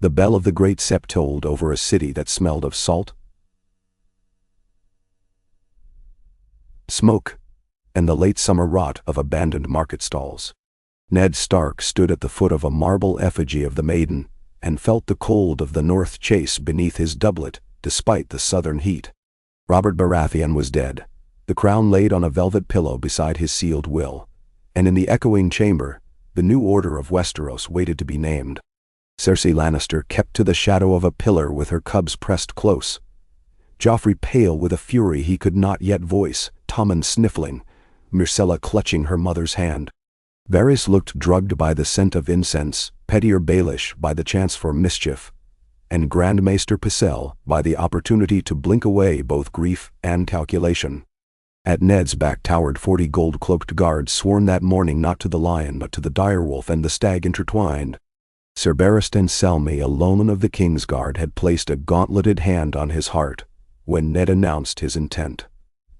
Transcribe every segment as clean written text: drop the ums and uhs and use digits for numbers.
The bell of the great sept tolled over a city that smelled of salt, smoke, and the late summer rot of abandoned market stalls. Ned Stark stood at the foot of a marble effigy of the maiden, and felt the cold of the North Chase beneath his doublet, despite the southern heat. Robert Baratheon was dead, the crown laid on a velvet pillow beside his sealed will, and in the echoing chamber, the new order of Westeros waited to be named. Cersei Lannister kept to the shadow of a pillar with her cubs pressed close. Joffrey pale with a fury he could not yet voice, Tommen sniffling, Myrcella clutching her mother's hand. Varys looked drugged by the scent of incense, pettier Baelish by the chance for mischief, and Grand Maester Pycelle by the opportunity to blink away both grief and calculation. At Ned's back towered 40 gold-cloaked guards sworn that morning not to the lion but to the direwolf and the stag intertwined. Sir Barristan Selmy, alone of the Kingsguard, had placed a gauntleted hand on his heart when Ned announced his intent.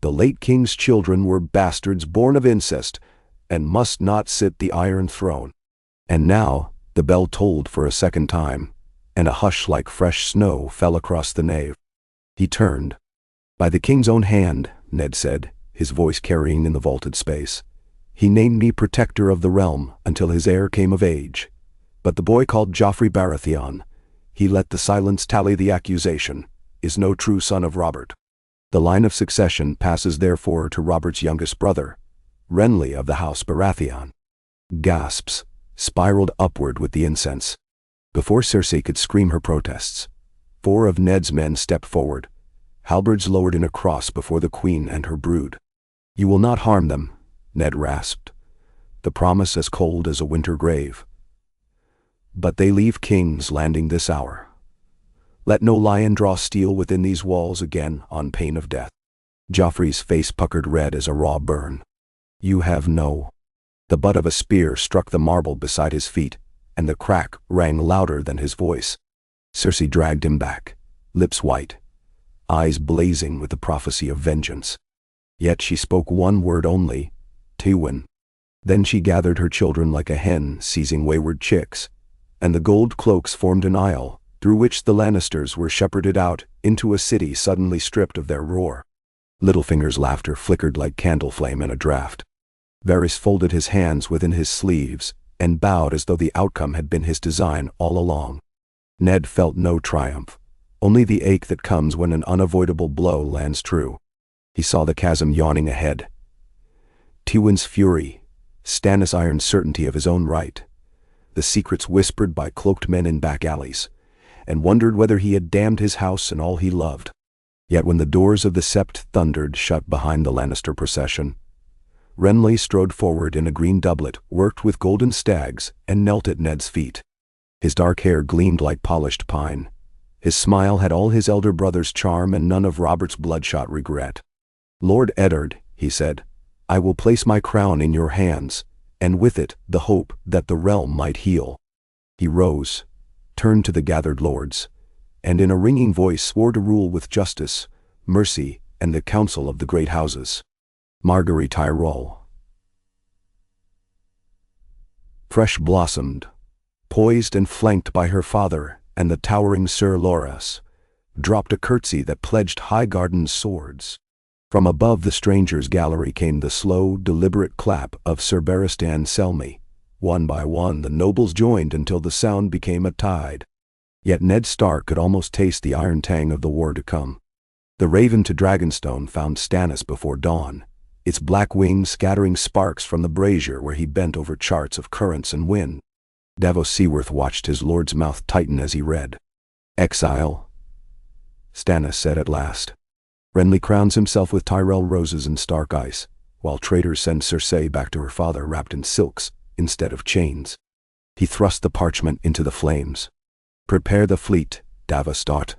The late king's children were bastards born of incest, and must not sit the Iron Throne. And now, the bell tolled for a second time, and a hush like fresh snow fell across the nave. He turned. "By the king's own hand," Ned said, his voice carrying in the vaulted space. "He named me protector of the realm until his heir came of age. But the boy called Joffrey Baratheon, he let the silence tally the accusation, is no true son of Robert. The line of succession passes therefore to Robert's youngest brother, Renly of the House Baratheon." Gasps spiraled upward with the incense. Before Cersei could scream her protests, 4 of Ned's men stepped forward, halberds lowered in a cross before the queen and her brood. "You will not harm them," Ned rasped, the promise as cold as a winter grave. "But they leave King's Landing this hour. Let no lion draw steel within these walls again on pain of death." Joffrey's face puckered red as a raw burn. "You have no—" The butt of a spear struck the marble beside his feet, and the crack rang louder than his voice. Cersei dragged him back, lips white, eyes blazing with the prophecy of vengeance. Yet she spoke one word only, Tywin. Then she gathered her children like a hen seizing wayward chicks, and the gold cloaks formed an aisle, through which the Lannisters were shepherded out into a city suddenly stripped of their roar. Littlefinger's laughter flickered like candle flame in a draught. Varys folded his hands within his sleeves and bowed as though the outcome had been his design all along. Ned felt no triumph, only the ache that comes when an unavoidable blow lands true. He saw the chasm yawning ahead. Tywin's fury, Stannis' iron certainty of his own right, the secrets whispered by cloaked men in back alleys, and wondered whether he had damned his house and all he loved. Yet when the doors of the sept thundered shut behind the Lannister procession, Renly strode forward in a green doublet worked with golden stags and knelt at Ned's feet. His dark hair gleamed like polished pine. His smile had all his elder brother's charm and none of Robert's bloodshot regret. "Lord Eddard," he said, "I will place my crown in your hands, and with it the hope that the realm might heal." He rose, turned to the gathered lords, and in a ringing voice swore to rule with justice, mercy, and the council of the great houses. Marguerite Tyrell, fresh blossomed, poised and flanked by her father and the towering Sir Loras, dropped a curtsy that pledged Highgarden's swords. From above the strangers' gallery came the slow, deliberate clap of Sir Barristan Selmy. One by one the nobles joined until the sound became a tide. Yet Ned Stark could almost taste the iron tang of the war to come. The Raven to Dragonstone found Stannis before dawn, its black wings scattering sparks from the brazier where he bent over charts of currents and wind. Davos Seaworth watched his lord's mouth tighten as he read. "Exile," Stannis said at last. "Renly crowns himself with Tyrell roses and Stark ice, while traitors send Cersei back to her father wrapped in silks instead of chains." He thrust the parchment into the flames. "Prepare the fleet," Davos thought.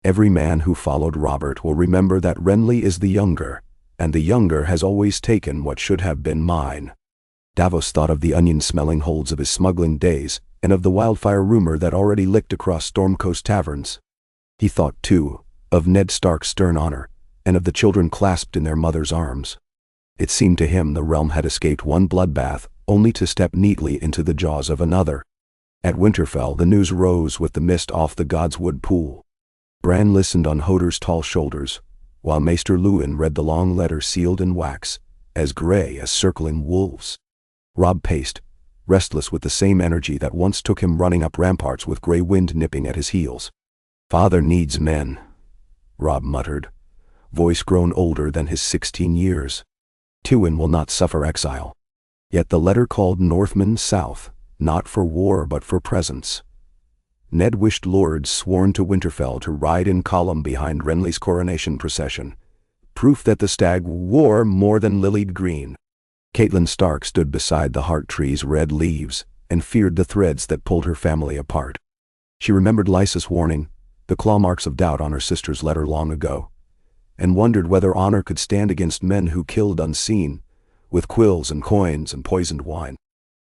"Every man who followed Robert will remember that Renly is the younger, and the younger has always taken what should have been mine." Davos thought of the onion-smelling holds of his smuggling days and of the wildfire rumor that already licked across Stormcoast taverns. He thought, too, of Ned Stark's stern honor and of the children clasped in their mother's arms. It seemed to him the realm had escaped one bloodbath only to step neatly into the jaws of another. At Winterfell the news rose with the mist off the Godswood pool. Bran listened on Hodor's tall shoulders, while Maester Luwin read the long letter sealed in wax, as gray as circling wolves. Robb paced, restless with the same energy that once took him running up ramparts with gray wind nipping at his heels. "Father needs men," Robb muttered, voice grown older than his 16 years. "Tywin will not suffer exile." Yet the letter called Northmen south, not for war but for presence. Ned wished lords sworn to Winterfell to ride in column behind Renly's coronation procession, proof that the stag wore more than lilied green. Catelyn Stark stood beside the heart tree's red leaves and feared the threads that pulled her family apart. She remembered Lysa's warning, the claw marks of doubt on her sister's letter long ago, and wondered whether honor could stand against men who killed unseen, with quills and coins and poisoned wine.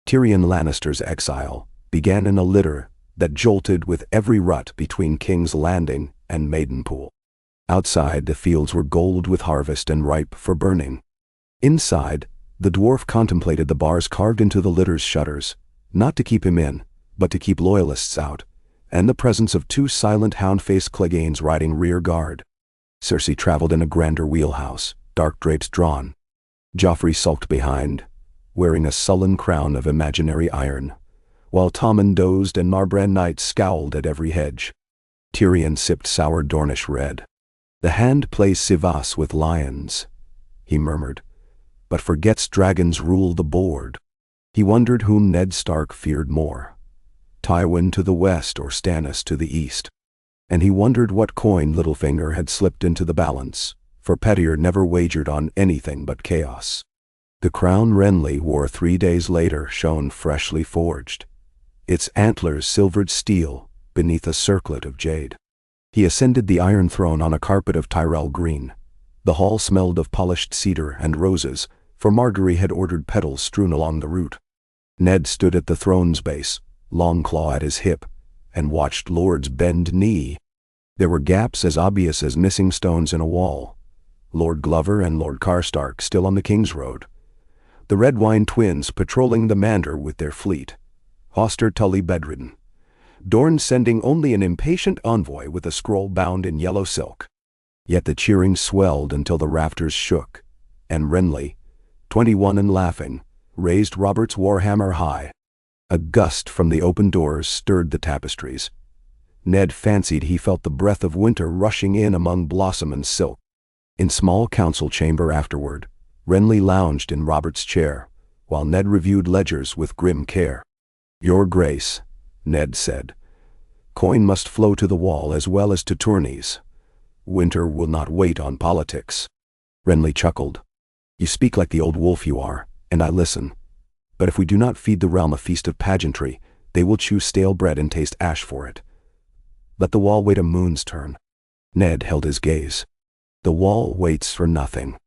Tyrion Lannister's exile began in a litter that jolted with every rut between King's Landing and Maidenpool. Outside, the fields were gold with harvest and ripe for burning. Inside, the dwarf contemplated the bars carved into the litter's shutters, not to keep him in, but to keep loyalists out, and the presence of 2 silent hound-faced Cleganes riding rear guard. Cersei traveled in a grander wheelhouse, dark drapes drawn. Joffrey sulked behind, wearing a sullen crown of imaginary iron, while Tommen dozed and Marbran knights scowled at every hedge. Tyrion sipped sour Dornish red. "The hand plays Sivas with lions," he murmured, "but forgets dragons rule the board." He wondered whom Ned Stark feared more, Tywin to the west or Stannis to the east. And he wondered what coin Littlefinger had slipped into the balance, for Pettyr never wagered on anything but chaos. The crown Renly wore 3 days later shone freshly forged, its antlers silvered steel beneath a circlet of jade. He ascended the Iron Throne on a carpet of Tyrell green. The hall smelled of polished cedar and roses, for Margaery had ordered petals strewn along the route. Ned stood at the throne's base, Longclaw at his hip, and watched lords bend knee. There were gaps as obvious as missing stones in a wall. Lord Glover and Lord Karstark still on the King's Road. The Redwyne twins patrolling the Mander with their fleet. Hoster Tully bedridden. Dorne sending only an impatient envoy with a scroll bound in yellow silk. Yet the cheering swelled until the rafters shook, and Renly, 21 and laughing, raised Robert's warhammer high. A gust from the open doors stirred the tapestries. Ned fancied he felt the breath of winter rushing in among blossom and silk. In small council chamber afterward, Renly lounged in Robert's chair, while Ned reviewed ledgers with grim care. "Your Grace," Ned said, "coin must flow to the wall as well as to tourneys. Winter will not wait on politics." Renly chuckled. "You speak like the old wolf you are, and I listen. But if we do not feed the realm a feast of pageantry, they will chew stale bread and taste ash for it. Let the wall wait a moon's turn." Ned held his gaze. "The wall waits for nothing."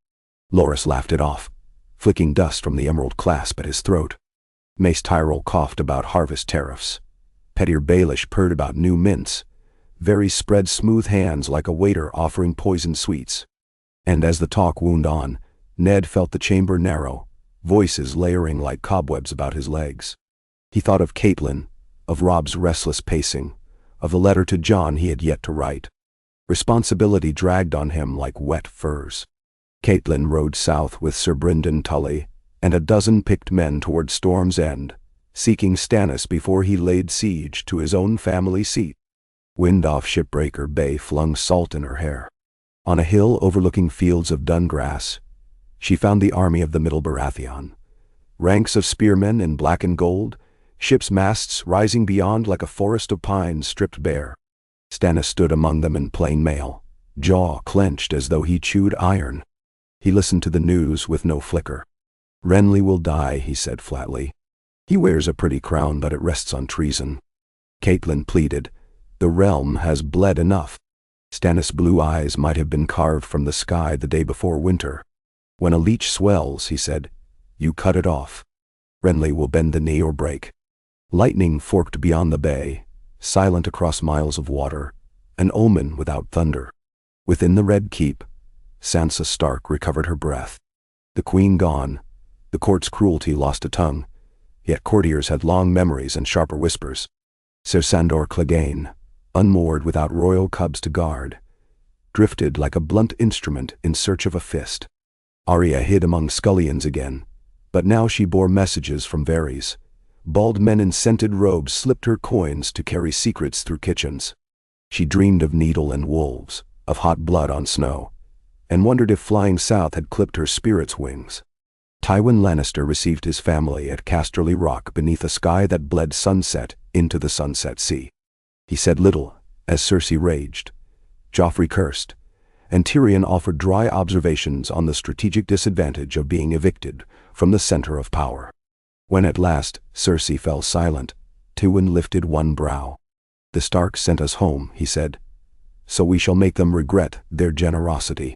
Loras laughed it off, flicking dust from the emerald clasp at his throat. Mace Tyrell coughed about harvest tariffs. Pettyr Baelish purred about new mints. Varys spread smooth hands like a waiter offering poisoned sweets. And as the talk wound on, Ned felt the chamber narrow, voices layering like cobwebs about his legs. He thought of Catelyn, of Robb's restless pacing, of the letter to Jon he had yet to write. Responsibility dragged on him like wet furs. Catelyn rode south with Sir Brynden Tully and a dozen picked men toward Storm's End, seeking Stannis before he laid siege to his own family seat. Wind off Shipbreaker Bay flung salt in her hair. On a hill overlooking fields of dun grass, she found the army of the Middle Baratheon. Ranks of spearmen in black and gold, ships' masts rising beyond like a forest of pines stripped bare. Stannis stood among them in plain mail, jaw clenched as though he chewed iron. He listened to the news with no flicker. "Renly will die," he said flatly. "He wears a pretty crown, but it rests on treason." Catelyn pleaded, "The realm has bled enough." Stannis' blue eyes might have been carved from the sky the day before winter. "When a leech swells," he said, "you cut it off. Renly will bend the knee or break." Lightning forked beyond the bay, silent across miles of water, an omen without thunder. Within the Red Keep, Sansa Stark recovered her breath. The queen gone, the court's cruelty lost a tongue, yet courtiers had long memories and sharper whispers. Sir Sandor Clegane, unmoored without royal cubs to guard, drifted like a blunt instrument in search of a fist. Arya hid among scullions again, but now she bore messages from Varys. Bald men in scented robes slipped her coins to carry secrets through kitchens. She dreamed of needle and wolves, of hot blood on snow, and wondered if flying south had clipped her spirit's wings. Tywin Lannister received his family at Casterly Rock beneath a sky that bled sunset into the sunset sea. He said little, as Cersei raged. Joffrey cursed, and Tyrion offered dry observations on the strategic disadvantage of being evicted from the center of power. When at last Cersei fell silent, Tywin lifted one brow. "The Starks sent us home," he said, "so we shall make them regret their generosity."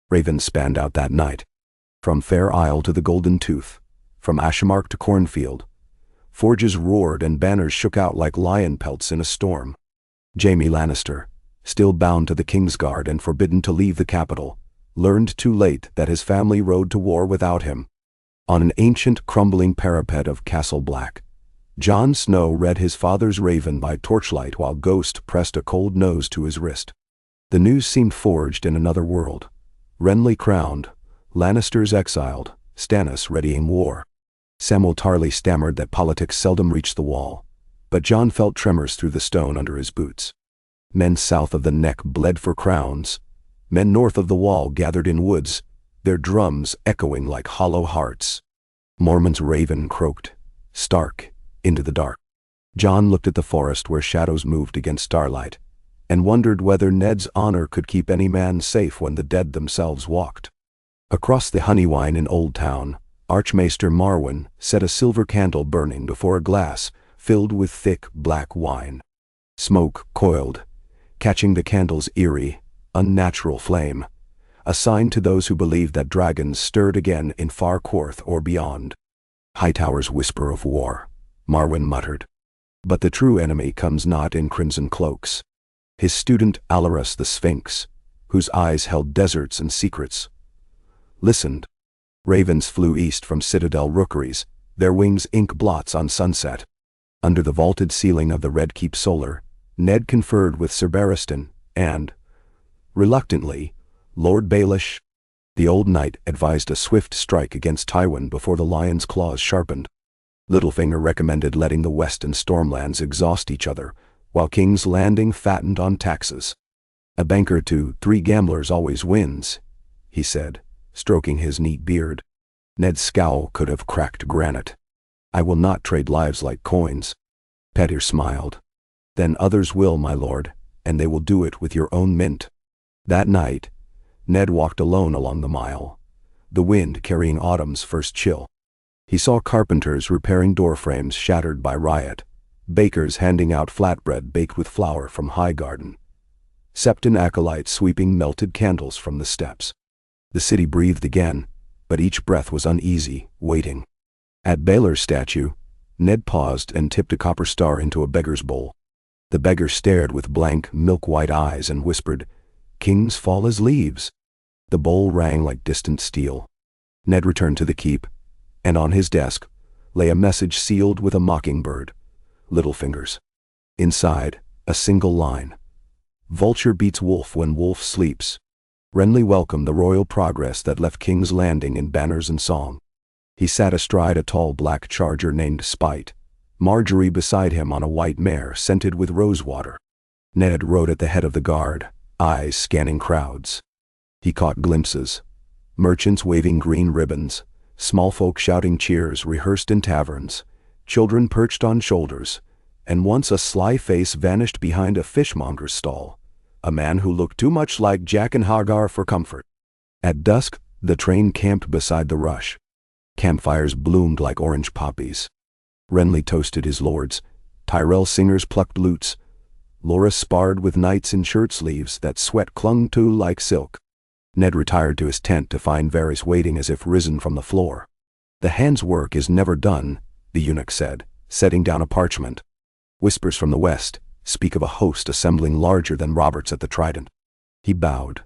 Ravens spanned out that night. From Fair Isle to the Golden Tooth, from Ashemark to Cornfield, forges roared and banners shook out like lion pelts in a storm. Jaime Lannister, still bound to the Kingsguard and forbidden to leave the capital, learned too late that his family rode to war without him. On an ancient, crumbling parapet of Castle Black, Jon Snow read his father's raven by torchlight while Ghost pressed a cold nose to his wrist. The news seemed forged in another world. Renly crowned, Lannisters exiled, Stannis readying war. Samwell Tarly stammered that politics seldom reached the wall, but Jon felt tremors through the stone under his boots. Men south of the Neck bled for crowns. Men north of the wall gathered in woods, their drums echoing like hollow hearts. Mormont's raven croaked, stark, into the dark. Jon looked at the forest where shadows moved against starlight, and wondered whether Ned's honor could keep any man safe when the dead themselves walked. Across the Honeywine in Old Town, Archmaester Marwyn set a silver candle burning before a glass filled with thick black wine. Smoke coiled, catching the candle's eerie, unnatural flame, a sign to those who believed that dragons stirred again in far Quarth or beyond. "Hightowers whisper of war," Marwyn muttered. "But the true enemy comes not in crimson cloaks." His student Alarus the Sphinx, whose eyes held deserts and secrets, listened. Ravens flew east from citadel rookeries, their wings ink blots on sunset. Under the vaulted ceiling of the Red Keep Solar, Ned conferred with Sir Barristan and, reluctantly, Lord Baelish. The old knight advised a swift strike against Tywin before the lion's claws sharpened. Littlefinger recommended letting the West and Stormlands exhaust each other, while King's Landing fattened on taxes. "A banker to 3 gamblers always wins," he said, stroking his neat beard. Ned's scowl could have cracked granite. "I will not trade lives like coins." Petyr smiled. "Then others will, my lord, and they will do it with your own mint." That night, Ned walked alone along the mile, the wind carrying autumn's first chill. He saw carpenters repairing doorframes shattered by riot, bakers handing out flatbread baked with flour from Highgarden, Septon acolytes sweeping melted candles from the steps. The city breathed again, but each breath was uneasy, waiting. At Baelor's statue, Ned paused and tipped a copper star into a beggar's bowl. The beggar stared with blank, milk-white eyes and whispered, "Kings fall as leaves." The bowl rang like distant steel. Ned returned to the keep, and on his desk lay a message sealed with a mockingbird, Littlefinger's. Inside, a single line. "Vulture beats wolf when wolf sleeps." Renly welcomed the royal progress that left King's Landing in banners and song. He sat astride a tall black charger named Spite, Marjorie beside him on a white mare scented with rosewater. Ned rode at the head of the guard, eyes scanning crowds. He caught glimpses. Merchants waving green ribbons, small folk shouting cheers rehearsed in taverns, children perched on shoulders, and once a sly face vanished behind a fishmonger's stall, a man who looked too much like Jack and Hagar for comfort. At dusk, the train camped beside the rush. Campfires bloomed like orange poppies. Renly toasted his lords, Tyrell singers plucked lutes, Loras sparred with knights in shirt sleeves that sweat clung to like silk. Ned retired to his tent to find Varys waiting as if risen from the floor. "The hand's work is never done," the eunuch said, setting down a parchment. "Whispers from the west speak of a host assembling larger than Robert's at the Trident." He bowed.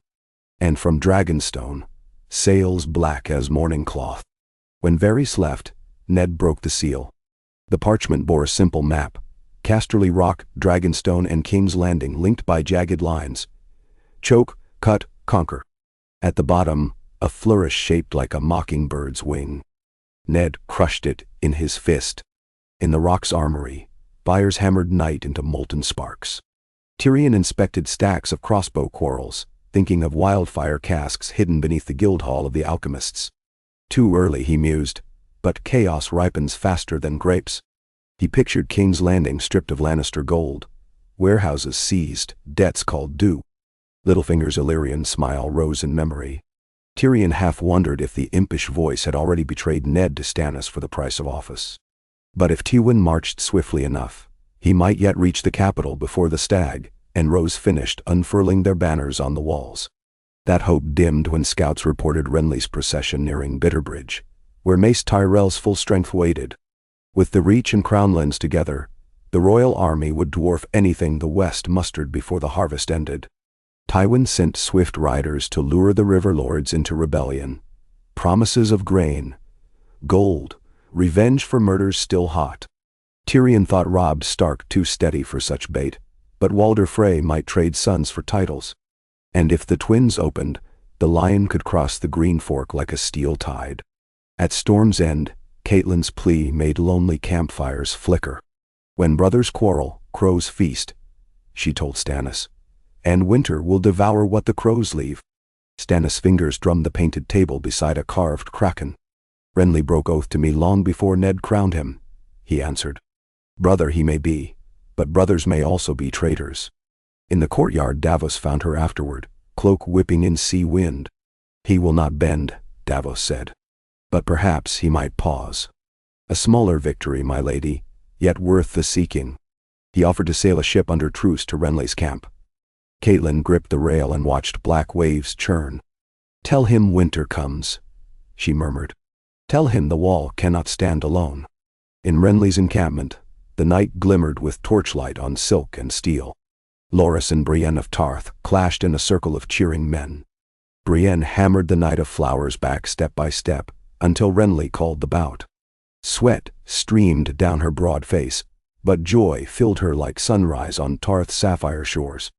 "And from Dragonstone, sails black as mourning cloth." When Varys left, Ned broke the seal. The parchment bore a simple map, Casterly Rock, Dragonstone and King's Landing linked by jagged lines. Choke, cut, conquer. At the bottom, a flourish shaped like a mockingbird's wing. Ned crushed it in his fist. In the rock's armory, fires hammered night into molten sparks. Tyrion inspected stacks of crossbow quarrels, thinking of wildfire casks hidden beneath the guildhall of the alchemists. Too early, he mused, but chaos ripens faster than grapes. He pictured King's Landing stripped of Lannister gold, warehouses seized, debts called due. Littlefinger's Illyrian smile rose in memory. Tyrion half wondered if the impish voice had already betrayed Ned to Stannis for the price of office. But if Tywin marched swiftly enough, he might yet reach the capital before the stag and Rose finished unfurling their banners on the walls. That hope dimmed when scouts reported Renly's procession nearing Bitterbridge, where Mace Tyrell's full strength waited. With the Reach and Crownlands together, the royal army would dwarf anything the West mustered before the harvest ended. Tywin sent swift riders to lure the river lords into rebellion. Promises of grain, gold, revenge for murders still hot. Tyrion thought Robb Stark too steady for such bait, but Walder Frey might trade sons for titles. And if the twins opened, the lion could cross the Green Fork like a steel tide. At Storm's End, Catelyn's plea made lonely campfires flicker. When brothers quarrel, crows feast, she told Stannis. And winter will devour what the crows leave. Stannis' fingers drummed the painted table beside a carved kraken. Renly broke oath to me long before Ned crowned him, he answered. Brother he may be, but brothers may also be traitors. In the courtyard Davos found her afterward, cloak whipping in sea wind. He will not bend, Davos said. But perhaps he might pause. A smaller victory, my lady, yet worth the seeking. He offered to sail a ship under truce to Renly's camp. Catelyn gripped the rail and watched black waves churn. Tell him winter comes, she murmured. Tell him the wall cannot stand alone. In Renly's encampment, the night glimmered with torchlight on silk and steel. Loras and Brienne of Tarth clashed in a circle of cheering men. Brienne hammered the Knight of Flowers back step by step, until Renly called the bout. Sweat streamed down her broad face, but joy filled her like sunrise on Tarth's sapphire shores.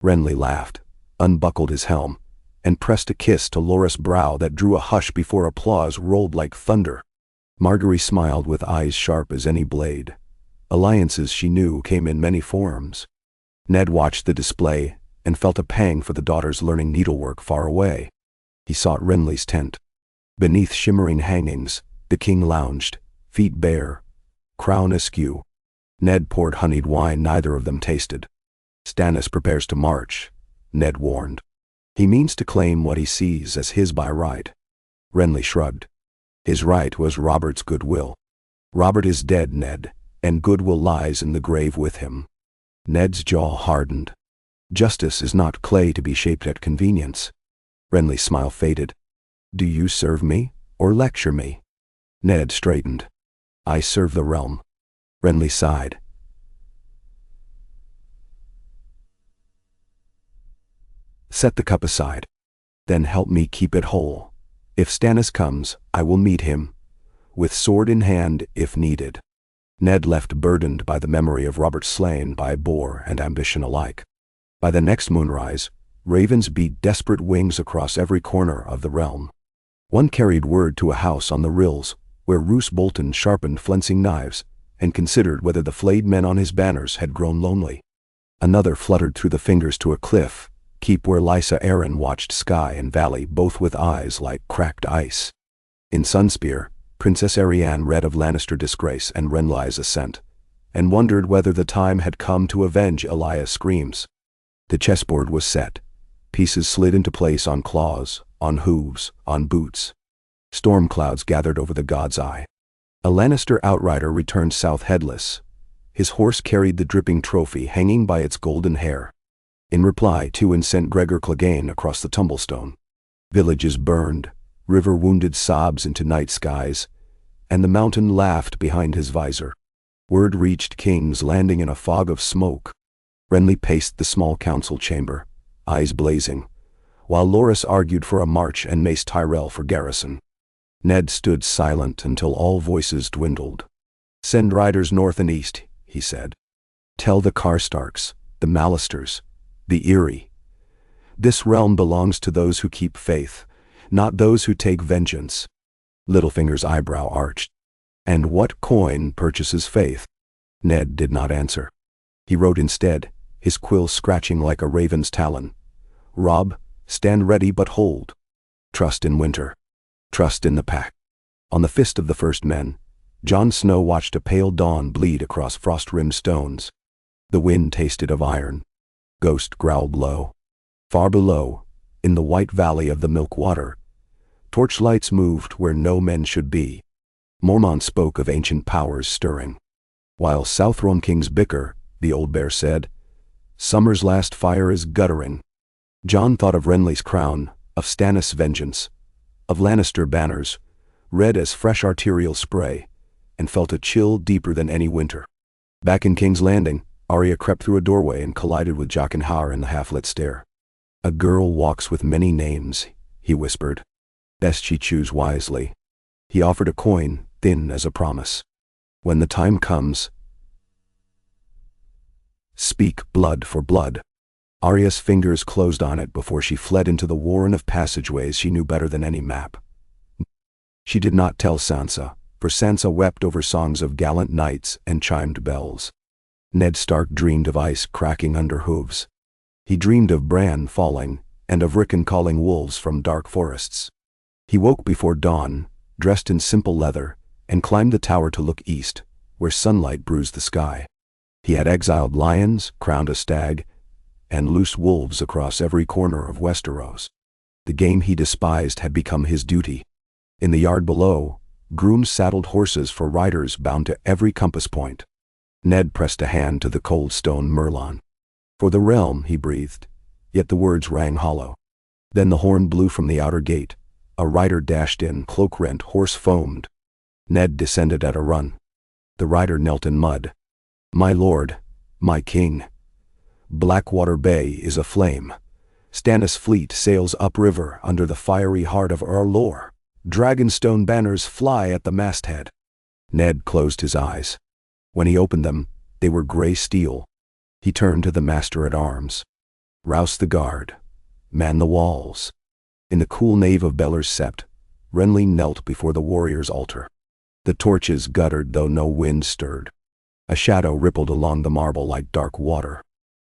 Renly laughed, unbuckled his helm, and pressed a kiss to Loras' brow that drew a hush before applause rolled like thunder. Margaery smiled with eyes sharp as any blade. Alliances she knew came in many forms. Ned watched the display and felt a pang for the daughters learning needlework far away. He sought Renly's tent. Beneath shimmering hangings, the king lounged, feet bare, crown askew. Ned poured honeyed wine neither of them tasted. Stannis prepares to march, Ned warned. He means to claim what he sees as his by right. Renly shrugged. His right was Robert's goodwill. Robert is dead, Ned, and goodwill lies in the grave with him. Ned's jaw hardened. Justice is not clay to be shaped at convenience. Renly's smile faded. Do you serve me, or lecture me? Ned straightened. I serve the realm. Renly sighed. Set the cup aside. Then help me keep it whole. If Stannis comes, I will meet him, with sword in hand if needed. Ned left burdened by the memory of Robert slain by boar and ambition alike. By the next moonrise, ravens beat desperate wings across every corner of the realm. One carried word to a house on the rills, where Roose Bolton sharpened flensing knives, and considered whether the flayed men on his banners had grown lonely. Another fluttered through the fingers to a cliff, keep where Lysa Arryn watched sky and valley both with eyes like cracked ice. In Sunspear, Princess Arianne read of Lannister disgrace and Renly's ascent, and wondered whether the time had come to avenge Elyas' screams. The chessboard was set. Pieces slid into place on claws, on hooves, on boots. Storm clouds gathered over the God's Eye. A Lannister outrider returned south headless. His horse carried the dripping trophy hanging by its golden hair. In reply, Tywin sent Gregor Clegane across the Tumblestone. Villages burned, river wounded sobs into night skies, and the mountain laughed behind his visor. Word reached King's Landing in a fog of smoke. Renly paced the small council chamber, eyes blazing, while Loras argued for a march and Mace Tyrell for garrison. Ned stood silent until all voices dwindled. Send riders north and east, he said. Tell the Karstarks, the Lannisters, the Eyrie. This realm belongs to those who keep faith, not those who take vengeance." Littlefinger's eyebrow arched. "And what coin purchases faith?" Ned did not answer. He wrote instead, his quill scratching like a raven's talon. "Robb, stand ready but hold. Trust in winter. Trust in the pack." On the fist of the first men, Jon Snow watched a pale dawn bleed across frost-rimmed stones. The wind tasted of iron. Ghost growled low. Far below, in the white valley of the Milkwater, torchlights moved where no men should be. Mormont spoke of ancient powers stirring. "While Southron kings bicker," the old bear said, "summer's last fire is guttering." Jon thought of Renly's crown, of Stannis' vengeance, of Lannister banners, red as fresh arterial spray, and felt a chill deeper than any winter. Back in King's Landing, Arya crept through a doorway and collided with Jaqen H'ghar in the half-lit stair. "A girl walks with many names," he whispered. "Best she choose wisely." He offered a coin, thin as a promise. "When the time comes, speak blood for blood." Arya's fingers closed on it before she fled into the warren of passageways she knew better than any map. She did not tell Sansa, for Sansa wept over songs of gallant knights and chimed bells. Ned Stark dreamed of ice cracking under hooves. He dreamed of Bran falling, and of Rickon calling wolves from dark forests. He woke before dawn, dressed in simple leather, and climbed the tower to look east, where sunlight bruised the sky. He had exiled lions, crowned a stag, and loosed wolves across every corner of Westeros. The game he despised had become his duty. In the yard below, grooms saddled horses for riders bound to every compass point. Ned pressed a hand to the cold stone merlon. "For the realm," he breathed, yet the words rang hollow. Then the horn blew from the outer gate. A rider dashed in, cloak rent, horse foamed. Ned descended at a run. The rider knelt in mud. "My lord, my king. Blackwater Bay is aflame. Stannis' fleet sails upriver under the fiery heart of Arlor. Dragonstone banners fly at the masthead." Ned closed his eyes. When he opened them, they were gray steel. He turned to the master-at-arms. "Rouse the guard. Man the walls." In the cool nave of Beller's Sept, Renly knelt before the warrior's altar. The torches guttered though no wind stirred. A shadow rippled along the marble like dark water.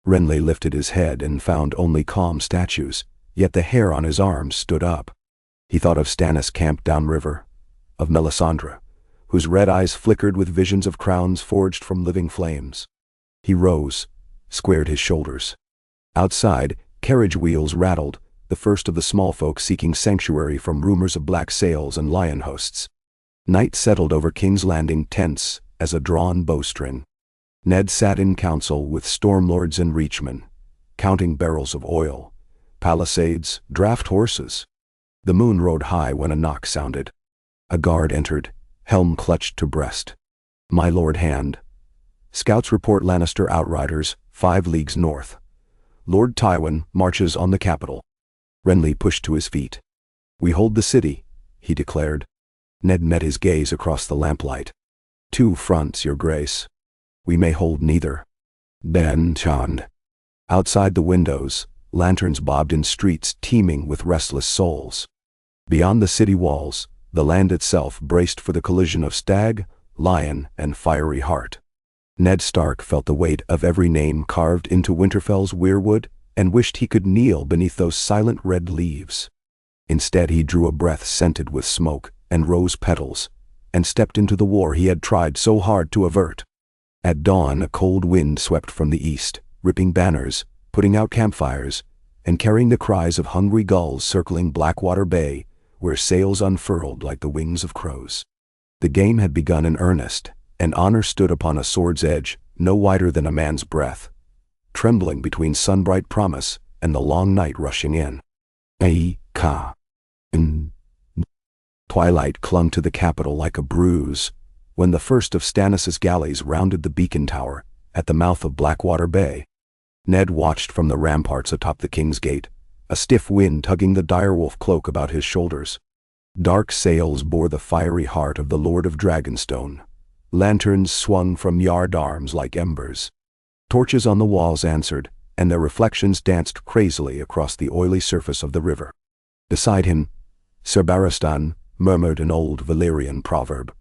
Renly lifted his head and found only calm statues, yet the hair on his arms stood up. He thought of Stannis camped downriver, of Melisandre, whose red eyes flickered with visions of crowns forged from living flames. He rose, squared his shoulders. Outside, carriage wheels rattled, the first of the small folk seeking sanctuary from rumors of black sails and lion hosts. Night settled over King's Landing tense as a drawn bowstring. Ned sat in council with stormlords and reachmen, counting barrels of oil, palisades, draft horses. The moon rode high when a knock sounded. A guard entered, helm clutched to breast. "My lord Hand. Scouts report Lannister outriders, 5 leagues north. Lord Tywin marches on the capital." Renly pushed to his feet. "We hold the city," he declared. Ned met his gaze across the lamplight. "Two fronts, your grace. We may hold neither." "Ben Chand." Outside the windows, lanterns bobbed in streets teeming with restless souls. Beyond the city walls, the land itself braced for the collision of stag, lion, and fiery heart. Ned Stark felt the weight of every name carved into Winterfell's weirwood and wished he could kneel beneath those silent red leaves. Instead he drew a breath scented with smoke and rose petals, and stepped into the war he had tried so hard to avert. At dawn a cold wind swept from the east, ripping banners, putting out campfires, and carrying the cries of hungry gulls circling Blackwater Bay, where sails unfurled like the wings of crows. The game had begun in earnest, and honor stood upon a sword's edge, no wider than a man's breath, trembling between sunbright promise and the long night rushing in. Twilight clung to the capital like a bruise, when the first of Stannis' galleys rounded the beacon tower at the mouth of Blackwater Bay. Ned watched from the ramparts atop the King's Gate, a stiff wind tugging the direwolf cloak about his shoulders. Dark sails bore the fiery heart of the Lord of Dragonstone. Lanterns swung from yard arms like embers. Torches on the walls answered, and their reflections danced crazily across the oily surface of the river. Beside him, Sir Barristan murmured an old Valyrian proverb.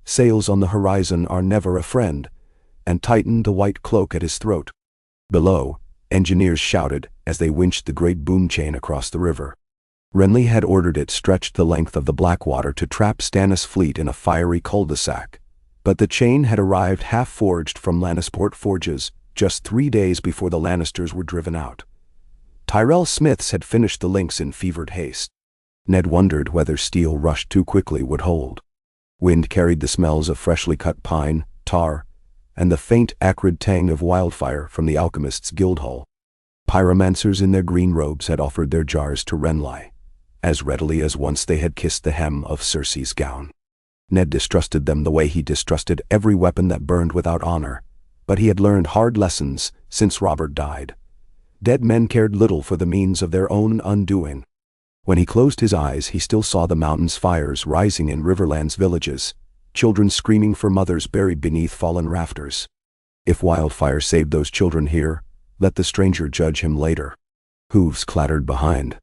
Sails on the horizon are never a friend, and tightened the white cloak at his throat. Below, engineers shouted as they winched the great boom chain across the river. Renly had ordered it stretched the length of the Blackwater to trap Stannis' fleet in a fiery cul-de-sac, but the chain had arrived half-forged from Lannisport forges just 3 days before the Lannisters were driven out. Tyrell Smiths had finished the links in fevered haste. Ned wondered whether steel rushed too quickly would hold. Wind carried the smells of freshly cut pine, tar, and the faint acrid tang of wildfire from the alchemist's guild hall. Pyromancers in their green robes had offered their jars to Renly, as readily as once they had kissed the hem of Cersei's gown. Ned distrusted them the way he distrusted every weapon that burned without honor, but he had learned hard lessons since Robert died. Dead men cared little for the means of their own undoing. When he closed his eyes, he still saw the mountains' fires rising in Riverland's villages, children screaming for mothers buried beneath fallen rafters. If wildfire saved those children here, let the stranger judge him later. Hooves clattered behind.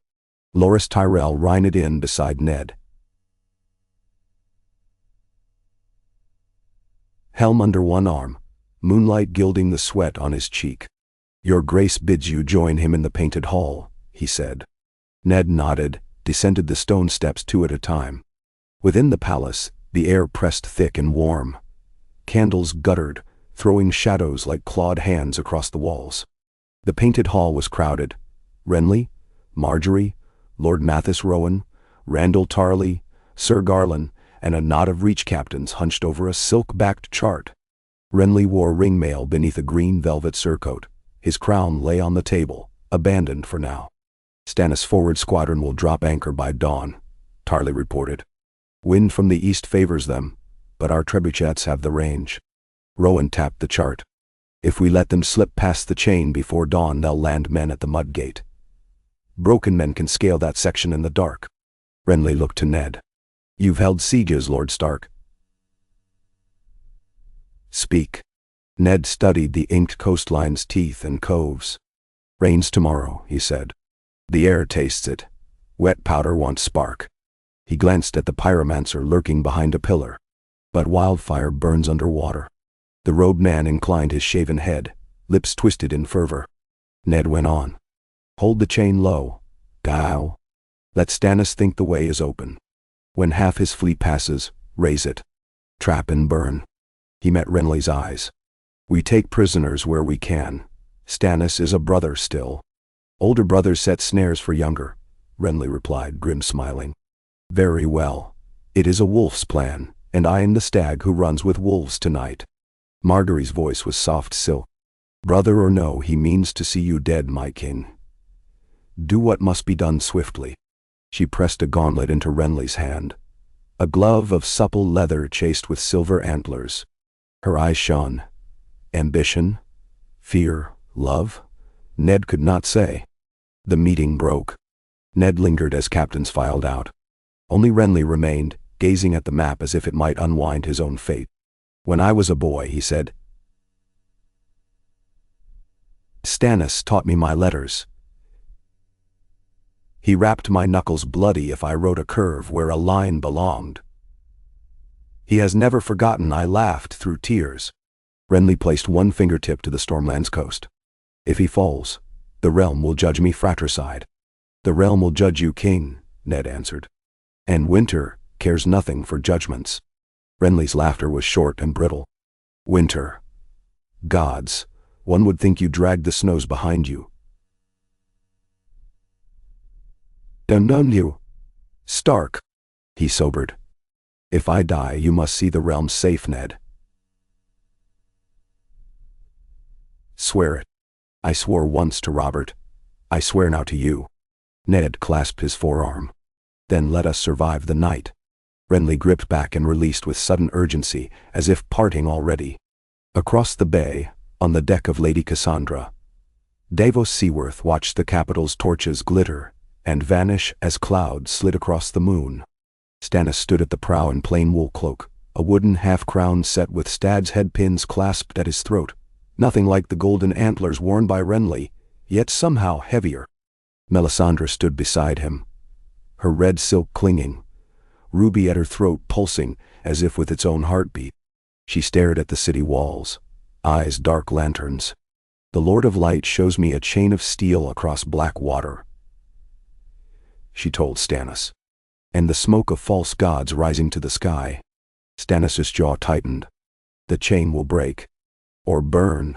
Loras Tyrell reined in beside Ned. Helm under one arm, moonlight gilding the sweat on his cheek. "Your Grace bids you join him in the painted hall," he said. Ned nodded, descended the stone steps 2 at a time. Within the palace, the air pressed thick and warm. Candles guttered, throwing shadows like clawed hands across the walls. The painted hall was crowded. Renly, Marjorie, Lord Mathis Rowan, Randall Tarley, Sir Garland, and a knot of reach captains hunched over a silk-backed chart. Renly wore ringmail beneath a green velvet surcoat. His crown lay on the table, abandoned for now. "Stannis' forward squadron will drop anchor by dawn," Tarley reported. "Wind from the east favors them, but our trebuchets have the range." Rowan tapped the chart. "If we let them slip past the chain before dawn, they'll land men at the mud gate. Broken men can scale that section in the dark." Renly looked to Ned. "You've held sieges, Lord Stark." "Speak." Ned studied the inked coastline's teeth and coves. "Rains tomorrow," he said. "The air tastes it. Wet powder wants spark." He glanced at the pyromancer lurking behind a pillar. "But wildfire burns under water." The robed man inclined his shaven head, lips twisted in fervor. Ned went on. "Hold the chain low, Gael. Let Stannis think the way is open. When half his fleet passes, raise it. Trap and burn." He met Renly's eyes. "We take prisoners where we can. Stannis is a brother still." "Older brothers set snares for younger," Renly replied, grim-smiling. "Very well. It is a wolf's plan, and I am the stag who runs with wolves tonight." Marjorie's voice was soft silk. "Brother or no, he means to see you dead, my king. Do what must be done swiftly." She pressed a gauntlet into Renly's hand, a glove of supple leather chased with silver antlers. Her eyes shone. Ambition? Fear? Love? Ned could not say. The meeting broke. Ned lingered as captains filed out. Only Renly remained, gazing at the map as if it might unwind his own fate. "When I was a boy," he said, "Stannis taught me my letters. He rapped my knuckles bloody if I wrote a curve where a line belonged. He has never forgotten I laughed through tears." Renly placed one fingertip to the Stormlands coast. "If he falls, the realm will judge me fratricide." "The realm will judge you king," Ned answered. "And winter cares nothing for judgments." Renly's laughter was short and brittle. "Winter. Gods, one would think you dragged the snows behind you." "Don't you, Stark," he sobered. "If I die, you must see the realm safe, Ned." "Swear it." "I swore once to Robert. I swear now to you." Ned clasped his forearm. "Then let us survive the night." Renly gripped back and released with sudden urgency, as if parting already. Across the bay, on the deck of Lady Cassandra, Davos Seaworth watched the capital's torches glitter and vanish as clouds slid across the moon. Stannis stood at the prow in plain wool cloak, a wooden half-crown set with stag's head pins clasped at his throat, nothing like the golden antlers worn by Renly, yet somehow heavier. Melisandre stood beside him, her red silk clinging, ruby at her throat pulsing as if with its own heartbeat. She stared at the city walls, eyes dark lanterns. "The Lord of Light shows me a chain of steel across Blackwater," she told Stannis, "and the smoke of false gods rising to the sky." Stannis' jaw tightened. "The chain will break. Or burn."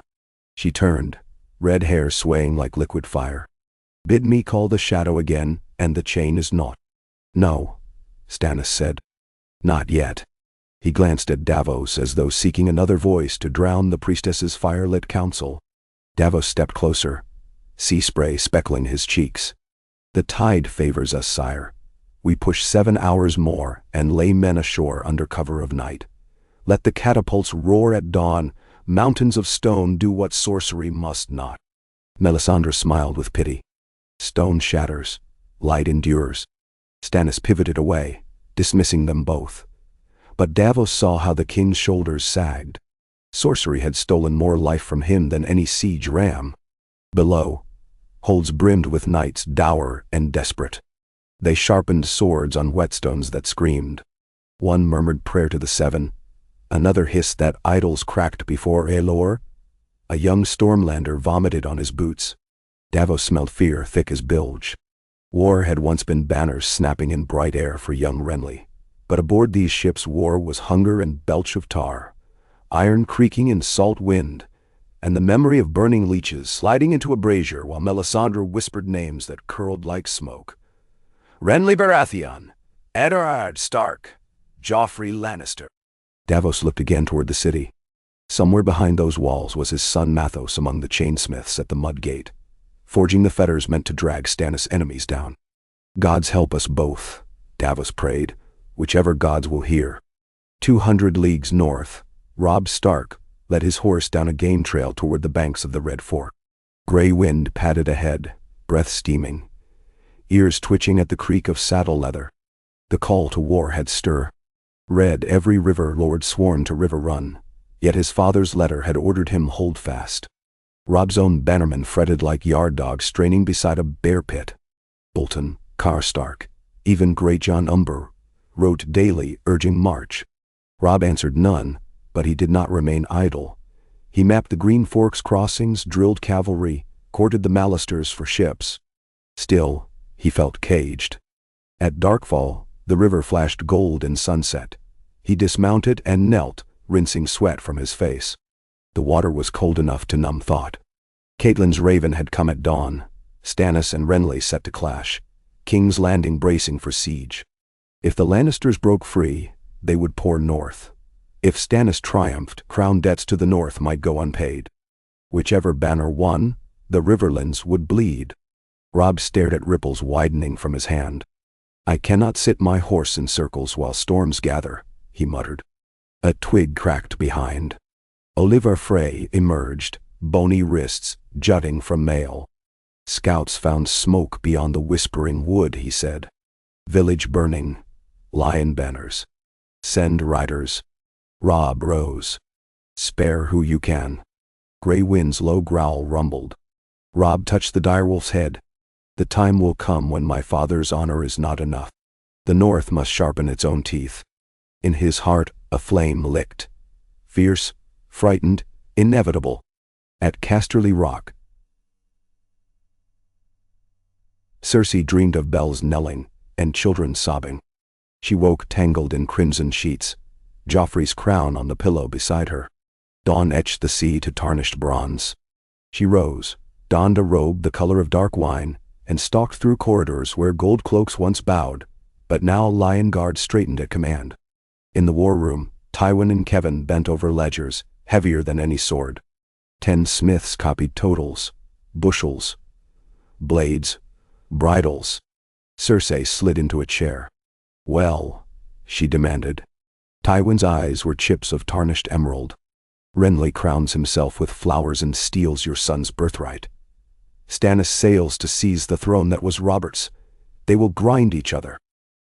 She turned, red hair swaying like liquid fire. "Bid me call the shadow again, and the chain is naught." "No," Stannis said. "Not yet." He glanced at Davos as though seeking another voice to drown the priestess's fire-lit counsel. Davos stepped closer, sea spray speckling his cheeks. "The tide favors us, sire. We push 7 hours more and lay men ashore under cover of night. Let the catapults roar at dawn, mountains of stone do what sorcery must not." Melisandre smiled with pity. "Stone shatters, light endures." Stannis pivoted away, dismissing them both. But Davos saw how the king's shoulders sagged. Sorcery had stolen more life from him than any siege ram. Below, holds brimmed with knights dour and desperate. They sharpened swords on whetstones that screamed. One murmured prayer to the seven, another hissed that idols cracked before Elor. A young Stormlander vomited on his boots. Davos smelled fear thick as bilge. War had once been banners snapping in bright air for young Renly, but aboard these ships war was hunger and belch of tar, iron creaking in salt wind, and the memory of burning leeches sliding into a brazier while Melisandre whispered names that curled like smoke. "Renly Baratheon, Eddard Stark, Joffrey Lannister." Davos looked again toward the city. Somewhere behind those walls was his son Mathos among the chainsmiths at the mud gate, forging the fetters meant to drag Stannis' enemies down. "Gods help us both," Davos prayed, "whichever gods will hear." 200 leagues north, Robb Stark led his horse down a game trail toward the banks of the Red Fork. Gray wind padded ahead, breath steaming, ears twitching at the creak of saddle leather. The call to war had stir. Red every river lord sworn to River Run, yet his father's letter had ordered him hold fast. Robb's own bannermen fretted like yard dogs straining beside a bear pit. Bolton, Karstark, even Great John Umber, wrote daily urging march. Robb answered none, but he did not remain idle. He mapped the Green Forks crossings, drilled cavalry, courted the Lannisters for ships. Still, he felt caged. At darkfall, the river flashed gold in sunset. He dismounted and knelt, rinsing sweat from his face. The water was cold enough to numb thought. Catelyn's raven had come at dawn. Stannis and Renly set to clash, King's Landing bracing for siege. If the Lannisters broke free, they would pour north. If Stannis triumphed, crown debts to the north might go unpaid. Whichever banner won, the Riverlands would bleed. Robb stared at ripples widening from his hand. "I cannot sit my horse in circles while storms gather," he muttered. A twig cracked behind. Oliver Frey emerged, bony wrists jutting from mail. "Scouts found smoke beyond the whispering wood," he said. "Village burning. Lion banners. Send riders." Robb rose. "Spare who you can." Gray Wind's low growl rumbled. Robb touched the direwolf's head. "The time will come when my father's honor is not enough. The North must sharpen its own teeth." In his heart, a flame licked. Fierce, frightened, inevitable. At Casterly Rock, Cersei dreamed of bells knelling and children sobbing. She woke tangled in crimson sheets, Joffrey's crown on the pillow beside her. Dawn etched the sea to tarnished bronze. She rose, donned a robe the color of dark wine, and stalked through corridors where gold cloaks once bowed, but now lion guards straightened at command. In the war room, Tywin and Kevin bent over ledgers, heavier than any sword. 10 smiths copied totals, bushels, blades, bridles. Cersei slid into a chair. "Well," she demanded. Tywin's eyes were chips of tarnished emerald. "Renly crowns himself with flowers and steals your son's birthright. Stannis sails to seize the throne that was Robert's. They will grind each other."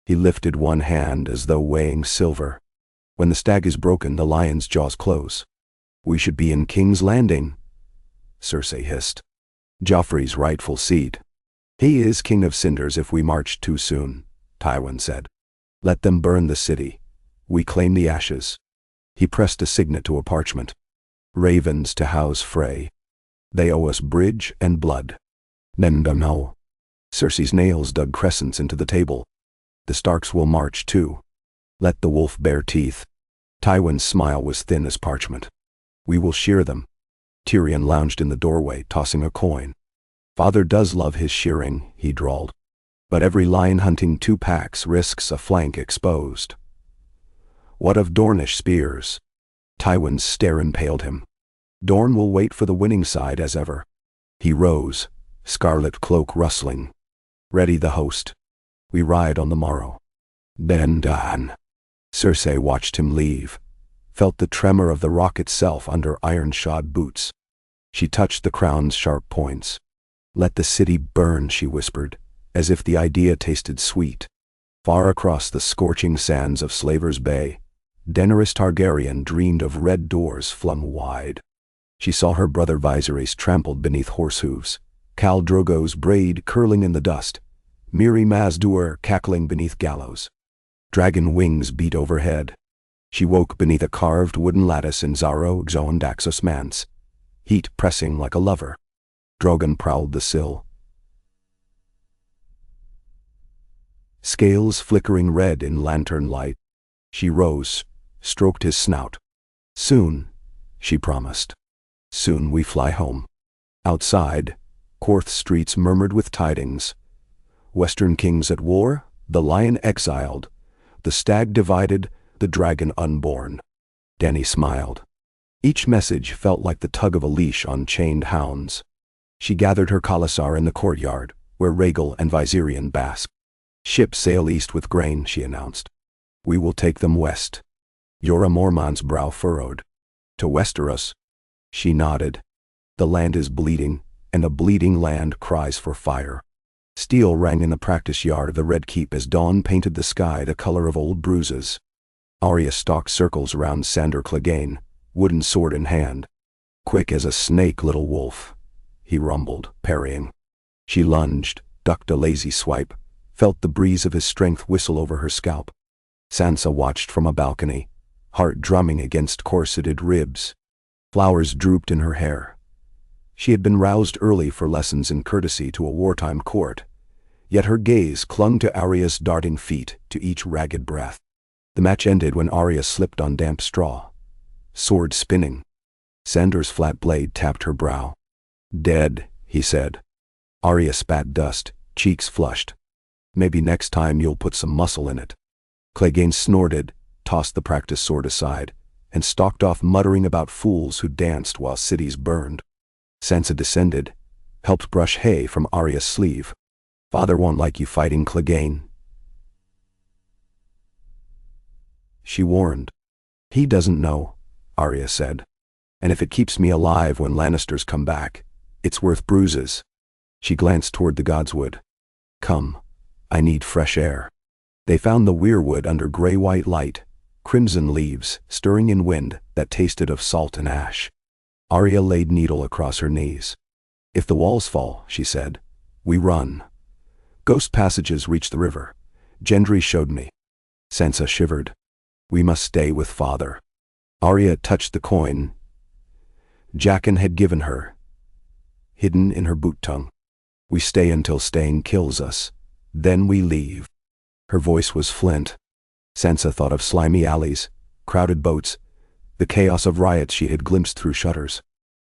He lifted one hand as though weighing silver. "When the stag is broken, the lion's jaws close. We should be in King's Landing, Cersei hissed. Joffrey's rightful seat. He is king of cinders if we march too soon, Tywin said. Let them burn the city. We claim the ashes. He pressed a signet to a parchment. Ravens to house Frey. They owe us bridge and blood. No. Cersei's nails dug crescents into the table. The Starks will march too. Let the wolf bear teeth. Tywin's smile was thin as parchment. We will shear them. Tyrion lounged in the doorway, tossing a coin. Father does love his shearing, he drawled. But every lion hunting 2 packs risks a flank exposed. What of Dornish spears? Tywin's stare impaled him. Dorne will wait for the winning side as ever. He rose, scarlet cloak rustling. Ready the host. We ride on the morrow. Ben Dan. Cersei watched him leave, felt the tremor of the rock itself under iron-shod boots. She touched the crown's sharp points. Let the city burn, she whispered, as if the idea tasted sweet. Far across the scorching sands of Slaver's Bay, Daenerys Targaryen dreamed of red doors flung wide. She saw her brother Viserys trampled beneath horse hooves, Khal Drogo's braid curling in the dust, Mirri Maz Duur cackling beneath gallows. Dragon wings beat overhead. She woke beneath a carved wooden lattice in Xaro Xhoan Daxos Mance, heat pressing like a lover. Drogon prowled the sill, scales flickering red in lantern light. She rose, stroked his snout. Soon, she promised. Soon we fly home. Outside, Korth's streets murmured with tidings. Western kings at war, the lion exiled, the stag divided, the dragon unborn. Dany smiled. Each message felt like the tug of a leash on chained hounds. She gathered her khalasar in the courtyard, where Rhaegal and Viserion basked. Ships sail east with grain, she announced. We will take them west. Jorah Mormont's brow furrowed. To Westeros? She nodded. The land is bleeding, and a bleeding land cries for fire. Steel rang in the practice yard of the Red Keep as dawn painted the sky the color of old bruises. Arya stalked circles around Sandor Clegane, wooden sword in hand. Quick as a snake, little wolf, he rumbled, parrying. She lunged, ducked a lazy swipe, felt the breeze of his strength whistle over her scalp. Sansa watched from a balcony, heart drumming against corseted ribs. Flowers drooped in her hair. She had been roused early for lessons in courtesy to a wartime court, yet her gaze clung to Arya's darting feet, to each ragged breath. The match ended when Arya slipped on damp straw, sword spinning. Sandor's flat blade tapped her brow. Dead, he said. Arya spat dust, cheeks flushed. Maybe next time you'll put some muscle in it. Clegane snorted, tossed the practice sword aside, and stalked off muttering about fools who danced while cities burned. Sansa descended, helped brush hay from Arya's sleeve. Father won't like you fighting Clegane, she warned. He doesn't know, Arya said. And if it keeps me alive when Lannisters come back, it's worth bruises. She glanced toward the godswood. Come, I need fresh air. They found the weirwood under gray-white light, crimson leaves stirring in wind that tasted of salt and ash. Arya laid needle across her knees. If the walls fall, she said, we run. Ghost passages reach the river. Gendry showed me. Sansa shivered. We must stay with father. Arya touched the coin Jaqen had given her, hidden in her boot tongue. We stay until staying kills us. Then we leave. Her voice was flint. Sansa thought of slimy alleys, crowded boats, the chaos of riots she had glimpsed through shutters.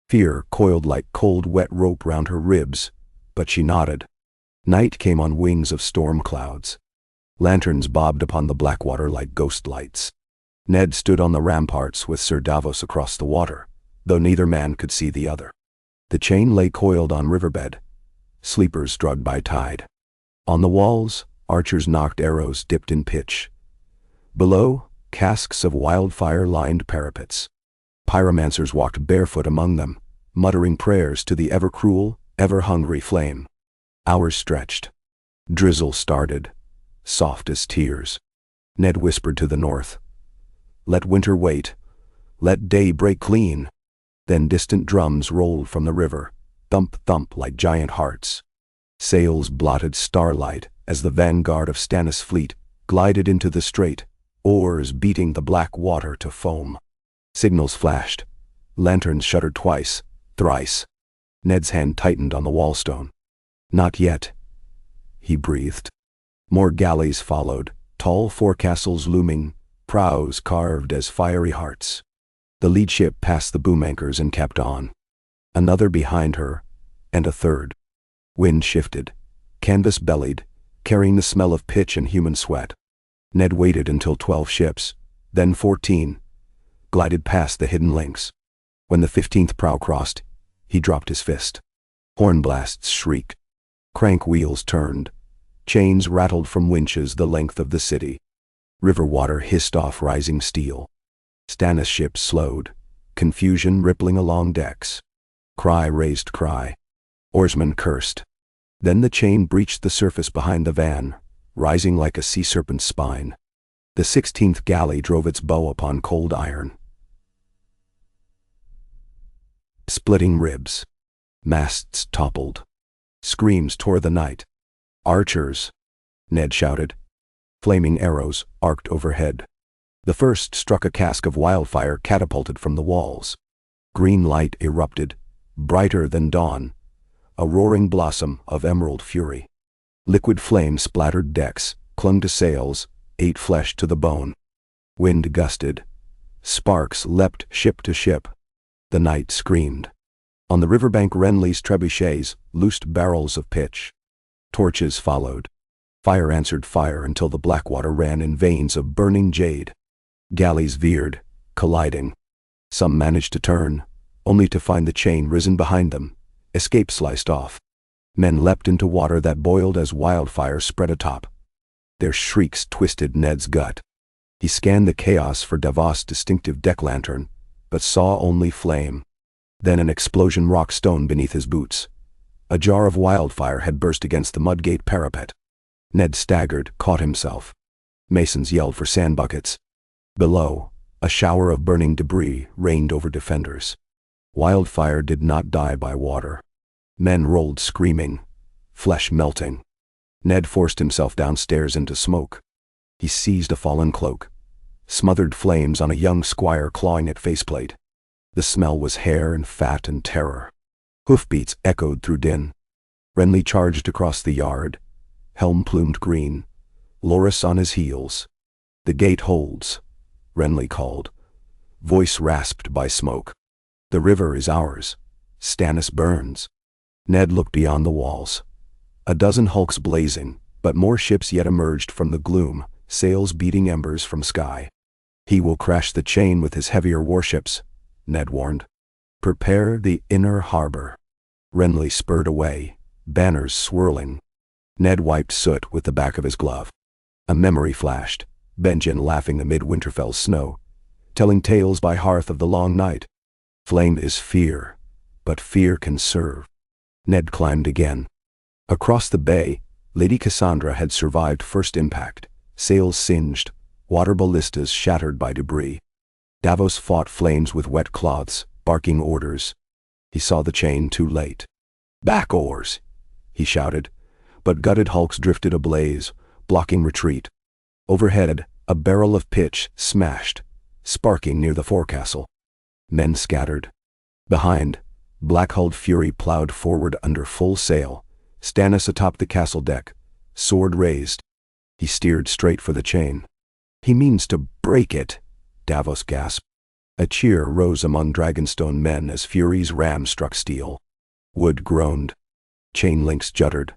Fear coiled like cold, wet rope round her ribs, but she nodded. Night came on wings of storm clouds. Lanterns bobbed upon the Blackwater like ghost lights. Ned stood on the ramparts with Sir Davos across the water, though neither man could see the other. The chain lay coiled on riverbed, sleepers drugged by tide. On the walls, archers knocked arrows dipped in pitch. Below, casks of wildfire lined parapets. Pyromancers walked barefoot among them, muttering prayers to the ever-cruel, ever-hungry flame. Hours stretched. Drizzle started, soft as tears. Ned whispered to the north. Let winter wait. Let day break clean. Then distant drums rolled from the river, thump-thump like giant hearts. Sails blotted starlight as the vanguard of Stannis' fleet glided into the strait, oars beating the Blackwater to foam. Signals flashed. Lanterns shuddered twice, thrice. Ned's hand tightened on the wallstone. "Not yet," he breathed. More galleys followed, tall forecastles looming, prows carved as fiery hearts. The lead ship passed the boom anchors and kept on. Another behind her, and a third. Wind shifted. Canvas bellied, carrying the smell of pitch and human sweat. Ned waited until 12 ships, then 14, glided past the hidden links. When the 15th prow crossed, he dropped his fist. Horn blasts shrieked. Crank wheels turned. Chains rattled from winches the length of the city. River water hissed off rising steel. Stannis' ships slowed, confusion rippling along decks. Cry raised cry. Oarsmen cursed. Then the chain breached the surface behind the van, rising like a sea serpent's spine. The 16th galley drove its bow upon cold iron. Splitting ribs. Masts toppled. Screams tore the night. "Archers!" Ned shouted. Flaming arrows arced overhead. The first struck a cask of wildfire catapulted from the walls. Green light erupted, brighter than dawn, a roaring blossom of emerald fury. Liquid flame splattered decks, clung to sails, ate flesh to the bone. Wind gusted. Sparks leapt ship to ship. The night screamed. On the riverbank Renly's trebuchets loosed barrels of pitch. Torches followed. Fire answered fire until the Blackwater ran in veins of burning jade. Galleys veered, colliding. Some managed to turn, only to find the chain risen behind them, escape sliced off. Men leapt into water that boiled as wildfire spread atop. Their shrieks twisted Ned's gut. He scanned the chaos for Davos' distinctive deck lantern, but saw only flame. Then an explosion rocked stone beneath his boots. A jar of wildfire had burst against the mudgate parapet. Ned staggered, caught himself. Masons yelled for sand buckets. Below, a shower of burning debris rained over defenders. Wildfire did not die by water. Men rolled screaming, flesh melting. Ned forced himself downstairs into smoke. He seized a fallen cloak. Smothered flames on a young squire clawing at faceplate. The smell was hair and fat and terror. Hoofbeats echoed through din. Renly charged across the yard, helm plumed green, Loras on his heels. "The gate holds," Renly called, voice rasped by smoke. "The river is ours. Stannis burns." Ned looked beyond the walls. A dozen hulks blazing, but more ships yet emerged from the gloom, sails beating embers from sky. "He will crash the chain with his heavier warships," Ned warned. "Prepare the inner harbor." Renly spurred away, banners swirling. Ned wiped soot with the back of his glove. A memory flashed, Benjen laughing amid Winterfell's snow, telling tales by hearth of the long night. Flame is fear, but fear can serve. Ned climbed again. Across the bay, Lady Cassandra had survived first impact, sails singed, water ballistas shattered by debris. Davos fought flames with wet cloths, barking orders. He saw the chain too late. "Back oars!" he shouted, but gutted hulks drifted ablaze, blocking retreat. Overhead, a barrel of pitch smashed, sparking near the forecastle. Men scattered. Behind, black-hulled fury plowed forward under full sail, Stannis atop the castle deck, sword raised. He steered straight for the chain. "He means to break it," Davos gasped. A cheer rose among Dragonstone men as Fury's ram struck steel. Wood groaned. Chain links juddered.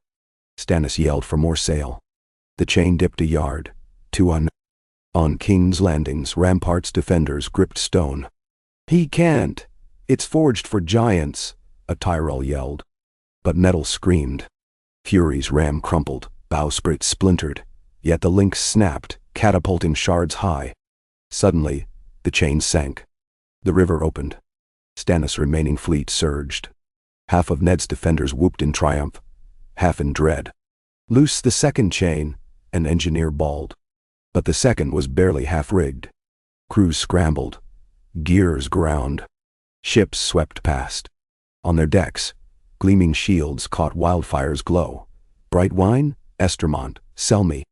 Stannis yelled for more sail. The chain dipped a yard, on King's Landing's ramparts defenders gripped stone. "He can't! It's forged for giants," a Tyrell yelled. But metal screamed. Fury's ram crumpled, bowsprit splintered, yet the links snapped, catapulting shards high. Suddenly, the chain sank. The river opened. Stannis' remaining fleet surged. Half of Ned's defenders whooped in triumph, half in dread. "Loose the second chain," an engineer bawled. But the second was barely half-rigged. Crews scrambled. Gears ground. Ships swept past. On their decks, gleaming shields caught wildfire's glow. Bright wine? Estermont, sell me.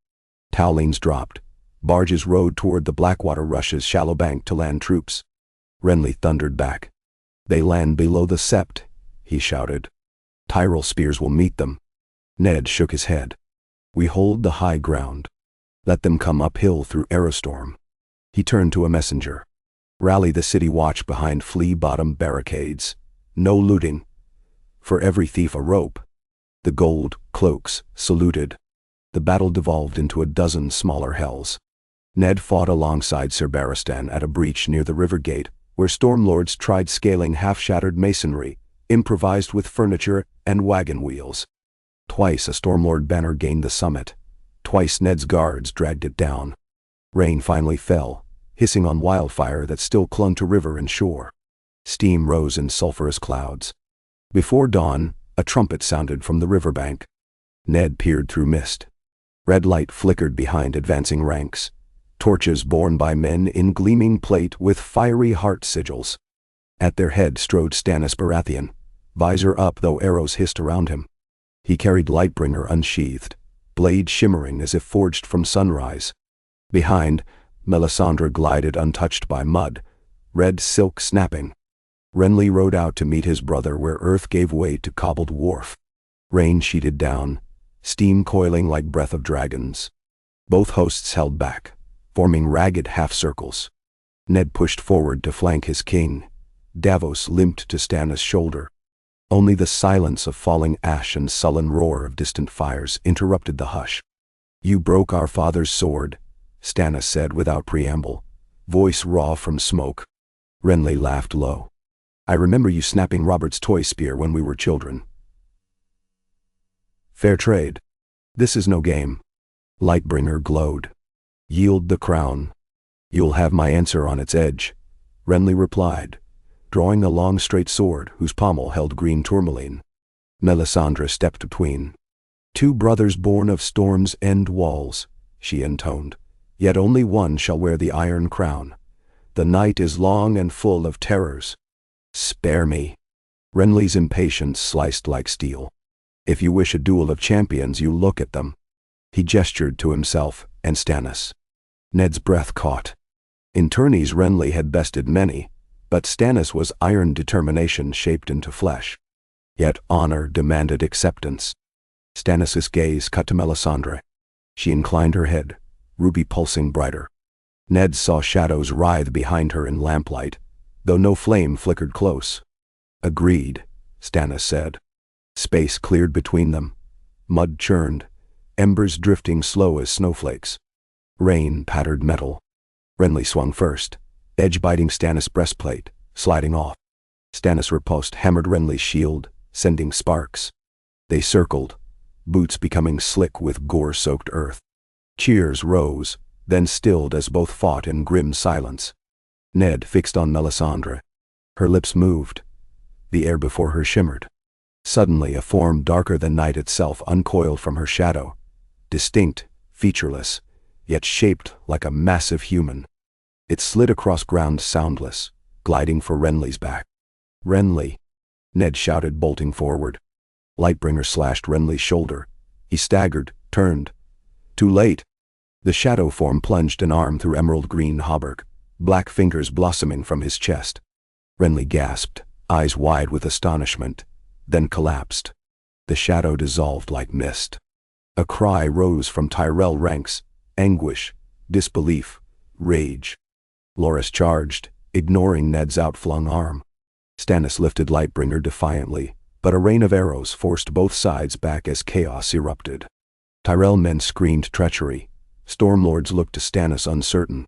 Towlings dropped. Barges rowed toward the Blackwater rush's shallow bank to land troops. Renly thundered back. They land below the sept, he shouted. Tyrell spears will meet them. Ned shook his head. We hold the high ground. Let them come uphill through Aerostorm. He turned to a messenger. Rally the city watch behind flea-bottom barricades. No looting. For every thief a rope. The gold cloaks saluted. The battle devolved into a dozen smaller hells. Ned fought alongside Sir Barristan at a breach near the river gate, where stormlords tried scaling half-shattered masonry, improvised with furniture and wagon wheels. Twice a stormlord banner gained the summit. Twice Ned's guards dragged it down. Rain finally fell, hissing on wildfire that still clung to river and shore. Steam rose in sulphurous clouds. Before dawn, a trumpet sounded from the riverbank. Ned peered through mist. Red light flickered behind advancing ranks. Torches borne by men in gleaming plate with fiery heart sigils. At their head strode Stannis Baratheon, visor up though arrows hissed around him. He carried Lightbringer unsheathed, blade shimmering as if forged from sunrise. Behind, Melisandre glided untouched by mud, red silk snapping. Renly rode out to meet his brother where earth gave way to cobbled wharf. Rain sheeted down, steam coiling like breath of dragons. Both hosts held back, forming ragged half-circles. Ned pushed forward to flank his king. Davos limped to Stannis' shoulder. Only the silence of falling ash and sullen roar of distant fires interrupted the hush. You broke our father's sword, Stannis said without preamble, voice raw from smoke. Renly laughed low. I remember you snapping Robert's toy spear when we were children. Fair trade. This is no game. Lightbringer glowed. Yield the crown. You'll have my answer on its edge, Renly replied, drawing a long straight sword whose pommel held green tourmaline. Melisandre stepped between. Two brothers born of storm's end walls, she intoned, yet only one shall wear the iron crown. The night is long and full of terrors. Spare me. Renly's impatience sliced like steel. If you wish a duel of champions, you look at them. He gestured to himself and Stannis. Ned's breath caught. In tourneys Renly had bested many, but Stannis was iron determination shaped into flesh. Yet honor demanded acceptance. Stannis' gaze cut to Melisandre. She inclined her head, ruby pulsing brighter. Ned saw shadows writhe behind her in lamplight, though no flame flickered close. Agreed, Stannis said. Space cleared between them. Mud churned, embers drifting slow as snowflakes. Rain pattered metal. Renly swung first, edge biting Stannis' breastplate, sliding off. Stannis' riposte hammered Renly's shield, sending sparks. They circled, boots becoming slick with gore-soaked earth. Cheers rose, then stilled as both fought in grim silence. Ned fixed on Melisandre. Her lips moved. The air before her shimmered. Suddenly a form darker than night itself uncoiled from her shadow, distinct, featureless, yet shaped like a massive human. It slid across ground soundless, gliding for Renly's back. Renly, Ned shouted, bolting forward. Lightbringer slashed Renly's shoulder. He staggered, turned. Too late. The shadow form plunged an arm through emerald-green hauberk, black fingers blossoming from his chest. Renly gasped, eyes wide with astonishment, then collapsed. The shadow dissolved like mist. A cry rose from Tyrell ranks, anguish, disbelief, rage. Loras charged, ignoring Ned's outflung arm. Stannis lifted Lightbringer defiantly, but a rain of arrows forced both sides back as chaos erupted. Tyrell men screamed treachery. Stormlords looked to Stannis uncertain.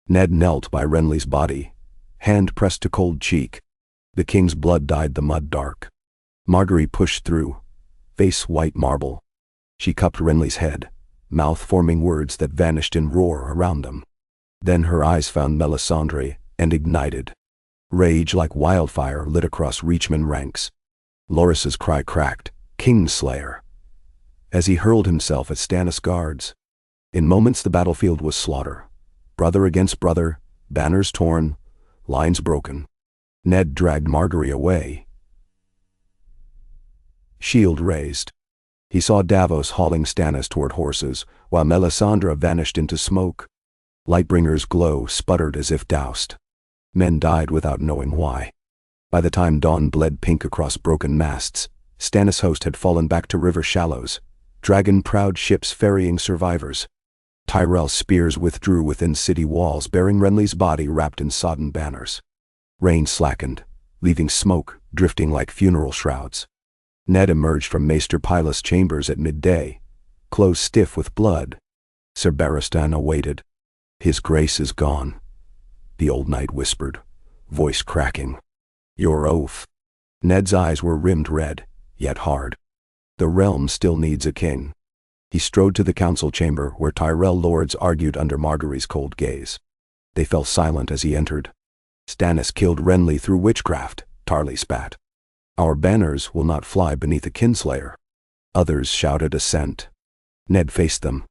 Ned knelt by Renly's body, hand pressed to cold cheek. The king's blood dyed the mud dark. Margaery pushed through, face white marble. She cupped Renly's head, mouth forming words that vanished in roar around them. Then her eyes found Melisandre and ignited. Rage like wildfire lit across Reachman ranks. Loras's cry cracked, Kingslayer, as he hurled himself at Stannis' guards. In moments the battlefield was slaughter. Brother against brother, banners torn, lines broken. Ned dragged Margaery away, shield raised. He saw Davos hauling Stannis toward horses, while Melisandre vanished into smoke. Lightbringer's glow sputtered as if doused. Men died without knowing why. By the time dawn bled pink across broken masts, Stannis' host had fallen back to river shallows, dragon-proud ships ferrying survivors. Tyrell's spears withdrew within city walls, bearing Renly's body wrapped in sodden banners. Rain slackened, leaving smoke drifting like funeral shrouds. Ned emerged from Maester Pylos' chambers at midday, clothes stiff with blood. Ser Barristan awaited. "His grace is gone," the old knight whispered, voice cracking. "Your oath." Ned's eyes were rimmed red, yet hard. "The realm still needs a king." He strode to the council chamber where Tyrell lords argued under Margaery's cold gaze. They fell silent as he entered. "Stannis killed Renly through witchcraft," Tarly spat. "Our banners will not fly beneath a kinslayer." Others shouted assent. Ned faced them.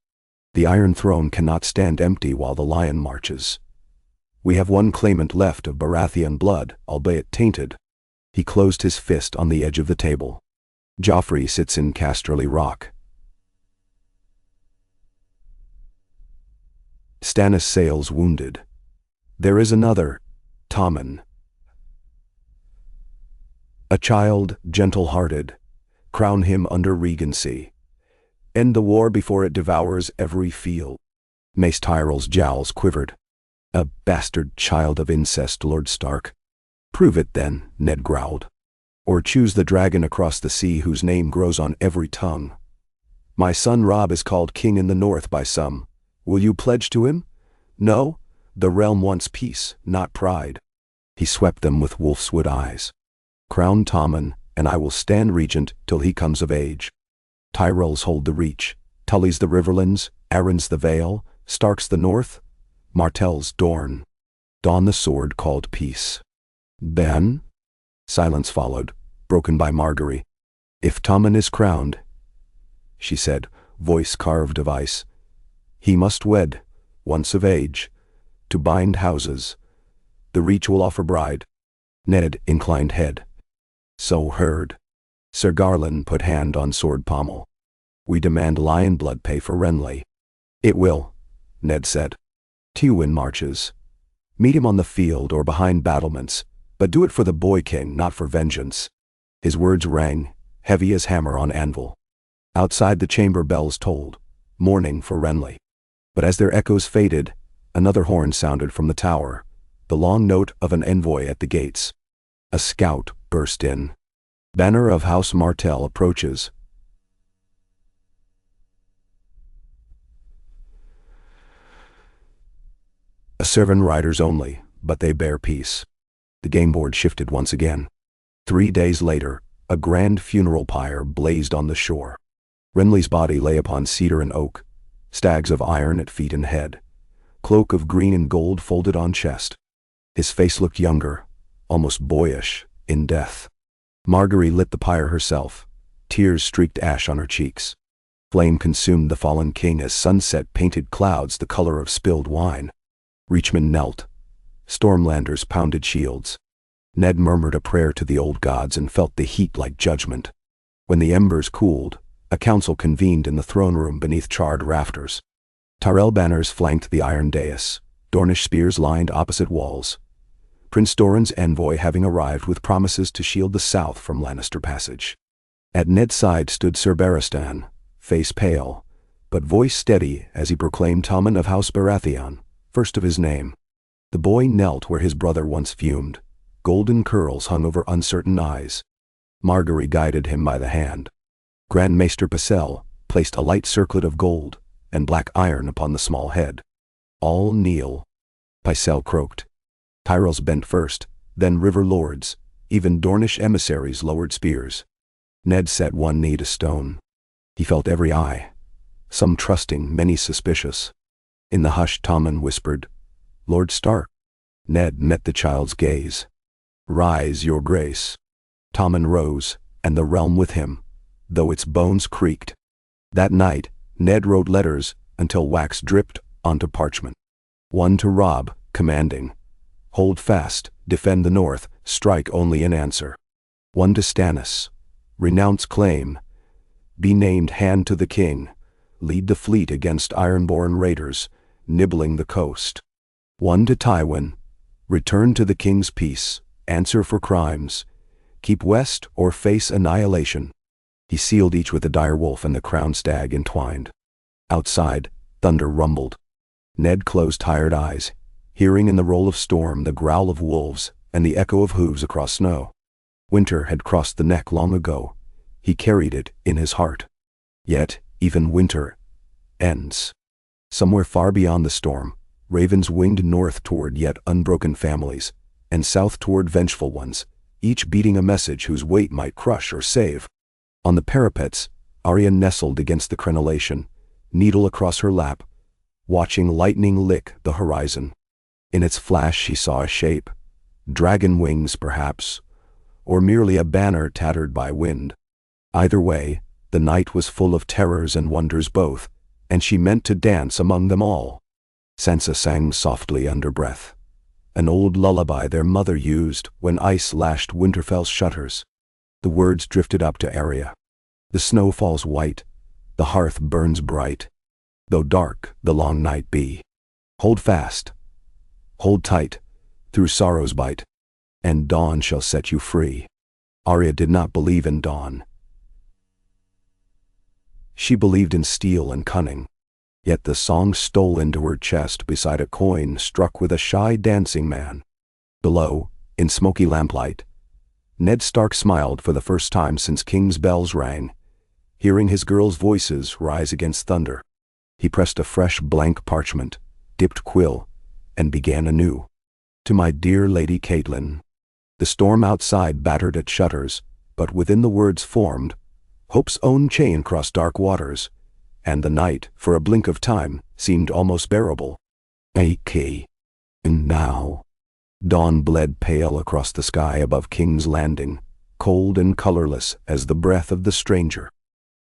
"The Iron Throne cannot stand empty while the Lion marches. We have one claimant left of Baratheon blood, albeit tainted." He closed his fist on the edge of the table. "Joffrey sits in Casterly Rock. Stannis sails wounded. There is another, Tommen. A child, gentle-hearted. Crown him under Regency. End the war before it devours every field." Mace Tyrell's jowls quivered. "A bastard child of incest, Lord Stark." "Prove it then," Ned growled. "Or choose the dragon across the sea whose name grows on every tongue. My son Robb is called king in the north by some. Will you pledge to him? No? The realm wants peace, not pride." He swept them with wolfswood eyes. "Crown Tommen, and I will stand regent till he comes of age. Tyrells hold the Reach, Tully's the Riverlands, Arryn's the Vale, Stark's the North, Martell's Dorne. Dawn the sword called peace." "Then?" Silence followed, broken by Margaery. "If Tommen is crowned," she said, voice carved of ice, "he must wed, once of age, to bind houses. The Reach will offer bride." Ned inclined head. "So heard." Sir Garland put hand on sword pommel. "We demand lion blood pay for Renly." "It will," Ned said. "Tywin marches. Meet him on the field or behind battlements, but do it for the boy king, not for vengeance." His words rang, heavy as hammer on anvil. Outside the chamber bells tolled, mourning for Renly. But as their echoes faded, another horn sounded from the tower, the long note of an envoy at the gates. A scout burst in. "Banner of House Martell approaches." "A servant riders only, but they bear peace." The game board shifted once again. 3 days later, a grand funeral pyre blazed on the shore. Renly's body lay upon cedar and oak, stags of iron at feet and head, cloak of green and gold folded on chest. His face looked younger, almost boyish, in death. Margaery lit the pyre herself. Tears streaked ash on her cheeks. Flame consumed the fallen king as sunset painted clouds the color of spilled wine. Reachmen knelt. Stormlanders pounded shields. Ned murmured a prayer to the old gods and felt the heat like judgment. When the embers cooled, a council convened in the throne room beneath charred rafters. Tyrell banners flanked the iron dais. Dornish spears lined opposite walls. Prince Doran's envoy having arrived with promises to shield the south from Lannister passage. At Ned's side stood Ser Barristan, face pale, but voice steady as he proclaimed Tommen of House Baratheon, first of his name. The boy knelt where his brother once fumed. Golden curls hung over uncertain eyes. Margaery guided him by the hand. Grand Maester Pycelle placed a light circlet of gold and black iron upon the small head. "All kneel," Pycelle croaked. Tyrells bent first, then river lords, even Dornish emissaries lowered spears. Ned set one knee to stone. He felt every eye, some trusting, many suspicious. In the hush Tommen whispered, "Lord Stark." Ned met the child's gaze. "Rise, your grace." Tommen rose, and the realm with him, though its bones creaked. That night, Ned wrote letters until wax dripped onto parchment. One to Robb, commanding, "Hold fast, defend the north, strike only in answer. 1 to Stannis. Renounce claim. Be named hand to the king. Lead the fleet against ironborn raiders, nibbling the coast. 1 to Tywin. Return to the king's peace. Answer for crimes. Keep west or face annihilation. He sealed each with the direwolf and the crowned stag entwined. Outside, thunder rumbled. Ned closed tired eyes, hearing in the roll of storm the growl of wolves and the echo of hooves across snow. Winter had crossed the neck long ago. He carried it in his heart. Yet, even winter ends. Somewhere far beyond the storm, ravens winged north toward yet unbroken families, and south toward vengeful ones, each beating a message whose weight might crush or save. On the parapets, Arya nestled against the crenellation, needle across her lap, watching lightning lick the horizon. In its flash she saw a shape, dragon wings perhaps, or merely a banner tattered by wind. Either way, the night was full of terrors and wonders both, and she meant to dance among them all. Sansa sang softly under breath, an old lullaby their mother used when ice lashed Winterfell's shutters. The words drifted up to Arya. The snow falls white, the hearth burns bright, though dark the long night be. Hold fast, hold tight, through sorrow's bite, and dawn shall set you free. Arya did not believe in dawn. She believed in steel and cunning. Yet the song stole into her chest beside a coin struck with a shy dancing man. Below, in smoky lamplight, Ned Stark smiled for the first time since King's bells rang, hearing his girls' voices rise against thunder. He pressed a fresh blank parchment, dipped quill, and began anew. To my dear Lady Catelyn. The storm outside battered at shutters, but within the words formed, hope's own chain crossed dark waters, and the night, for a blink of time, seemed almost bearable. A.K. And now, dawn bled pale across the sky above King's Landing, cold and colorless as the breath of the stranger.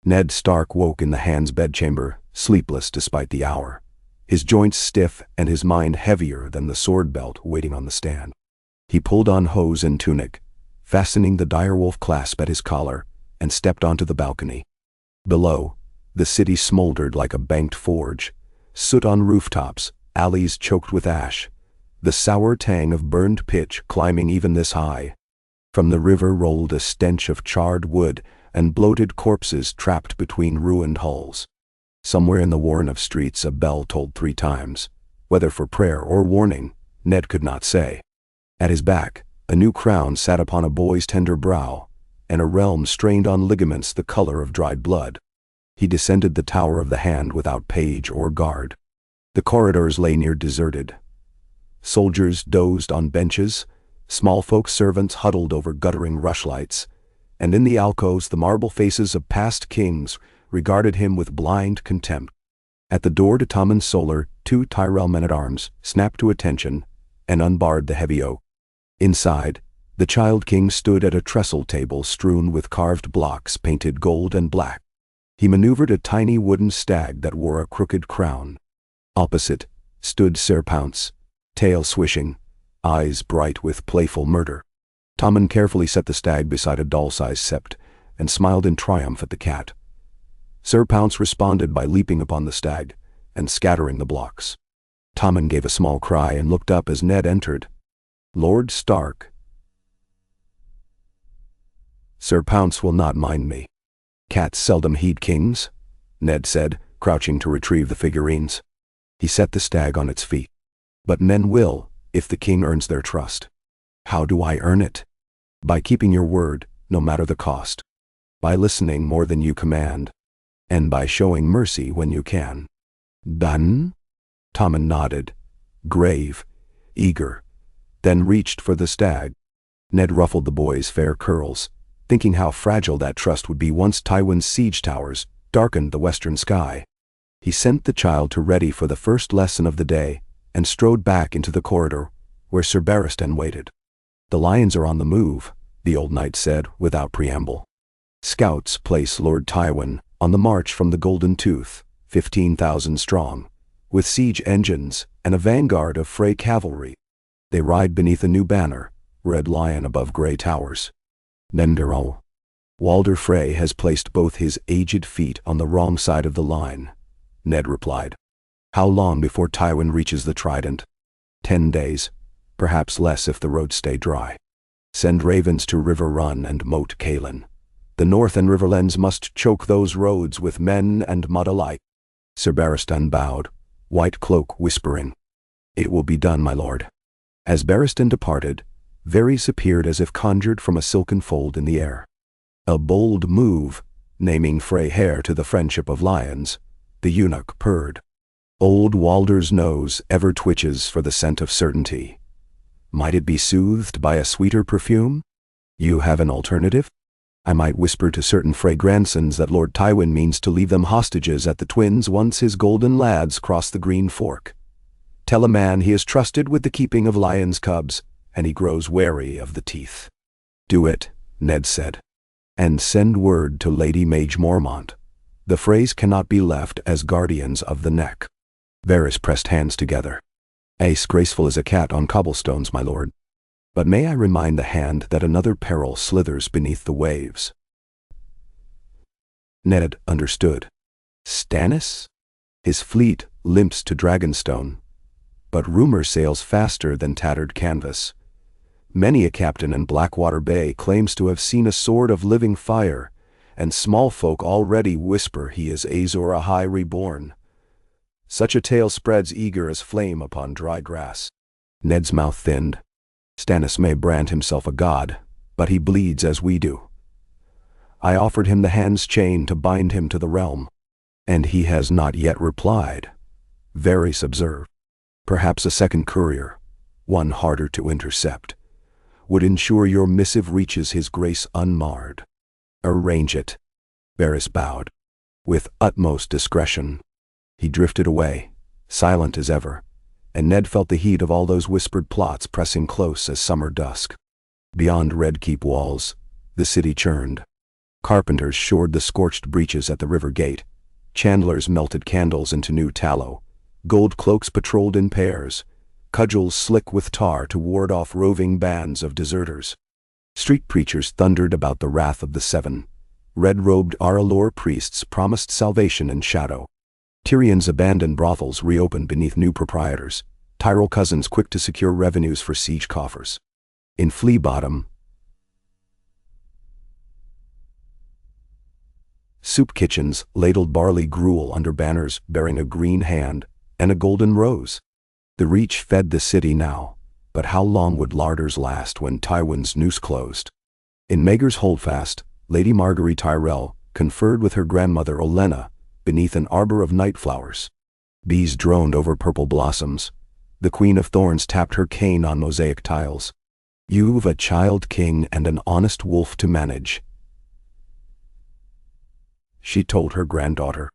Ned Stark woke in the Hand's bedchamber, sleepless despite the hour, his joints stiff and his mind heavier than the sword belt waiting on the stand. He pulled on hose and tunic, fastening the direwolf clasp at his collar, and stepped onto the balcony. Below, the city smoldered like a banked forge, soot on rooftops, alleys choked with ash, the sour tang of burned pitch climbing even this high. From the river rolled a stench of charred wood and bloated corpses trapped between ruined hulls. Somewhere in the warren of streets a bell tolled 3 times, whether for prayer or warning, Ned could not say. At his back, a new crown sat upon a boy's tender brow, and a realm strained on ligaments the color of dried blood. He descended the Tower of the Hand without page or guard. The corridors lay near deserted. Soldiers dozed on benches, small folk servants huddled over guttering rushlights, and in the alcoves the marble faces of past kings regarded him with blind contempt. At the door to Tommen's Solar, 2 Tyrell men-at-arms snapped to attention and unbarred the heavy oak. Inside, the Child King stood at a trestle table strewn with carved blocks painted gold and black. He maneuvered a tiny wooden stag that wore a crooked crown. Opposite stood Ser Pounce, tail swishing, eyes bright with playful murder. Tommen carefully set the stag beside a doll-sized sept and smiled in triumph at the cat. Ser Pounce responded by leaping upon the stag and scattering the blocks. Tommen gave a small cry and looked up as Ned entered. Lord Stark. Ser Pounce will not mind me. Cats seldom heed kings, Ned said, crouching to retrieve the figurines. He set the stag on its feet. But men will, if the king earns their trust. How do I earn it? By keeping your word, no matter the cost. By listening more than you command. And by showing mercy when you can. Done? Tommen nodded, grave, eager, then reached for the stag. Ned ruffled the boy's fair curls, thinking how fragile that trust would be once Tywin's siege towers darkened the western sky. He sent the child to ready for the first lesson of the day and strode back into the corridor where Sir Barristan waited. The lions are on the move, the old knight said without preamble. Scouts place Lord Tywin on the march from the Golden Tooth, 15,000 strong, with siege engines and a vanguard of Frey cavalry. They ride beneath a new banner, red lion above grey towers. Nenderl. Walder Frey has placed both his aged feet on the wrong side of the line, Ned replied. How long before Tywin reaches the Trident? 10 days, perhaps less if the roads stay dry. Send ravens to River Run and Moat Cailin. The North and Riverlands must choke those roads with men and mud alike. Sir Barristan bowed, White Cloak whispering, It will be done, my lord. As Barristan departed, Varys appeared as if conjured from a silken fold in the air. A bold move, naming Frey heir to the friendship of lions, the eunuch purred. Old Walder's nose ever twitches for the scent of certainty. Might it be soothed by a sweeter perfume? You have an alternative? I might whisper to certain Frey grandsons that Lord Tywin means to leave them hostages at the Twins once his golden lads cross the Green Fork. Tell a man he is trusted with the keeping of lions' cubs, and he grows wary of the teeth. Do it, Ned said. And send word to Lady Mage Mormont. The Freys cannot be left as guardians of the neck. Varys pressed hands together. Ace graceful as a cat on cobblestones, my lord. But may I remind the hand that another peril slithers beneath the waves? Ned understood. Stannis? His fleet limps to Dragonstone, but rumor sails faster than tattered canvas. Many a captain in Blackwater Bay claims to have seen a sword of living fire, and small folk already whisper he is Azor Ahai reborn. Such a tale spreads eager as flame upon dry grass. Ned's mouth thinned. Stannis may brand himself a god, but he bleeds as we do. I offered him the hand's chain to bind him to the realm, and he has not yet replied. Varys observed. Perhaps a second courier, one harder to intercept, would ensure your missive reaches his grace unmarred. Arrange it. Varys bowed. With utmost discretion. He drifted away, silent as ever, and Ned felt the heat of all those whispered plots pressing close as summer dusk. Beyond Red Keep walls, the city churned. Carpenters shored the scorched breaches at the river gate. Chandlers melted candles into new tallow. Gold cloaks patrolled in pairs. Cudgels slick with tar to ward off roving bands of deserters. Street preachers thundered about the wrath of the Seven. Red-robed Aralor priests promised salvation in shadow. Tyrion's abandoned brothels reopened beneath new proprietors, Tyrell cousins quick to secure revenues for siege coffers. In Flea Bottom, soup kitchens ladled barley gruel under banners bearing a green hand and a golden rose. The Reach fed the city now, but how long would larders last when Tywin's noose closed? In Maegor's Holdfast, Lady Margaery Tyrell conferred with her grandmother Olenna beneath an arbor of night flowers. Bees droned over purple blossoms. The Queen of Thorns tapped her cane on mosaic tiles. You've a child king and an honest wolf to manage, she told her granddaughter.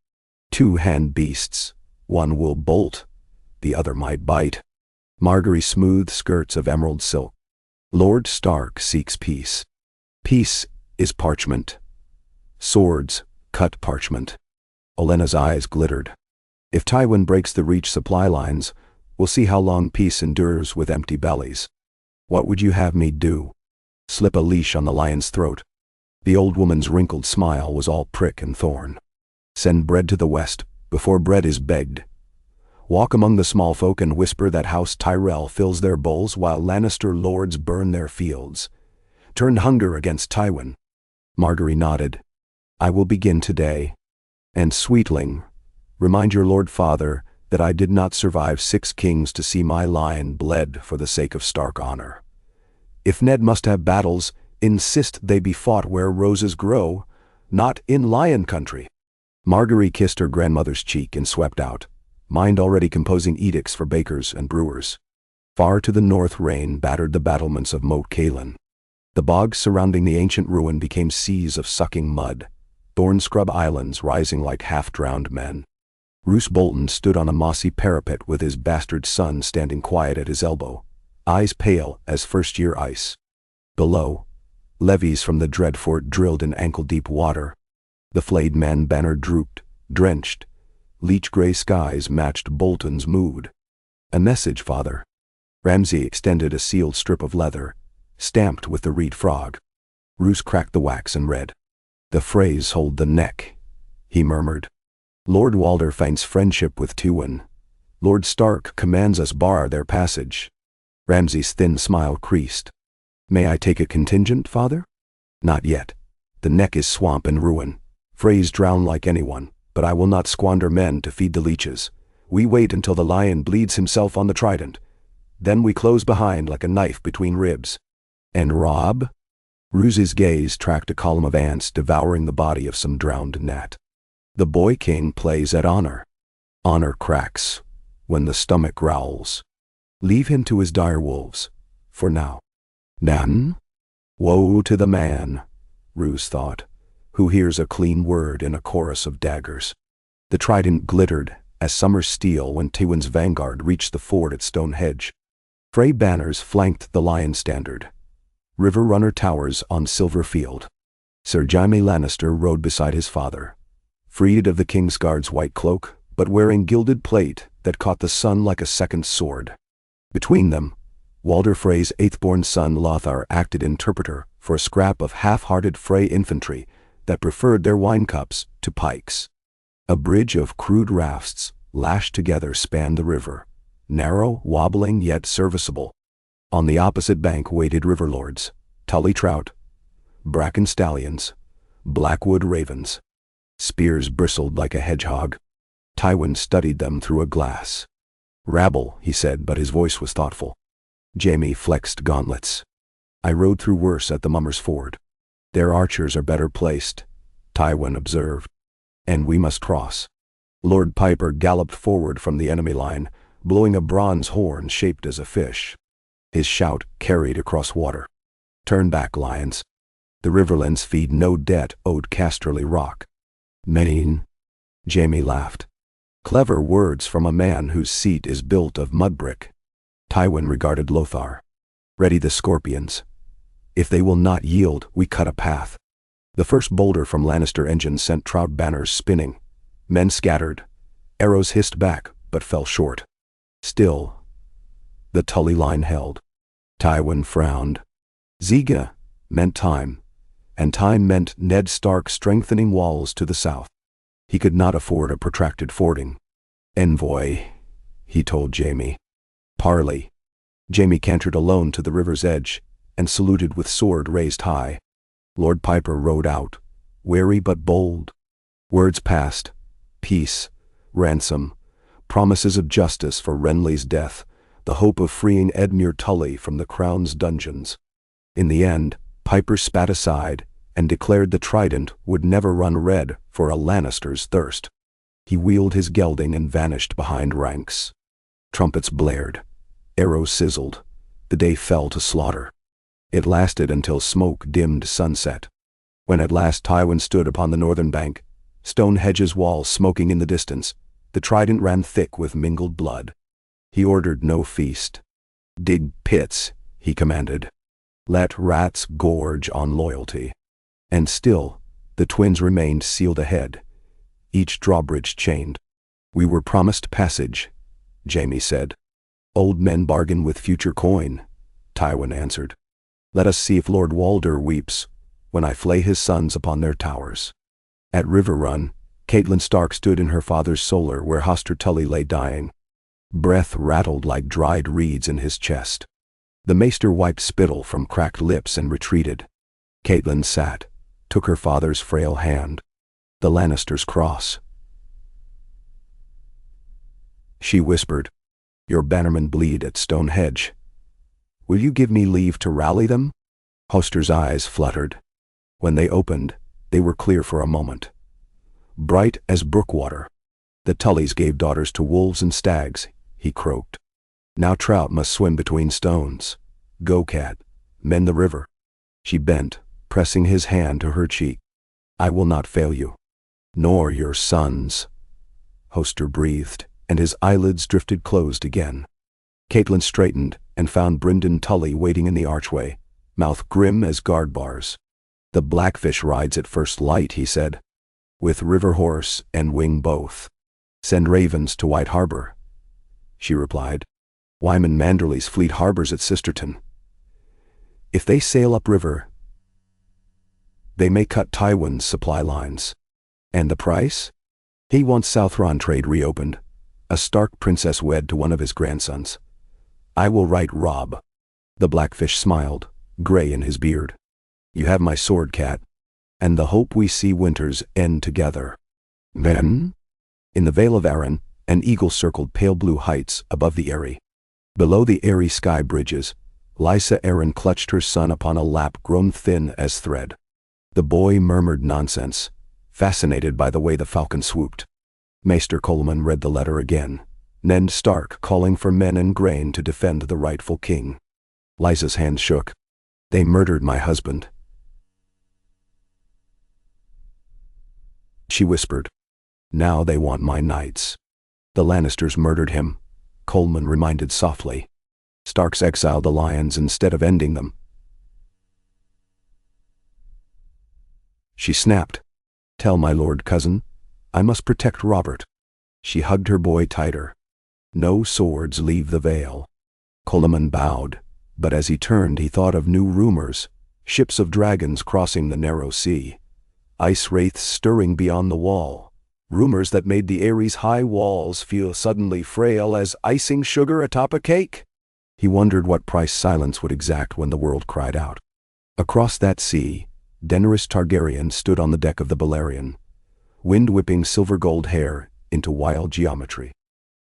2 hand beasts, one will bolt, the other might bite. Margaery smoothed skirts of emerald silk. Lord Stark seeks peace. Peace is parchment. Swords cut parchment. Olenna's eyes glittered. If Tywin breaks the Reach supply lines, we'll see how long peace endures with empty bellies. What would you have me do? Slip a leash on the lion's throat? The old woman's wrinkled smile was all prick and thorn. Send bread to the west, before bread is begged. Walk among the small folk and whisper that House Tyrell fills their bowls while Lannister lords burn their fields. Turn hunger against Tywin. Margaery nodded. I will begin today. And sweetling, remind your Lord Father that I did not survive 6 kings to see my line bled for the sake of Stark honor. If Ned must have battles, insist they be fought where roses grow, not in lion country. Margaery kissed her grandmother's cheek and swept out, mind already composing edicts for bakers and brewers. Far to the north rain battered the battlements of Moat Cailin. The bogs surrounding the ancient ruin became seas of sucking mud, thorn scrub islands rising like half-drowned men. Roose Bolton stood on a mossy parapet with his bastard son standing quiet at his elbow, eyes pale as first-year ice. Below, levies from the Dreadfort drilled in ankle-deep water. The flayed man banner drooped, drenched. Leech-gray skies matched Bolton's mood. A message, father. Ramsay extended a sealed strip of leather, stamped with the reed frog. Roose cracked the wax and read. "The phrase hold the neck," he murmured. "Lord Walder feigns friendship with Tywin. Lord Stark commands us bar their passage." Ramsay's thin smile creased. "May I take a contingent, father?" "Not yet. The neck is swamp and ruin. Freys drown like anyone, but I will not squander men to feed the leeches. We wait until the lion bleeds himself on the trident. Then we close behind like a knife between ribs." "And Robb?" Roose's gaze tracked a column of ants devouring the body of some drowned gnat. "The boy king plays at honor. Honor cracks when the stomach growls. Leave him to his dire wolves, for now." "Nan? Woe to the man," Roose thought, "who hears a clean word in a chorus of daggers." The trident glittered as summer steel when Tywin's vanguard reached the ford at Stonehenge. Frey banners flanked the lion standard. River runner towers on silver field. Sir Jaime Lannister rode beside his father, freed of the Kingsguard's white cloak, but wearing gilded plate that caught the sun like a second sword. Between them, Walder Frey's eighth-born son Lothar acted interpreter for a scrap of half-hearted Frey infantry that preferred their wine cups to pikes. A bridge of crude rafts lashed together spanned the river, narrow, wobbling, yet serviceable. On the opposite bank waited riverlords, Tully trout, bracken stallions, blackwood ravens. Spears bristled like a hedgehog. Tywin studied them through a glass. "Rabble," he said, but his voice was thoughtful. Jaime flexed gauntlets. "I rode through worse at the Mummer's Ford. Their archers are better placed," Tywin observed. "And we must cross." Lord Piper galloped forward from the enemy line, blowing a bronze horn shaped as a fish. His shout carried across water. "Turn back, lions. The riverlands feed no debt owed Casterly Rock." "Mean," Jaime laughed. "Clever words from a man whose seat is built of mud brick." Tywin regarded Lothar. "Ready the scorpions. If they will not yield, we cut a path." The first boulder from Lannister engines sent trout banners spinning. Men scattered. Arrows hissed back, but fell short. Still, the Tully line held. Tywin frowned. Ziga meant time, and time meant Ned Stark strengthening walls to the south. He could not afford a protracted fording. "Envoy," he told Jaime. "Parley." Jaime cantered alone to the river's edge and saluted with sword raised high. Lord Piper rode out, wary but bold. Words passed. Peace, ransom, promises of justice for Renly's death, the hope of freeing Edmure Tully from the crown's dungeons. In the end, Piper spat aside and declared the trident would never run red for a Lannister's thirst. He wheeled his gelding and vanished behind ranks. Trumpets blared. Arrows sizzled. The day fell to slaughter. It lasted until smoke dimmed sunset. When at last Tywin stood upon the northern bank, Stonehenge's walls smoking in the distance, the trident ran thick with mingled blood. He ordered no feast. "Dig pits," he commanded. "Let rats gorge on loyalty." And still, the twins remained sealed ahead, each drawbridge chained. "We were promised passage," Jaime said. "Old men bargain with future coin," Tywin answered. "Let us see if Lord Walder weeps when I flay his sons upon their towers." At River Run, Catelyn Stark stood in her father's solar where Hoster Tully lay dying. Breath rattled like dried reeds in his chest. The maester wiped spittle from cracked lips and retreated. Catelyn sat, took her father's frail hand. "The Lannisters cross," she whispered. "Your bannermen bleed at Stonehenge. Will you give me leave to rally them?" Hoster's eyes fluttered. When they opened, they were clear for a moment. Bright as brook water. "The Tullys gave daughters to wolves and stags," he croaked. "Now trout must swim between stones. Go, cat, mend the river." She bent, pressing his hand to her cheek. "I will not fail you." "Nor your sons," Hoster breathed, and his eyelids drifted closed again. Catelyn straightened and found Brynden Tully waiting in the archway, mouth grim as guard bars. "The Blackfish rides at first light," he said. "With river horse and wing both." "Send ravens to White Harbor," she replied. "Wyman Manderly's fleet harbors at Sisterton." If they sail upriver, they may cut Tywin's supply lines. And the price? He wants Southron trade reopened, a Stark princess wed to one of his grandsons. I will write Robb. The Blackfish smiled, gray in his beard. You have my sword, cat, and the hope we see winters end together. Then? In the Vale of Arryn, an eagle circled pale blue heights above the Eyrie. Below the airy sky bridges, Lysa Arryn clutched her son upon a lap grown thin as thread. The boy murmured nonsense, fascinated by the way the falcon swooped. Maester Coleman read the letter again. Ned Stark calling for men and grain to defend the rightful king. Lysa's hand shook. They murdered my husband, she whispered. Now they want my knights. The Lannisters murdered him, Coleman reminded softly. Starks exiled the lions instead of ending them. She snapped. Tell my lord cousin, I must protect Robert. She hugged her boy tighter. No swords leave the Vale. Coleman bowed, but as he turned he thought of new rumors, ships of dragons crossing the narrow sea, ice wraiths stirring beyond the wall, rumors that made the Eyrie's high walls feel suddenly frail as icing sugar atop a cake. He wondered what price silence would exact when the world cried out. Across that sea, Daenerys Targaryen stood on the deck of the Balerion, wind whipping silver gold hair into wild geometry.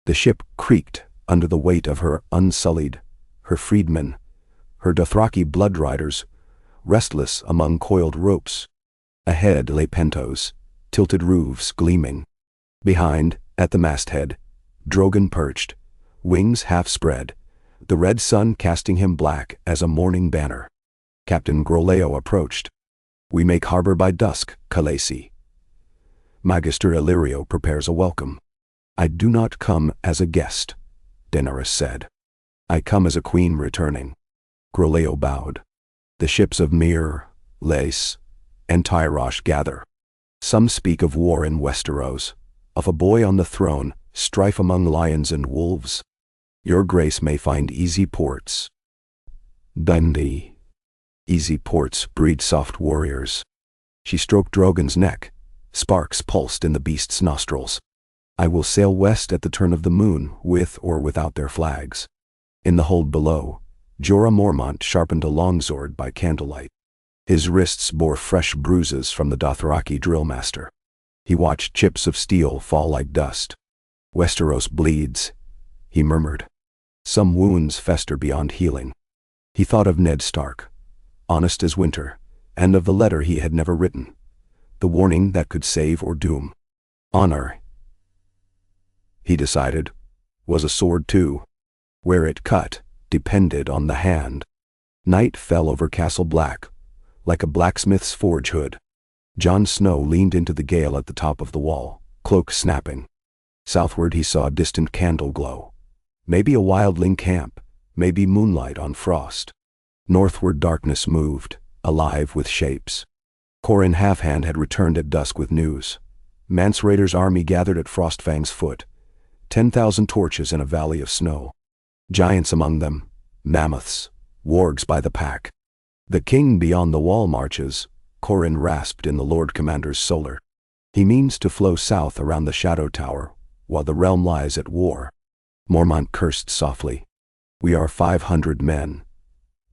The ship creaked under the weight of her unsullied, her freedmen, her Dothraki blood riders, restless among coiled ropes. Ahead lay Pentos, tilted roofs gleaming. Behind, at the masthead, Drogon perched, wings half spread, the red sun casting him black as a morning banner. Captain Groleo approached. We make harbor by dusk, Khaleesi. Magister Illyrio prepares a welcome. I do not come as a guest, Daenerys said. I come as a queen returning. Groleo bowed. The ships of Myr, Lace, and Tyrosh gather. Some speak of war in Westeros, of a boy on the throne, strife among lions and wolves. Your grace may find easy ports. Dundee. Easy ports breed soft warriors. She stroked Drogon's neck. Sparks pulsed in the beast's nostrils. I will sail west at the turn of the moon, with or without their flags. In the hold below, Jorah Mormont sharpened a longsword by candlelight. His wrists bore fresh bruises from the Dothraki drillmaster. He watched chips of steel fall like dust. Westeros bleeds, he murmured. Some wounds fester beyond healing. He thought of Ned Stark, honest as winter, and of the letter he had never written, the warning that could save or doom. Honor, he decided, was a sword too. Where it cut depended on the hand. Night fell over Castle Black, like a blacksmith's forge hood. Jon Snow leaned into the gale at the top of the wall, cloak snapping. Southward he saw a distant candle glow. Maybe a wildling camp, maybe moonlight on frost. Northward darkness moved, alive with shapes. Corin Halfhand had returned at dusk with news. Mance Rayder's army gathered at Frostfang's foot, 10,000 torches in a valley of snow. Giants among them, mammoths, wargs by the pack. The king beyond the wall marches, Corin rasped in the Lord Commander's solar. He means to flow south around the Shadow Tower, while the realm lies at war. Mormont cursed softly. We are 500 men.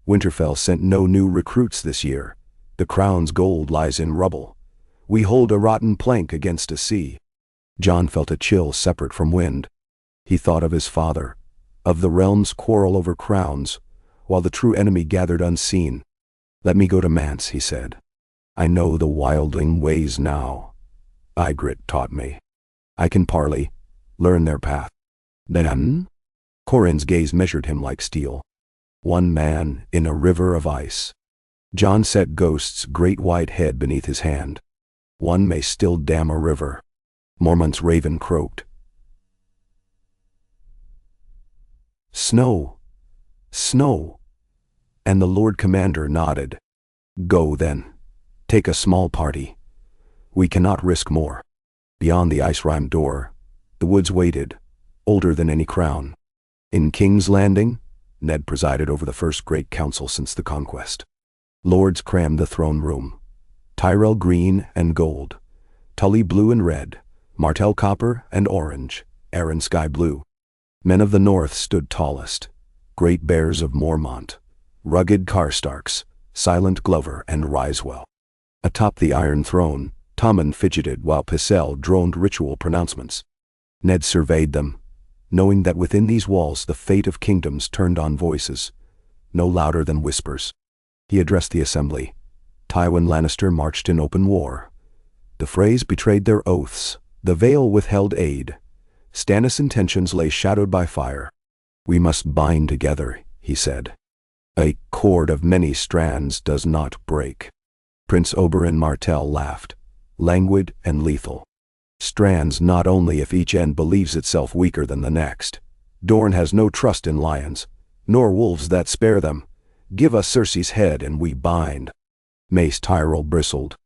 Winterfell sent no new recruits this year. The crown's gold lies in rubble. We hold a rotten plank against a sea. Jon felt a chill separate from wind. He thought of his father, of the realm's quarrel over crowns, while the true enemy gathered unseen. Let me go to Mance, he said. I know the wildling ways now. Ygritte taught me. I can parley, learn their path. Then? Corin's gaze measured him like steel. One man in a river of ice. Jon set Ghost's great white head beneath his hand. One may still dam a river. Mormont's raven croaked. Snow. Snow. And the Lord Commander nodded. Go then. Take a small party. We cannot risk more. Beyond the ice-rimed door, the woods waited, older than any crown. In King's Landing, Ned presided over the first great council since the conquest. Lords crammed the throne room. Tyrell green and gold, Tully blue and red, Martell copper and orange, Arryn sky blue. Men of the north stood tallest, great bears of Mormont, rugged Karstarks, silent Glover and Risewell. Atop the iron throne, Tommen fidgeted while Pycelle droned ritual pronouncements. Ned surveyed them, knowing that within these walls the fate of kingdoms turned on voices, no louder than whispers. He addressed the assembly. Tywin Lannister marched in open war. The Freys betrayed their oaths. The Vale withheld aid. Stannis' intentions lay shadowed by fire. We must bind together, he said. A cord of many strands does not break. Prince Oberyn Martell laughed, languid and lethal. Strands not only if each end believes itself weaker than the next. Dorne has no trust in lions, nor wolves that spare them. Give us Cersei's head and we bind. Mace Tyrell bristled.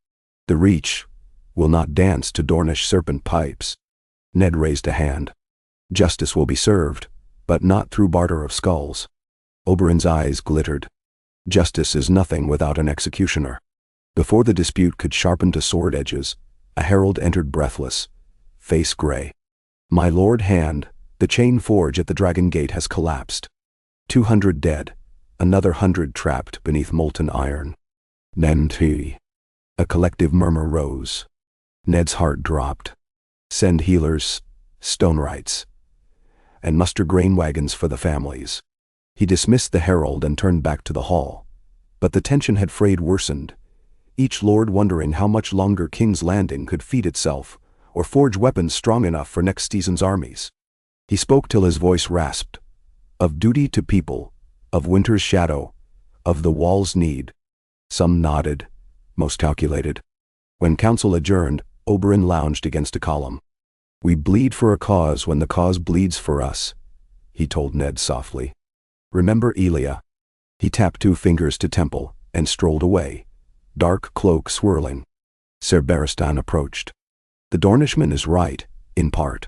The Reach will not dance to Dornish serpent pipes. Ned raised a hand. Justice will be served, but not through barter of skulls. Oberyn's eyes glittered. Justice is nothing without an executioner. Before the dispute could sharpen to sword edges, a herald entered breathless, face gray. My lord Hand, the chain forge at the Dragon Gate has collapsed. 200 dead, another 100 trapped beneath molten iron. Nenti. A collective murmur rose. Ned's heart dropped. Send healers, stone rights, and muster grain wagons for the families. He dismissed the herald and turned back to the hall. But the tension had frayed worsened, each lord wondering how much longer King's Landing could feed itself or forge weapons strong enough for next season's armies. He spoke till his voice rasped. Of duty to people, of winter's shadow, of the wall's need. Some nodded, most calculated. When council adjourned, Oberyn lounged against a column. We bleed for a cause when the cause bleeds for us, he told Ned softly. Remember Elia? He tapped 2 fingers to temple and strolled away, dark cloak swirling. Ser Barristan approached. The Dornishman is right, in part.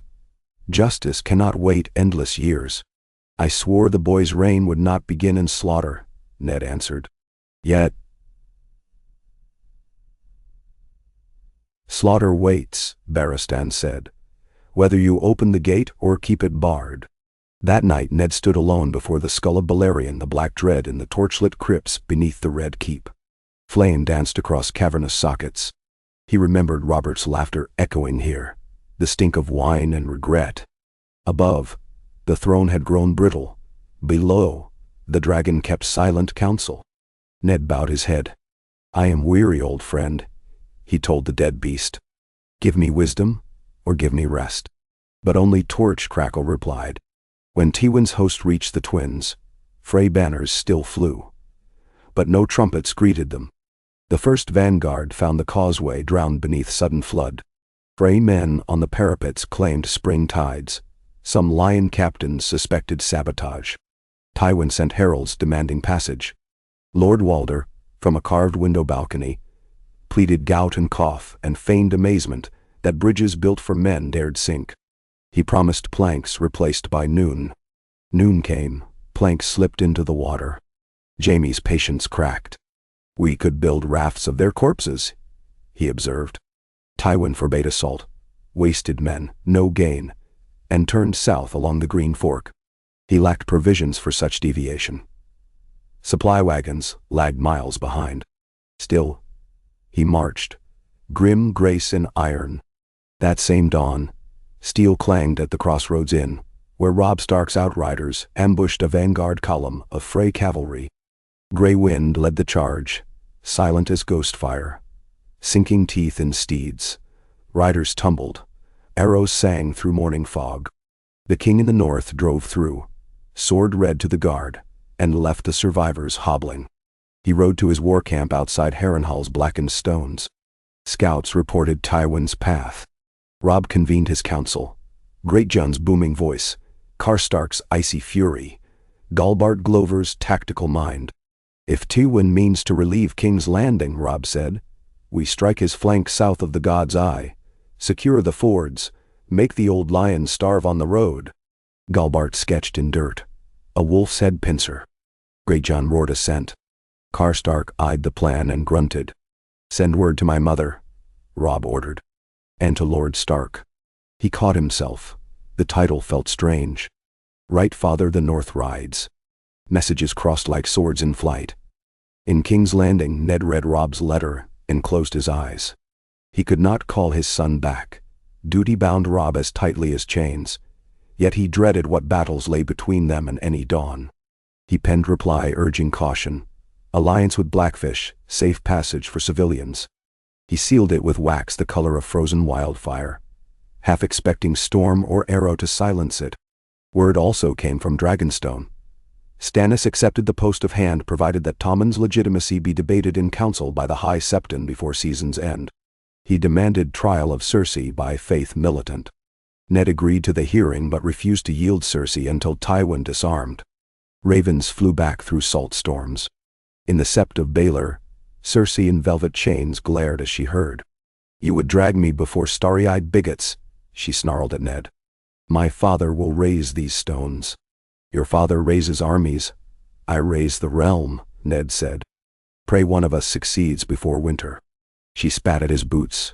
Justice cannot wait endless years. I swore the boy's reign would not begin in slaughter, Ned answered. Yet slaughter waits, Barristan said, whether you open the gate or keep it barred. That night Ned stood alone before the skull of Balerion the Black Dread in the torchlit crypts beneath the Red Keep. Flame danced across cavernous sockets. He remembered Robert's laughter echoing here, the stink of wine and regret. Above, the throne had grown brittle. Below, the dragon kept silent counsel. Ned bowed his head. I am weary, old friend, he told the dead beast. Give me wisdom, or give me rest. But only Torch Crackle replied. When Tywin's host reached the twins, Frey banners still flew. But no trumpets greeted them. The first vanguard found the causeway drowned beneath sudden flood. Frey men on the parapets claimed spring tides. Some lion captains suspected sabotage. Tywin sent heralds demanding passage. Lord Walder, from a carved window balcony, pleaded gout and cough and feigned amazement that bridges built for men dared sink. He promised planks replaced by noon. Noon came, planks slipped into the water. Jaime's patience cracked. We could build rafts of their corpses, he observed. Tywin forbade assault, wasted men, no gain, and turned south along the Green Fork. He lacked provisions for such deviation. Supply wagons lagged miles behind. Still, he marched, grim grace in iron. That same dawn, steel clanged at the Crossroads Inn, where Robb Stark's outriders ambushed a vanguard column of Frey cavalry. Grey wind led the charge, silent as ghost fire. Sinking teeth in steeds. Riders tumbled. Arrows sang through morning fog. The king in the north drove through, sword red to the guard, and left the survivors hobbling. He rode to his war camp outside Harrenhal's blackened stones. Scouts reported Tywin's path. Robb convened his council. Greatjon's booming voice, Karstark's icy fury, Galbart Glover's tactical mind. If Tywin means to relieve King's Landing, Robb said, we strike his flank south of the God's Eye, secure the fords, make the old lions starve on the road. Galbart sketched in dirt. A wolf's head pincer. Greyjohn roared assent. Karstark eyed the plan and grunted. Send word to my mother, Robb ordered. And to Lord Stark. He caught himself. The title felt strange. Right Father the North rides. Messages crossed like swords in flight. In King's Landing, Ned read Robb's letter and closed his eyes. He could not call his son back. Duty bound Robb as tightly as chains. Yet he dreaded what battles lay between them and any dawn. He penned reply urging caution. Alliance with Blackfish, safe passage for civilians. He sealed it with wax the color of frozen wildfire, half expecting storm or arrow to silence it. Word also came from Dragonstone. Stannis accepted the post of hand provided that Tommen's legitimacy be debated in council by the High Septon before season's end. He demanded trial of Cersei by Faith Militant. Ned agreed to the hearing but refused to yield Cersei until Tywin disarmed. Ravens flew back through salt storms. In the Sept of Baelor, Cersei in velvet chains glared as she heard. You would drag me before starry-eyed bigots, she snarled at Ned. My father will raise these stones. Your father raises armies. I raise the realm, Ned said. Pray one of us succeeds before winter. She spat at his boots.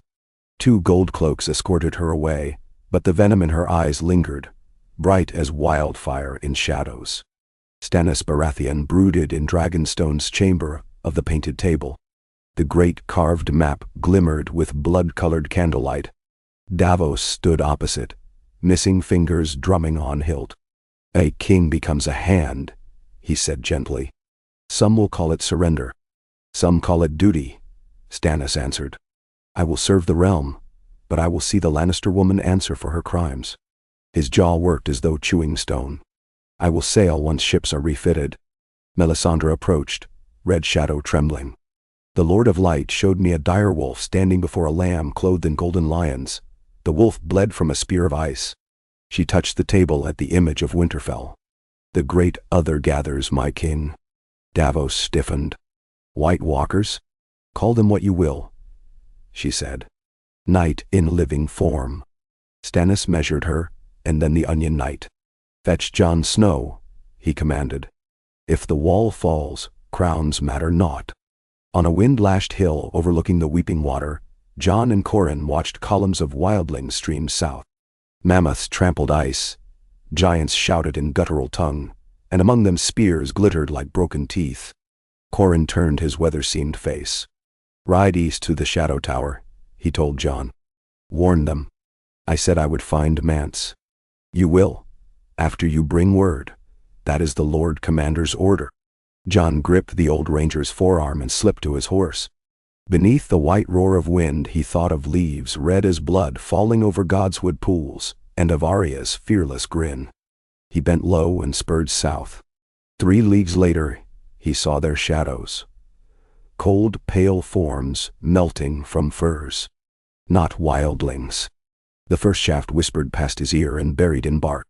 2 gold cloaks escorted her away, but the venom in her eyes lingered, bright as wildfire in shadows. Stannis Baratheon brooded in Dragonstone's chamber of the painted table. The great carved map glimmered with blood-colored candlelight. Davos stood opposite, missing fingers drumming on hilt. A king becomes a hand, he said gently. Some will call it surrender. Some call it duty, Stannis answered. I will serve the realm, but I will see the Lannister woman answer for her crimes. His jaw worked as though chewing stone. I will sail once ships are refitted. Melisandre approached, red shadow trembling. The Lord of Light showed me a dire wolf standing before a lamb clothed in golden lions. The wolf bled from a spear of ice. She touched the table at the image of Winterfell. The great other gathers, my king. Davos stiffened. White walkers? Call them what you will, she said. Night in living form. Stannis measured her, and then the Onion Knight. Fetch Jon Snow, he commanded. If the wall falls, crowns matter not. On a wind-lashed hill overlooking the weeping water, Jon and Corran watched columns of wildlings stream south. Mammoths trampled ice. Giants shouted in guttural tongue, and among them spears glittered like broken teeth. Corran turned his weather-seamed face. Ride east to the Shadow Tower, he told Jon. Warn them. I said I would find Mance. You will, after you bring word. That is the Lord Commander's order. Jon gripped the old ranger's forearm and slipped to his horse. Beneath the white roar of wind he thought of leaves red as blood falling over Godswood pools, and of Arya's fearless grin. He bent low and spurred south. 3 leagues later, he saw their shadows. Cold, pale forms melting from firs. Not wildlings. The first shaft whispered past his ear and buried in bark.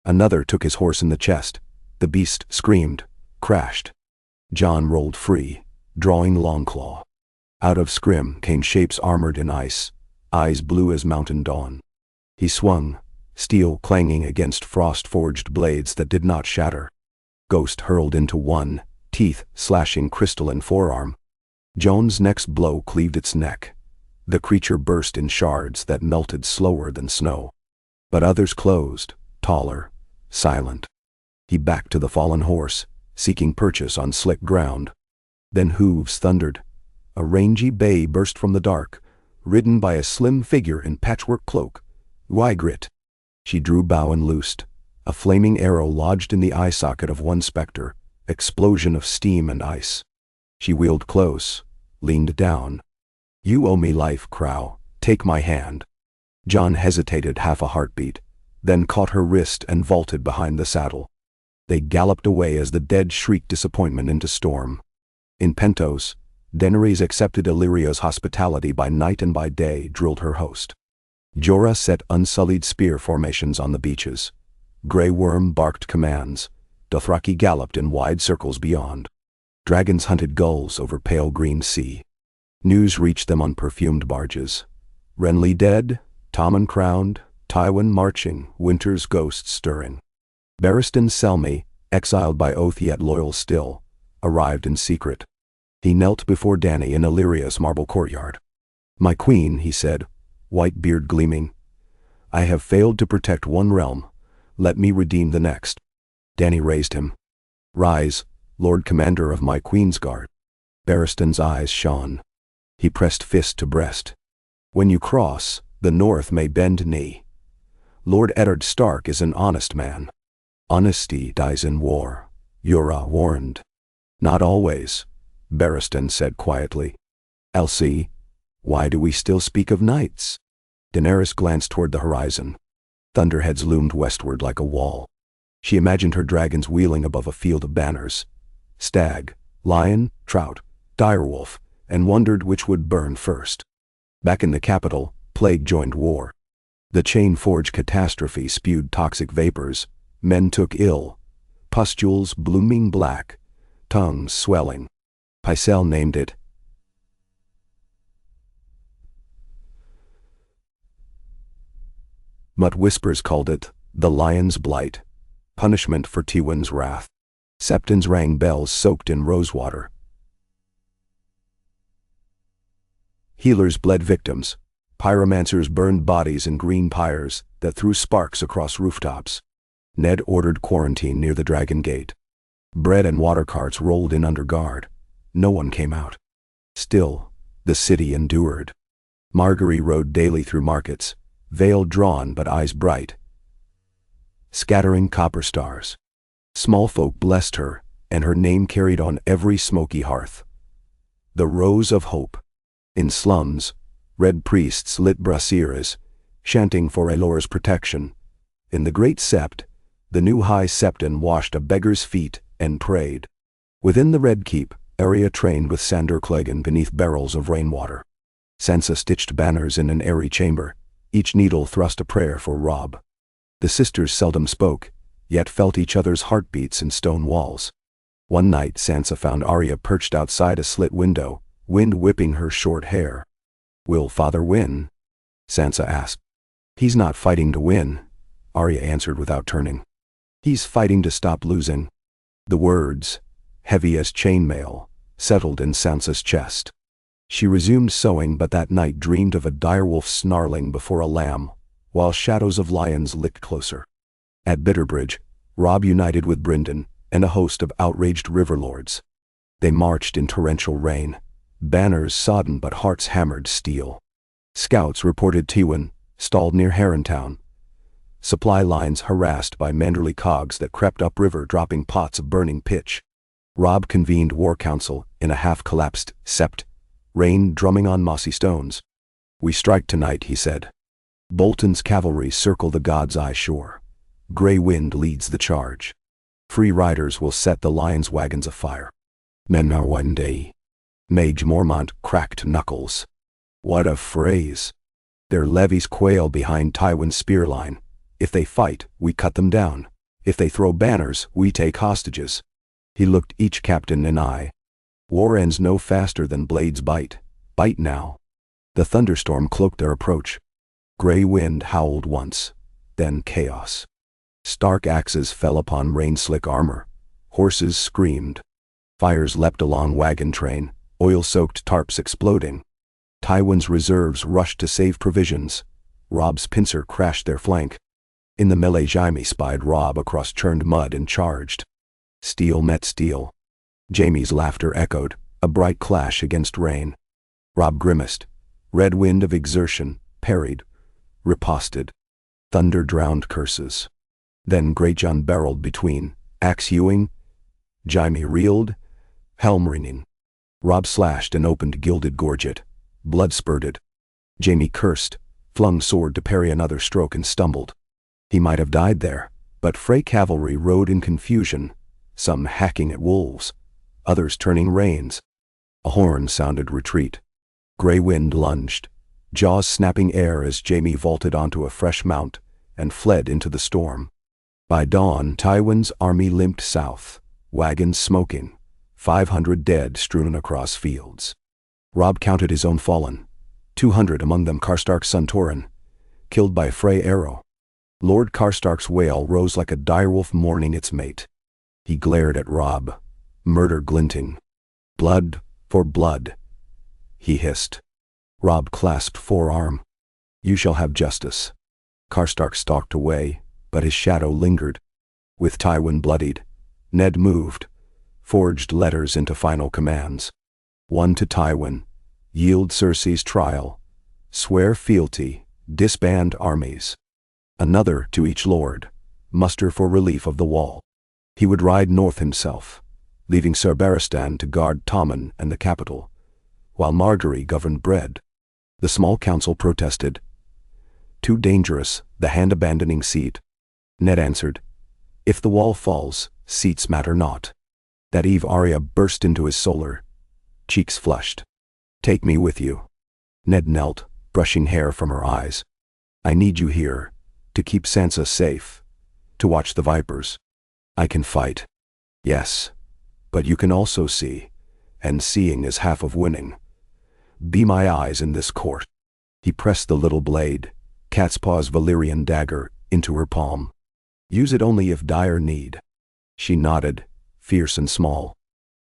Another took his horse in the chest. The beast screamed, crashed. Jon rolled free, drawing Longclaw. Out of scrim came shapes armored in ice, eyes blue as mountain dawn. He swung, steel clanging against frost-forged blades that did not shatter. Ghost hurled into one, teeth slashing crystalline forearm. Jon's next blow cleaved its neck. The creature burst in shards that melted slower than snow. But others closed, taller, silent. He backed to the fallen horse, seeking purchase on slick ground. Then hooves thundered. A rangy bay burst from the dark, ridden by a slim figure in patchwork cloak. Ygritte. She drew bow and loosed. A flaming arrow lodged in the eye socket of one spectre, explosion of steam and ice. She wheeled close, leaned down. You owe me life, Crow. Take my hand. Jon hesitated half a heartbeat, then caught her wrist and vaulted behind the saddle. They galloped away as the dead shrieked disappointment into storm. In Pentos, Daenerys accepted Illyrio's hospitality by night and by day, drilled her host. Jorah set unsullied spear formations on the beaches. Grey Worm barked commands. Dothraki galloped in wide circles beyond. Dragons hunted gulls over pale green sea. News reached them on perfumed barges. Renly dead, Tommen crowned, Tywin marching, winter's ghosts stirring. Barristan Selmy, exiled by oath yet loyal still, arrived in secret. He knelt before Dany in Illyria's marble courtyard. "My queen," he said, white beard gleaming, "I have failed to protect one realm. Let me redeem the next." Dany raised him. "Rise, Lord Commander of my Queen's Guard." Barristan's eyes shone. He pressed fist to breast. "When you cross, the North may bend knee. Lord Eddard Stark is an honest man. Honesty dies in war, Yura warned." "Not always," Barristan said quietly. "Elsie, why do we still speak of knights?" Daenerys glanced toward the horizon. Thunderheads loomed westward like a wall. She imagined her dragons wheeling above a field of banners. Stag, lion, trout, direwolf, and wondered which would burn first. Back in the capital, plague joined war. The chain-forged catastrophe spewed toxic vapors. Men took ill. Pustules blooming black. Tongues swelling. Pycelle named it Mutt whispers called it the Lion's Blight, punishment for Tywin's wrath. Septons rang bells soaked in rosewater. Healers bled victims. Pyromancers burned bodies in green pyres that threw sparks across rooftops. Ned ordered quarantine near the Dragon Gate. Bread and water carts rolled in under guard. No one came out. Still, the city endured. Marguerite rode daily through markets, veil drawn but eyes bright, scattering copper stars. Small folk blessed her, and her name carried on every smoky hearth. The Rose of Hope. In slums, red priests lit braziers, chanting for Elor's protection. In the Great Sept, the new High Septon washed a beggar's feet and prayed. Within the Red Keep, Arya trained with Sandor Clegane beneath barrels of rainwater. Sansa stitched banners in an airy chamber. Each needle thrust a prayer for Robb. The sisters seldom spoke, yet felt each other's heartbeats in stone walls. One night Sansa found Arya perched outside a slit window, wind whipping her short hair. "Will father win?" Sansa asked. "He's not fighting to win," Arya answered without turning. "He's fighting to stop losing." The words, heavy as chainmail, settled in Sansa's chest. She resumed sewing, but that night dreamed of a direwolf snarling before a lamb, while shadows of lions licked closer. At Bitterbridge, Robb united with Brynden and a host of outraged riverlords. They marched in torrential rain, banners sodden but hearts hammered steel. Scouts reported Tywin, stalled near Harrentown. Supply lines harassed by Manderly cogs that crept upriver dropping pots of burning pitch. Robb convened war council in a half-collapsed sept, rain drumming on mossy stones. "We strike tonight," he said. "Bolton's cavalry circle the God's Eye shore. Grey Wind leads the charge. Free riders will set the Lion's wagons afire. Men are one day." Mage Mormont cracked knuckles. What a phrase. Their levies quail behind Tywin's spear line. If they fight, we cut them down. If they throw banners, we take hostages. He looked each captain in eye. War ends no faster than blades bite. Bite now. The thunderstorm cloaked their approach. Grey Wind howled once, then chaos. Stark axes fell upon rain-slick armor. Horses screamed. Fires leapt along wagon train, oil-soaked tarps exploding. Tywin's reserves rushed to save provisions. Robb's pincer crashed their flank. In the melee Jaime spied Robb across churned mud and charged. Steel met steel. Jaime's laughter echoed, a bright clash against rain. Robb grimaced. Red wind of exertion, parried, riposted. Thunder drowned curses. Then Greyjohn barreled between, axe hewing. Jaime reeled, helm ringing. Robb slashed an opened gilded gorget. Blood spurted. Jaime cursed, flung sword to parry another stroke and stumbled. He might have died there, but Frey cavalry rode in confusion, some hacking at wolves, others turning reins. A horn sounded retreat. Grey Wind lunged, jaws snapping air as Jaime vaulted onto a fresh mount and fled into the storm. By dawn, Tywin's army limped south, wagons smoking, 500 dead strewn across fields. Robb counted his own fallen, 200 among them Karstark's son Torrhen, killed by Frey arrow. Lord Karstark's wail rose like a direwolf mourning its mate. He glared at Robb, murder glinting. "Blood for blood," he hissed. Robb clasped forearm. "You shall have justice." Karstark stalked away, but his shadow lingered. With Tywin bloodied, Ned moved, forged letters into final commands. One to Tywin: yield Cersei's trial, swear fealty, disband armies. Another to each lord: muster for relief of the wall. He would ride north himself, leaving Ser Barristan to guard Tommen and the capital, while Margaery governed Bread. The small council protested. Too dangerous, the hand-abandoning seat. Ned answered, "If the wall falls, seats matter not." That eve Arya burst into his solar, cheeks flushed. "Take me with you." Ned knelt, brushing hair from her eyes. "I need you here, to keep Sansa safe, to watch the Vipers. I can fight. Yes, but you can also see, and seeing is half of winning. Be my eyes in this court." He pressed the little blade, cat's paw's Valyrian dagger, into her palm. "Use it only if dire need." She nodded, fierce and small.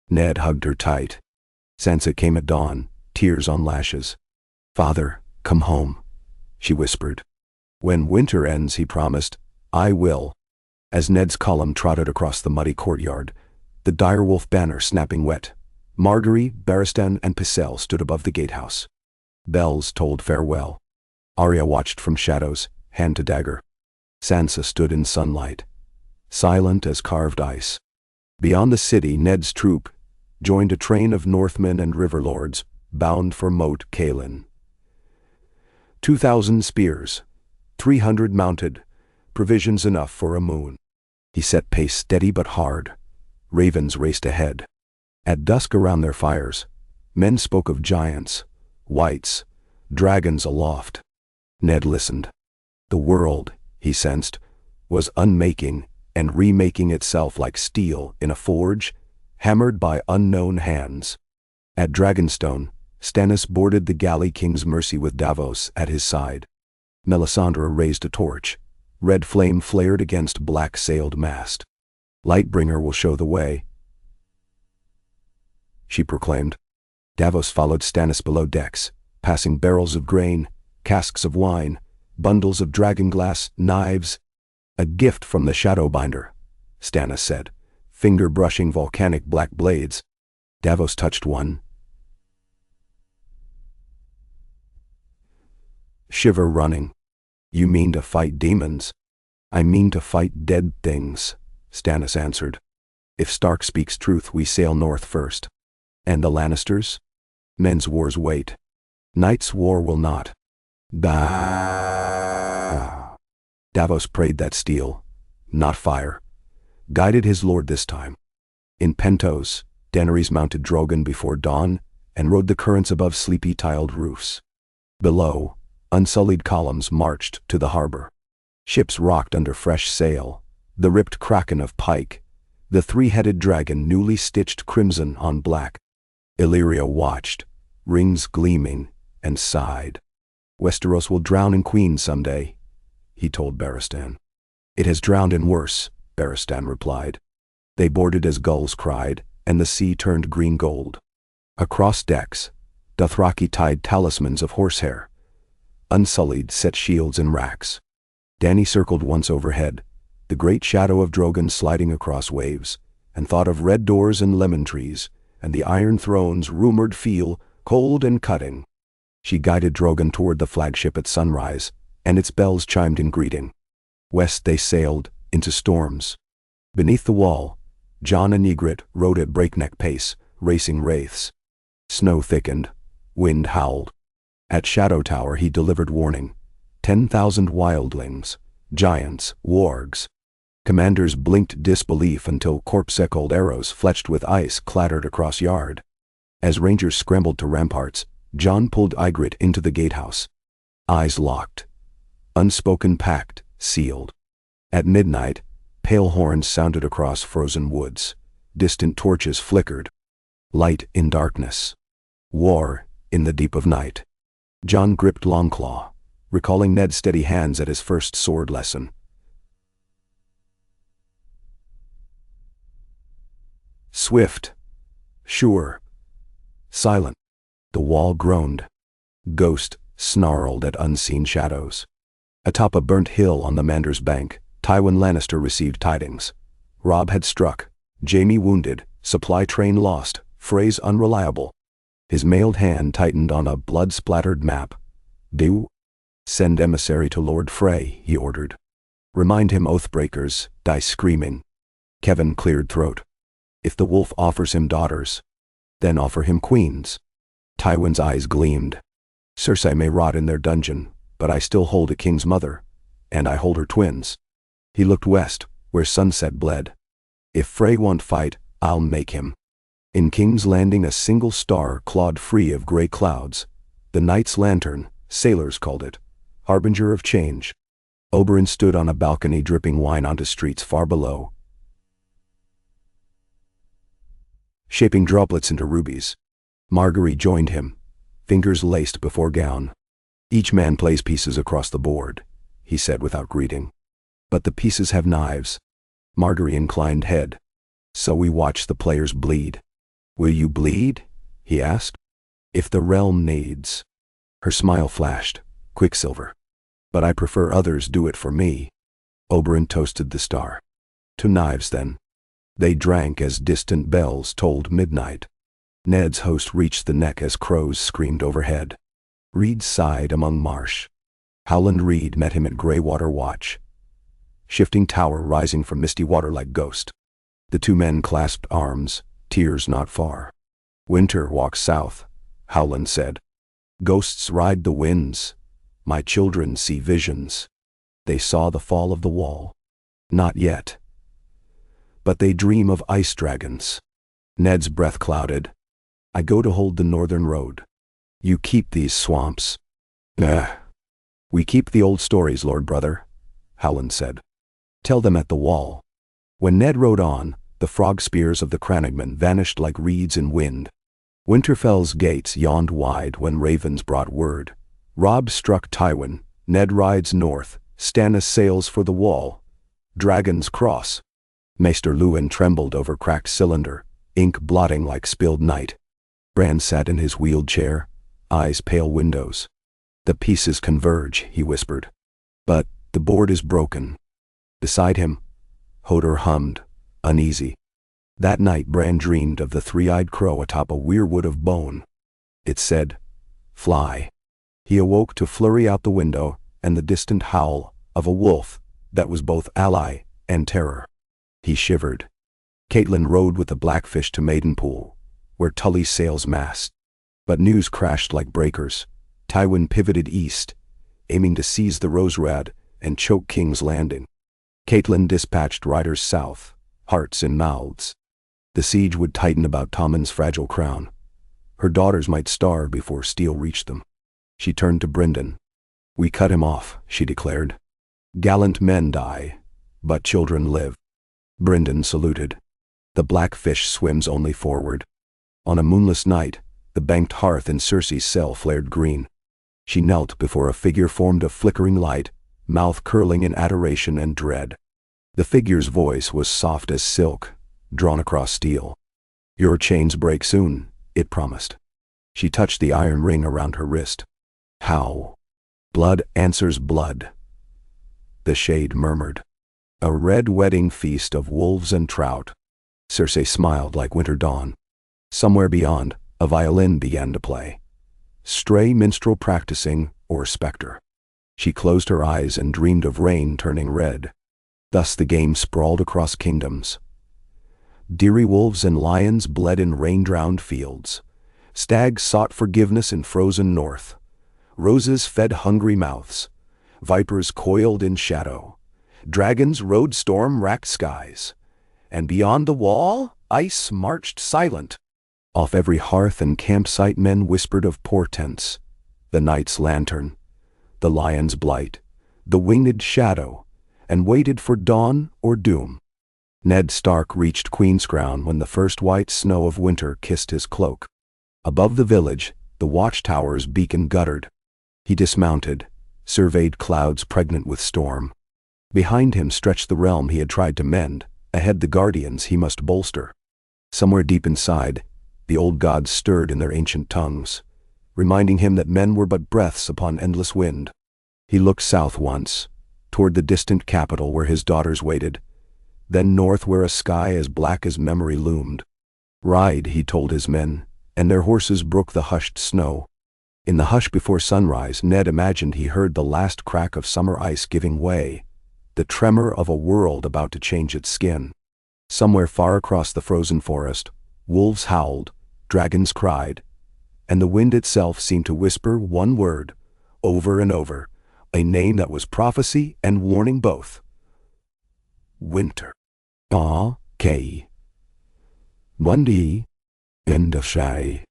Ned hugged her tight. Sansa came at dawn, tears on lashes. "Father, come home," she whispered. "When winter ends," he promised, "I will." As Ned's column trotted across the muddy courtyard, the direwolf banner snapping wet, Margaery, Barristan, and Pycelle stood above the gatehouse. Bells tolled farewell. Arya watched from shadows, hand to dagger. Sansa stood in sunlight, silent as carved ice. Beyond the city, Ned's troop joined a train of Northmen and river lords, bound for Moat Cailin. 2,000 spears, 300 mounted, provisions enough for a moon. He set pace steady but hard. Ravens raced ahead. At dusk around their fires, men spoke of giants, wights, dragons aloft. Ned listened. The world, he sensed, was unmaking and remaking itself like steel in a forge, hammered by unknown hands. At Dragonstone, Stannis boarded the galley King's Mercy with Davos at his side. Melisandre raised a torch. Red flame flared against black-sailed mast. "Lightbringer will show the way," she proclaimed. Davos followed Stannis below decks, passing barrels of grain, casks of wine, bundles of dragonglass, knives. "A gift from the Shadowbinder," Stannis said, finger brushing volcanic black blades. Davos touched one. Shiver running. "You mean to fight demons?" "I mean to fight dead things," Stannis answered. "If Stark speaks truth, we sail north first." "And the Lannisters?" "Men's wars wait. Night's war will not." Bah! Davos prayed that steel, not fire, guided his lord this time. In Pentos, Daenerys mounted Drogon before dawn and rode the currents above sleepy tiled roofs. Below, unsullied columns marched to the harbor. Ships rocked under fresh sail, the ripped kraken of pike, the three-headed dragon newly stitched crimson on black. Illyria watched, rings gleaming, and sighed. "Westeros will drown in queens someday," he told Barristan. "It has drowned in worse," Barristan replied. They boarded as gulls cried, and the sea turned green gold. Across decks, Dothraki tied talismans of horsehair. Unsullied set shields in racks. Dany circled once overhead, the great shadow of Drogon sliding across waves, and thought of red doors and lemon trees, and the iron thrones rumored feel cold and cutting. She guided Drogon toward the flagship at sunrise, and its bells chimed in greeting. West they sailed, into storms. Beneath the wall, Jon and Ygritte rode at breakneck pace, racing wraiths. Snow thickened, wind howled. At Shadow Tower he delivered warning. 10,000 wildlings, giants, wargs. Commanders blinked disbelief until corpse-echoed arrows fletched with ice clattered across yard. As rangers scrambled to ramparts, Jon pulled Ygritte into the gatehouse. Eyes locked. Unspoken pact, sealed. At midnight, pale horns sounded across frozen woods. Distant torches flickered. Light in darkness. War in the deep of night. Jon gripped Longclaw, recalling Ned's steady hands at his first sword lesson. Swift. Sure. Silent. The wall groaned. Ghost snarled at unseen shadows. Atop a burnt hill on the Mander's bank, Tywin Lannister received tidings. Robb had struck, Jaime wounded, supply train lost, Frey's unreliable. His mailed hand tightened on a blood-splattered map. "Do? Send emissary to Lord Frey," he ordered. "Remind him oathbreakers die screaming." Kevin cleared throat. "If the wolf offers him daughters, then offer him queens." Tywin's eyes gleamed. "Cersei may rot in their dungeon, but I still hold a king's mother, and I hold her twins." He looked west, where sunset bled. "If Frey won't fight, I'll make him." In King's Landing, a single star clawed free of gray clouds. The Knight's Lantern, sailors called it, harbinger of change. Oberyn stood on a balcony dripping wine onto streets far below, shaping droplets into rubies. Marguerite joined him, fingers laced before gown. "Each man plays pieces across the board," he said without greeting. "But the pieces have knives." Marguerite inclined head. "So we watch the players bleed." "Will you bleed?" he asked. "If the realm needs." Her smile flashed. "Quicksilver. But I prefer others do it for me." Oberyn toasted the star. "To knives, then." They drank as distant bells tolled midnight. Ned's host reached the neck as crows screamed overhead. Reed sighed among marsh. Howland Reed met him at Greywater Watch, shifting tower rising from misty water like ghost. The two men clasped arms, tears not far. "Winter walks south," Howland said. "Ghosts ride the winds. My children see visions." They saw the fall of the wall. "Not yet. But they dream of ice dragons." Ned's breath clouded. "I go to hold the northern road. You keep these swamps." "We keep the old stories, Lord Brother," Howland said. "Tell them at the wall." When Ned rode on, the frog spears of the Crannogmen vanished like reeds in wind. Winterfell's gates yawned wide when ravens brought word. Robb struck Tywin, Ned rides north, Stannis sails for the wall. Dragons cross. Maester Luwin trembled over cracked cylinder, ink blotting like spilled night. Bran sat in his wheeled chair, eyes pale windows. "The pieces converge," he whispered. "But the board is broken." Beside him, Hodor hummed, uneasy. That night Bran dreamed of the three-eyed crow atop a weirwood of bone. It said, "Fly." He awoke to flurry out the window and the distant howl of a wolf that was both ally and terror. He shivered. Catelyn rode with the Blackfish to Maidenpool, where Tully's sails massed. But news crashed like breakers. Tywin pivoted east, aiming to seize the Roserad and choke King's Landing. Catelyn dispatched riders south, hearts in mouths. The siege would tighten about Tommen's fragile crown. Her daughters might starve before steel reached them. She turned to Brynden. "We cut him off," she declared. "Gallant men die, but children live." Brynden saluted. "The Blackfish swims only forward." On a moonless night, the banked hearth in Cersei's cell flared green. She knelt before a figure formed of flickering light, mouth curling in adoration and dread. The figure's voice was soft as silk, drawn across steel. "Your chains break soon," it promised. She touched the iron ring around her wrist. "How?" "Blood answers blood," the shade murmured. "A red wedding feast of wolves and trout." Cersei smiled like winter dawn. Somewhere beyond, a violin began to play. Stray minstrel practicing, or specter. She closed her eyes and dreamed of rain turning red. Thus the game sprawled across kingdoms. Deery wolves and lions bled in rain-drowned fields. Stags sought forgiveness in frozen north. Roses fed hungry mouths. Vipers coiled in shadow. Dragons rode storm-racked skies. And beyond the wall, ice marched silent. Off every hearth and campsite men whispered of portents. The Knight's Lantern, the Lion's Blight, the Winged Shadow, and waited for dawn or doom. Ned Stark reached Queenscrown when the first white snow of winter kissed his cloak. Above the village, the watchtower's beacon guttered. He dismounted, surveyed clouds pregnant with storm. Behind him stretched the realm he had tried to mend, ahead the guardians he must bolster. Somewhere deep inside, the old gods stirred in their ancient tongues, reminding him that men were but breaths upon endless wind. He looked south once, toward the distant capital where his daughters waited, then north where a sky as black as memory loomed. Ride, he told his men, and their horses broke the hushed snow. In the hush before sunrise, Ned imagined he heard the last crack of summer ice giving way, the tremor of a world about to change its skin. Somewhere far across the frozen forest, wolves howled, dragons cried, and the wind itself seemed to whisper one word, over and over, a name that was prophecy and warning both. Winter. K. Bundy. End of shy.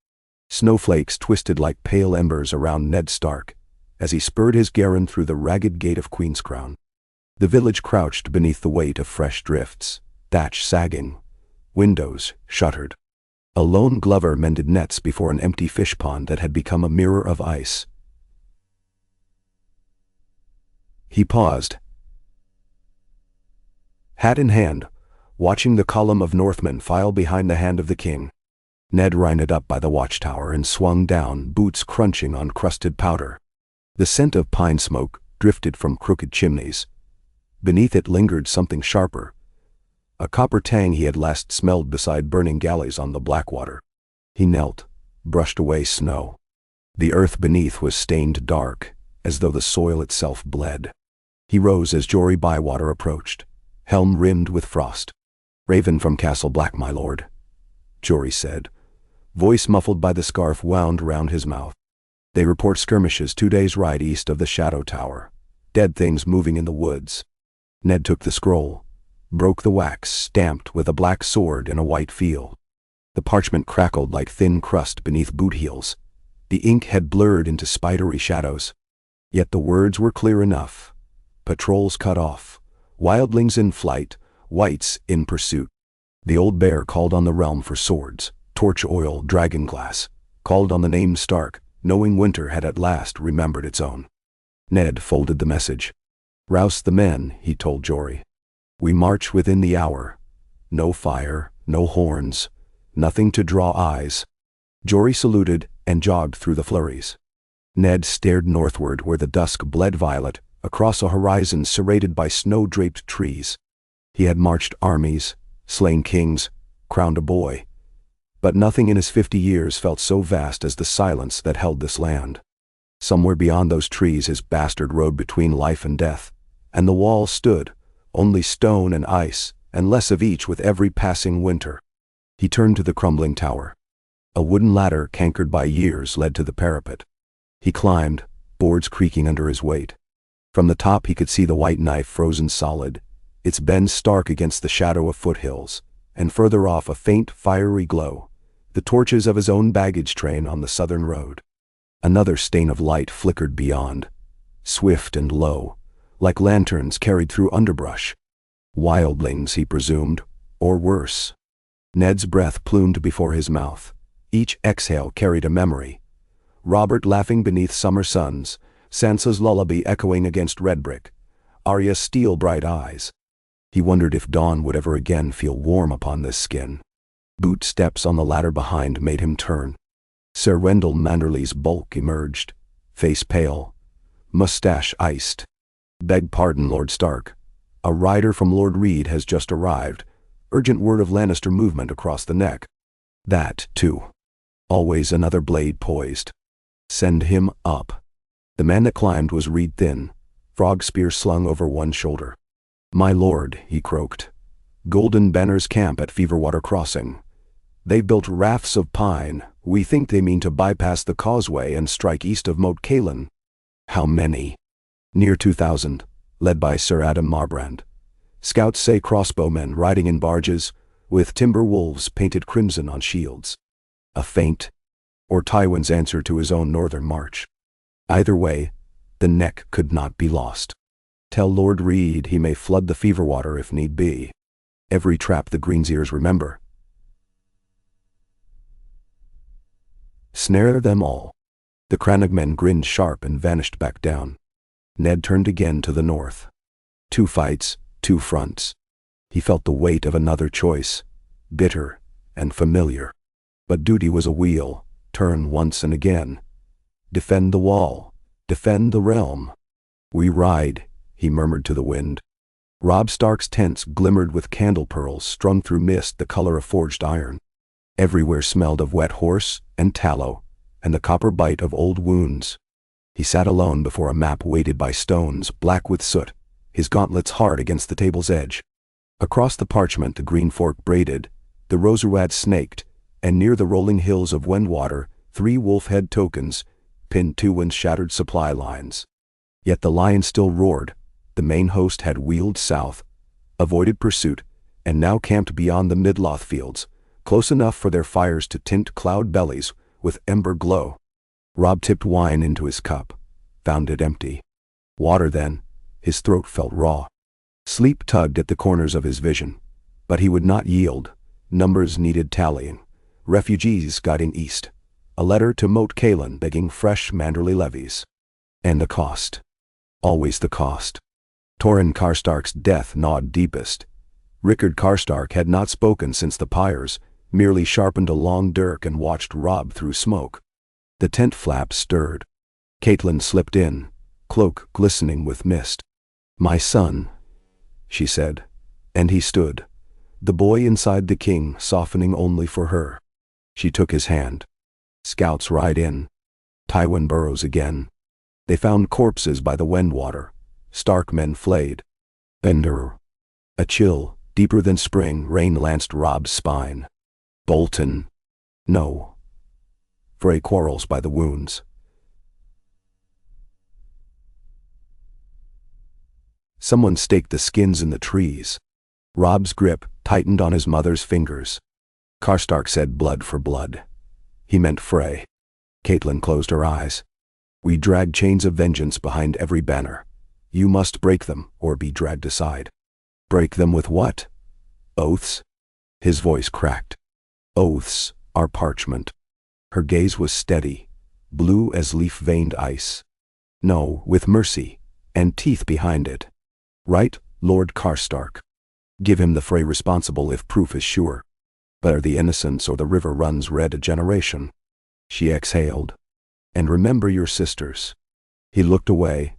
Snowflakes twisted like pale embers around Ned Stark as he spurred his Garen through the ragged gate of Queenscrown. The village crouched beneath the weight of fresh drifts, thatch sagging, windows shuttered. A lone Glover mended nets before an empty fish pond that had become a mirror of ice. He paused, hat in hand, watching the column of Northmen file behind the hand of the king. Ned reined up by the watchtower and swung down, boots crunching on crusted powder. The scent of pine smoke drifted from crooked chimneys. Beneath it lingered something sharper, a copper tang he had last smelled beside burning galleys on the Blackwater. He knelt, brushed away snow. The earth beneath was stained dark, as though the soil itself bled. He rose as Jory Bywater approached, helm rimmed with frost. "Raven from Castle Black, my lord," Jory said, voice muffled by the scarf wound round his mouth. "They report skirmishes 2 days' ride east of the Shadow Tower. Dead things moving in the woods." Ned took the scroll, broke the wax, stamped with a black sword in a white field. The parchment crackled like thin crust beneath boot heels. The ink had blurred into spidery shadows. Yet the words were clear enough. Patrols cut off, wildlings in flight, wights in pursuit. The old bear called on the realm for swords, torch oil, dragon glass, called on the name Stark, knowing winter had at last remembered its own. Ned folded the message. "Rouse the men," he told Jory. "We march within the hour. No fire, no horns, nothing to draw eyes." Jory saluted and jogged through the flurries. Ned stared northward where the dusk bled violet, across a horizon serrated by snow-draped trees. He had marched armies, slain kings, crowned a boy. But nothing in his 50 years felt so vast as the silence that held this land. Somewhere beyond those trees his bastard rode between life and death, and the wall stood, only stone and ice, and less of each with every passing winter. He turned to the crumbling tower. A wooden ladder cankered by years led to the parapet. He climbed, boards creaking under his weight. From the top he could see the white knife frozen solid, its bend stark against the shadow of foothills, and further off a faint fiery glow, the torches of his own baggage train on the southern road. Another stain of light flickered beyond, swift and low, like lanterns carried through underbrush. Wildlings, he presumed, or worse. Ned's breath plumed before his mouth. Each exhale carried a memory. Robert laughing beneath summer suns, Sansa's lullaby echoing against red brick, Arya's steel-bright eyes. He wondered if dawn would ever again feel warm upon this skin. Boot steps on the ladder behind made him turn. Sir Rendell Manderly's bulk emerged, face pale, mustache iced. "Beg pardon, Lord Stark. A rider from Lord Reed has just arrived. Urgent word of Lannister movement across the neck." That, too. Always another blade poised. Send him up. The man that climbed was reed thin, frog spear slung over one shoulder. "My lord," he croaked. "Golden Banner's camp at Feverwater Crossing. They've built rafts of pine. We think they mean to bypass the causeway and strike east of Moat Cailin." "How many?" "Near 2,000, led by Sir Adam Marbrand. Scouts say crossbowmen riding in barges, with timber wolves painted crimson on shields." A feint, or Tywin's answer to his own northern march. Either way, the neck could not be lost. Tell Lord Reed he may flood the Feverwater if need be. Every trap the Greenseers remember. Snare them all. The Crannogmen grinned sharp and vanished back down. Ned turned again to the north. 2 fights, 2 fronts. He felt the weight of another choice, bitter, and familiar. But duty was a wheel, turn once and again. Defend the wall, defend the realm. We ride, he murmured to the wind. Robb Stark's tents glimmered with candle pearls strung through mist the color of forged iron. Everywhere smelled of wet horse and tallow, and the copper bite of old wounds. He sat alone before a map weighted by stones, black with soot, his gauntlets hard against the table's edge. Across the parchment the green fork braided, the roseruad snaked, and near the rolling hills of Wendwater 3 wolf-head tokens pinned Tywin's shattered supply lines. Yet the lion still roared. The main host had wheeled south, avoided pursuit, and now camped beyond the Midloth fields, close enough for their fires to tint cloud bellies with ember glow. Robb tipped wine into his cup, found it empty. Water then. His throat felt raw. Sleep tugged at the corners of his vision, but he would not yield. Numbers needed tallying. Refugees guiding east. A letter to Moat Cailin begging fresh Manderly levies. And the cost. Always the cost. Torrin Karstark's death gnawed deepest. Rickard Karstark had not spoken since the pyres, merely sharpened a long dirk and watched Robb through smoke. The tent flaps stirred. Caitlin slipped in, cloak glistening with mist. "My son," she said, and he stood, the boy inside the king softening only for her. She took his hand. Scouts ride in. Tywin burrows again. They found corpses by the Wendwater, Stark men flayed. Ender. A chill, deeper than spring rain lanced Robb's spine. Bolton. No. Frey quarrels by the wounds. Someone staked the skins in the trees. Robb's grip tightened on his mother's fingers. Karstark said blood for blood. He meant Frey. Caitlin closed her eyes. "We drag chains of vengeance behind every banner. You must break them or be dragged aside." "Break them with what?" "Oaths." His voice cracked. "Oaths are parchment." Her gaze was steady, blue as leaf-veined ice. "No, with mercy, and teeth behind it. Right, Lord Karstark. Give him the Frey responsible if proof is sure. But are the innocents or the river runs red a generation?" She exhaled. "And remember your sisters." He looked away,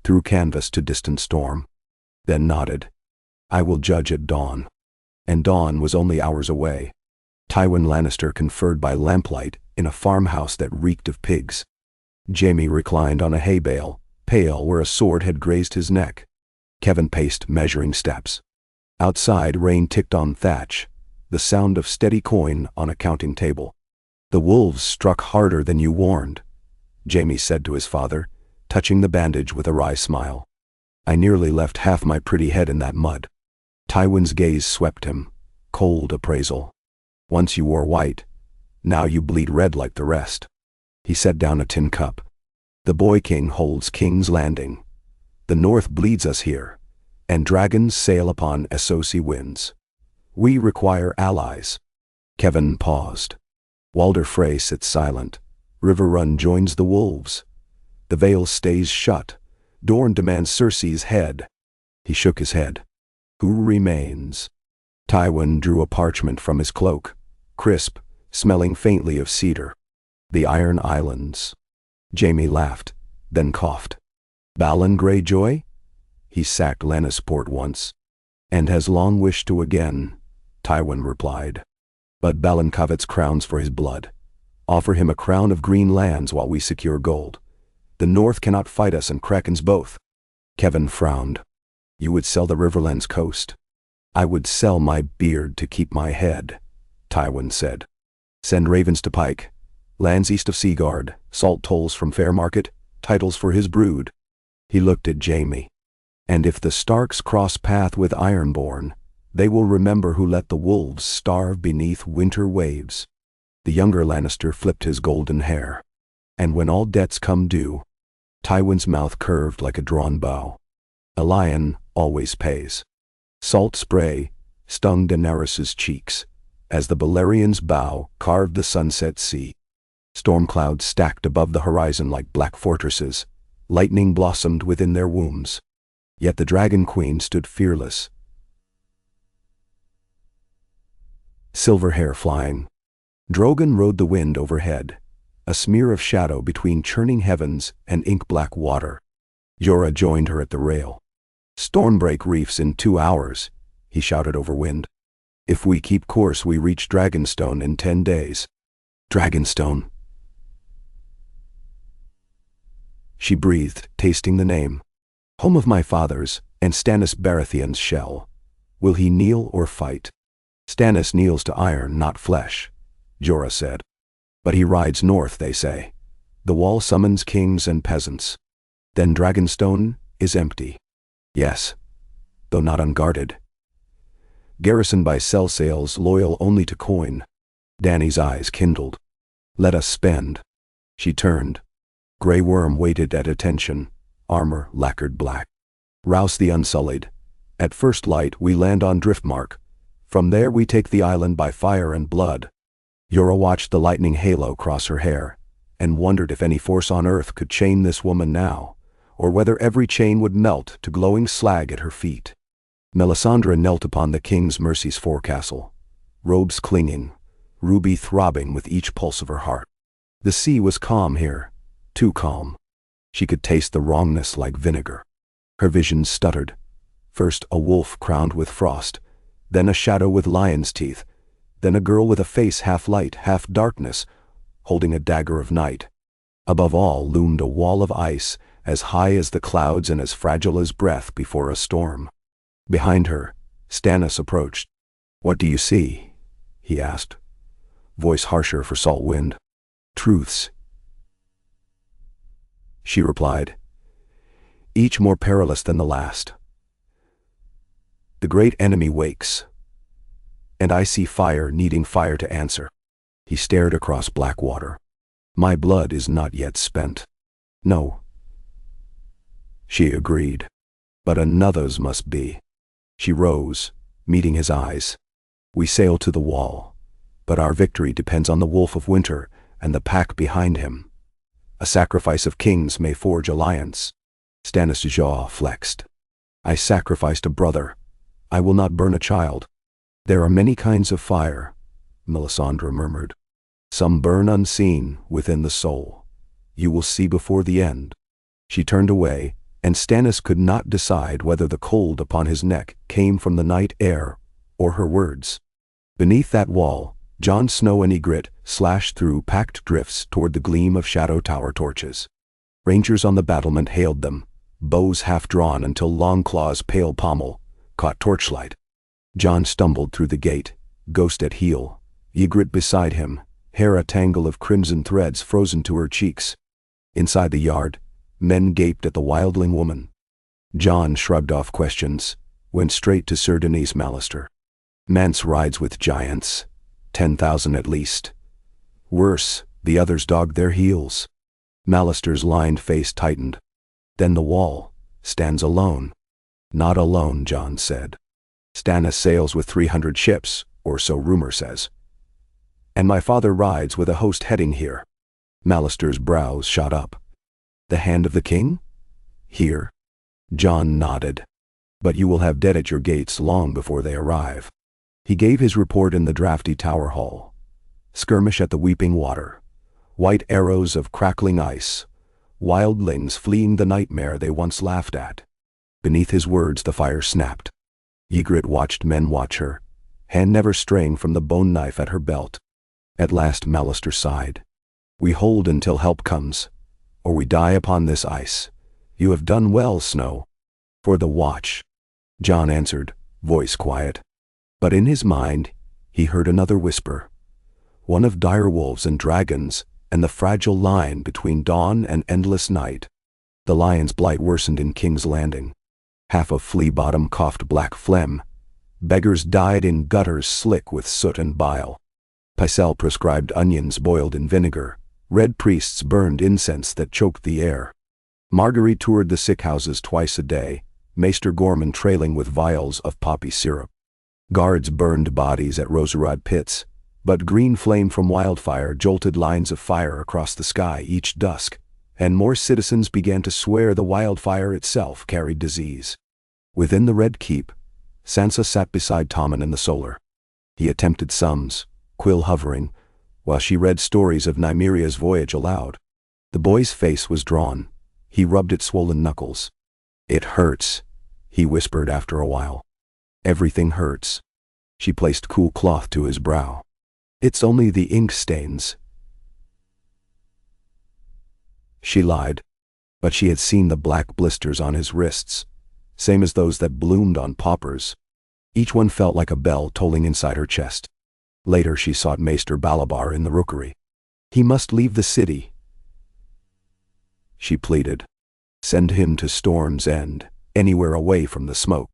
through canvas to distant storm, then nodded. "I will judge at dawn." And dawn was only hours away. Tywin Lannister conferred by lamplight in a farmhouse that reeked of pigs. Jaime reclined on a hay bale, pale where a sword had grazed his neck. Kevin paced measuring steps. Outside rain ticked on thatch, the sound of steady coin on a counting table. "The wolves struck harder than you warned," Jaime said to his father, touching the bandage with a wry smile. "I nearly left half my pretty head in that mud." Tywin's gaze swept him, cold appraisal. "Once you wore white, now you bleed red like the rest." He set down a tin cup. "The Boy King holds King's Landing. The North bleeds us here, and dragons sail upon Essosi winds. We require allies." Kevin paused. "Walder Frey sits silent. Riverrun joins the wolves. The Vale stays shut. Dorne demands Cersei's head." He shook his head. "Who remains?" Tywin drew a parchment from his cloak, crisp, smelling faintly of cedar. "The Iron Islands." Jaime laughed, then coughed. "Balon Greyjoy? He sacked Lannisport once, and has long wished to again," Tywin replied. "But Balon covets crowns for his blood. Offer him a crown of green lands while we secure gold. The North cannot fight us and Krakens both." Kevin frowned. "You would sell the Riverlands coast?" "I would sell my beard to keep my head," Tywin said. "Send ravens to Pike, lands east of Seaguard, salt tolls from Fairmarket, titles for his brood." He looked at Jaime. "And if the Starks cross path with Ironborn, they will remember who let the wolves starve beneath winter waves." The younger Lannister flipped his golden hair. "And when all debts come due," Tywin's mouth curved like a drawn bow, "a lion always pays." Salt spray stung Daenerys's cheeks as the Balerian's bow carved the sunset sea. Storm clouds stacked above the horizon like black fortresses. Lightning blossomed within their wombs. Yet the Dragon Queen stood fearless. silver hair flying. Drogon rode the wind overhead, a smear of shadow between churning heavens and ink-black water. Jorah joined her at the rail. "Stormbreak reefs in 2 hours," he shouted over wind. "If we keep course, we reach Dragonstone in 10 days. Dragonstone. She breathed, tasting the name. Home of my fathers, and Stannis Baratheon's shell. Will he kneel or fight? Stannis kneels to iron, not flesh, Jorah said. But he rides north, they say. The wall summons kings and peasants. Then Dragonstone is empty. Yes, though not unguarded. Garrisoned by sell sails loyal only to coin. Dany's eyes kindled. Let us spend. She turned. Grey Worm waited at attention, armor lacquered black. Rouse the unsullied. At first light we land on Driftmark. From there we take the island by fire and blood. Jorah watched the lightning halo cross her hair, and wondered if any force on earth could chain this woman now, or whether every chain would melt to glowing slag at her feet. Melisandre knelt upon the king's Mercy's forecastle, robes clinging, ruby throbbing with each pulse of her heart. The sea was calm here, too calm. She could taste the wrongness like vinegar. Her visions stuttered. First a wolf crowned with frost, then a shadow with lion's teeth, then a girl with a face half light, half darkness, holding a dagger of night. Above all loomed a wall of ice, as high as the clouds and as fragile as breath before a storm. Behind her, Stannis approached. "What do you see?" he asked, voice harsher for salt wind. "Truths," she replied, each more perilous than the last. The great enemy wakes, and I see fire needing fire to answer. He stared across Blackwater. My blood is not yet spent. No, she agreed, but another's must be. She rose, meeting his eyes. We sail to the wall, but our victory depends on the Wolf of Winter and the pack behind him. A sacrifice of kings may forge alliance. Stannis' jaw flexed. I sacrificed a brother. I will not burn a child. There are many kinds of fire, Melisandre murmured. Some burn unseen within the soul. You will see before the end. She turned away, and Stannis could not decide whether the cold upon his neck came from the night air or her words. Beneath that wall, Jon Snow and Ygritte slashed through packed drifts toward the gleam of shadow tower torches. Rangers on the battlement hailed them, bows half drawn until Longclaw's pale pommel caught torchlight. Jon stumbled through the gate, ghost at heel, Ygritte beside him, hair a tangle of crimson threads frozen to her cheeks. Inside the yard, men gaped at the wildling woman. Jon shrugged off questions, went straight to Sir Denys Mallister. Mance rides with giants, 10,000 at least. Worse, the others dogged their heels. Mallister's lined face tightened. Then the wall stands alone. Not alone, Jon said. Stannis sails with 300 ships, or so rumor says. And my father rides with a host heading here. Mallister's brows shot up. The hand of the king? Here. Jon nodded. But you will have dead at your gates long before they arrive. He gave his report in the drafty tower hall. Skirmish at the Weeping Water. White arrows of crackling ice. Wildlings fleeing the nightmare they once laughed at. Beneath his words the fire snapped. Ygritte watched men watch her, hand never straying from the bone knife at her belt. At last Mallister sighed. We hold until help comes, or we die upon this ice. You have done well, Snow. For the watch, Jon answered, voice quiet. But in his mind, he heard another whisper. One of direwolves and dragons, and the fragile line between dawn and endless night. The lion's blight worsened in King's Landing. Half of Flea Bottom coughed black phlegm. Beggars died in gutters slick with soot and bile. Pycelle prescribed onions boiled in vinegar. Red priests burned incense that choked the air. Marguerite toured the sick houses twice a day, Maester Gorman trailing with vials of poppy syrup. Guards burned bodies at Roserod pits, but green flame from wildfire jolted lines of fire across the sky each dusk, and more citizens began to swear the wildfire itself carried disease. Within the Red Keep, Sansa sat beside Tommen in the solar. He attempted sums, quill hovering, while she read stories of Nymeria's voyage aloud. The boy's face was drawn. He rubbed its swollen knuckles. "It hurts," he whispered after a while. "Everything hurts." She placed cool cloth to his brow. "It's only the ink stains." She lied, but she had seen the black blisters on his wrists, same as those that bloomed on paupers. Each one felt like a bell tolling inside her chest. Later she sought Maester Balabar in the rookery. "He must leave the city," she pleaded. "Send him to Storm's End, anywhere away from the smoke."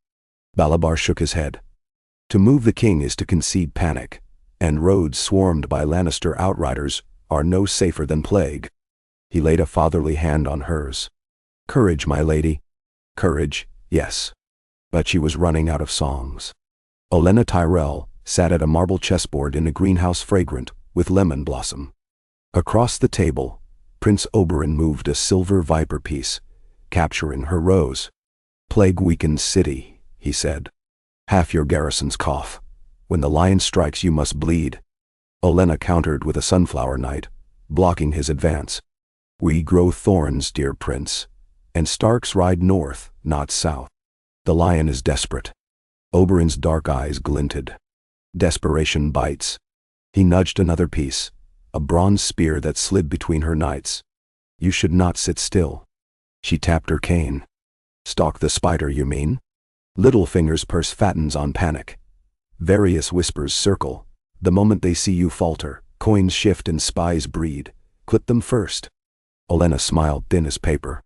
Balabar shook his head. "To move the king is to concede panic, and roads swarmed by Lannister outriders are no safer than plague." He laid a fatherly hand on hers. "Courage, my lady." Courage, yes. But she was running out of songs. Olenna Tyrell sat at a marble chessboard in a greenhouse fragrant with lemon blossom. Across the table, Prince Oberyn moved a silver viper piece, capturing her rose. "Plague-weakened city," he said. "Half your garrison's cough. When the lion strikes you must bleed." Olenna countered with a sunflower knight, blocking his advance. "We grow thorns, dear prince, and Starks ride north, not south. The lion is desperate." Oberyn's dark eyes glinted. "Desperation bites." He nudged another piece, a bronze spear that slid between her knights. "You should not sit still." She tapped her cane. "Stalk the spider, you mean?" Littlefinger's purse fattens on panic. Various whispers circle. The moment they see you falter, coins shift and spies breed. Clip them first. Olenna smiled thin as paper.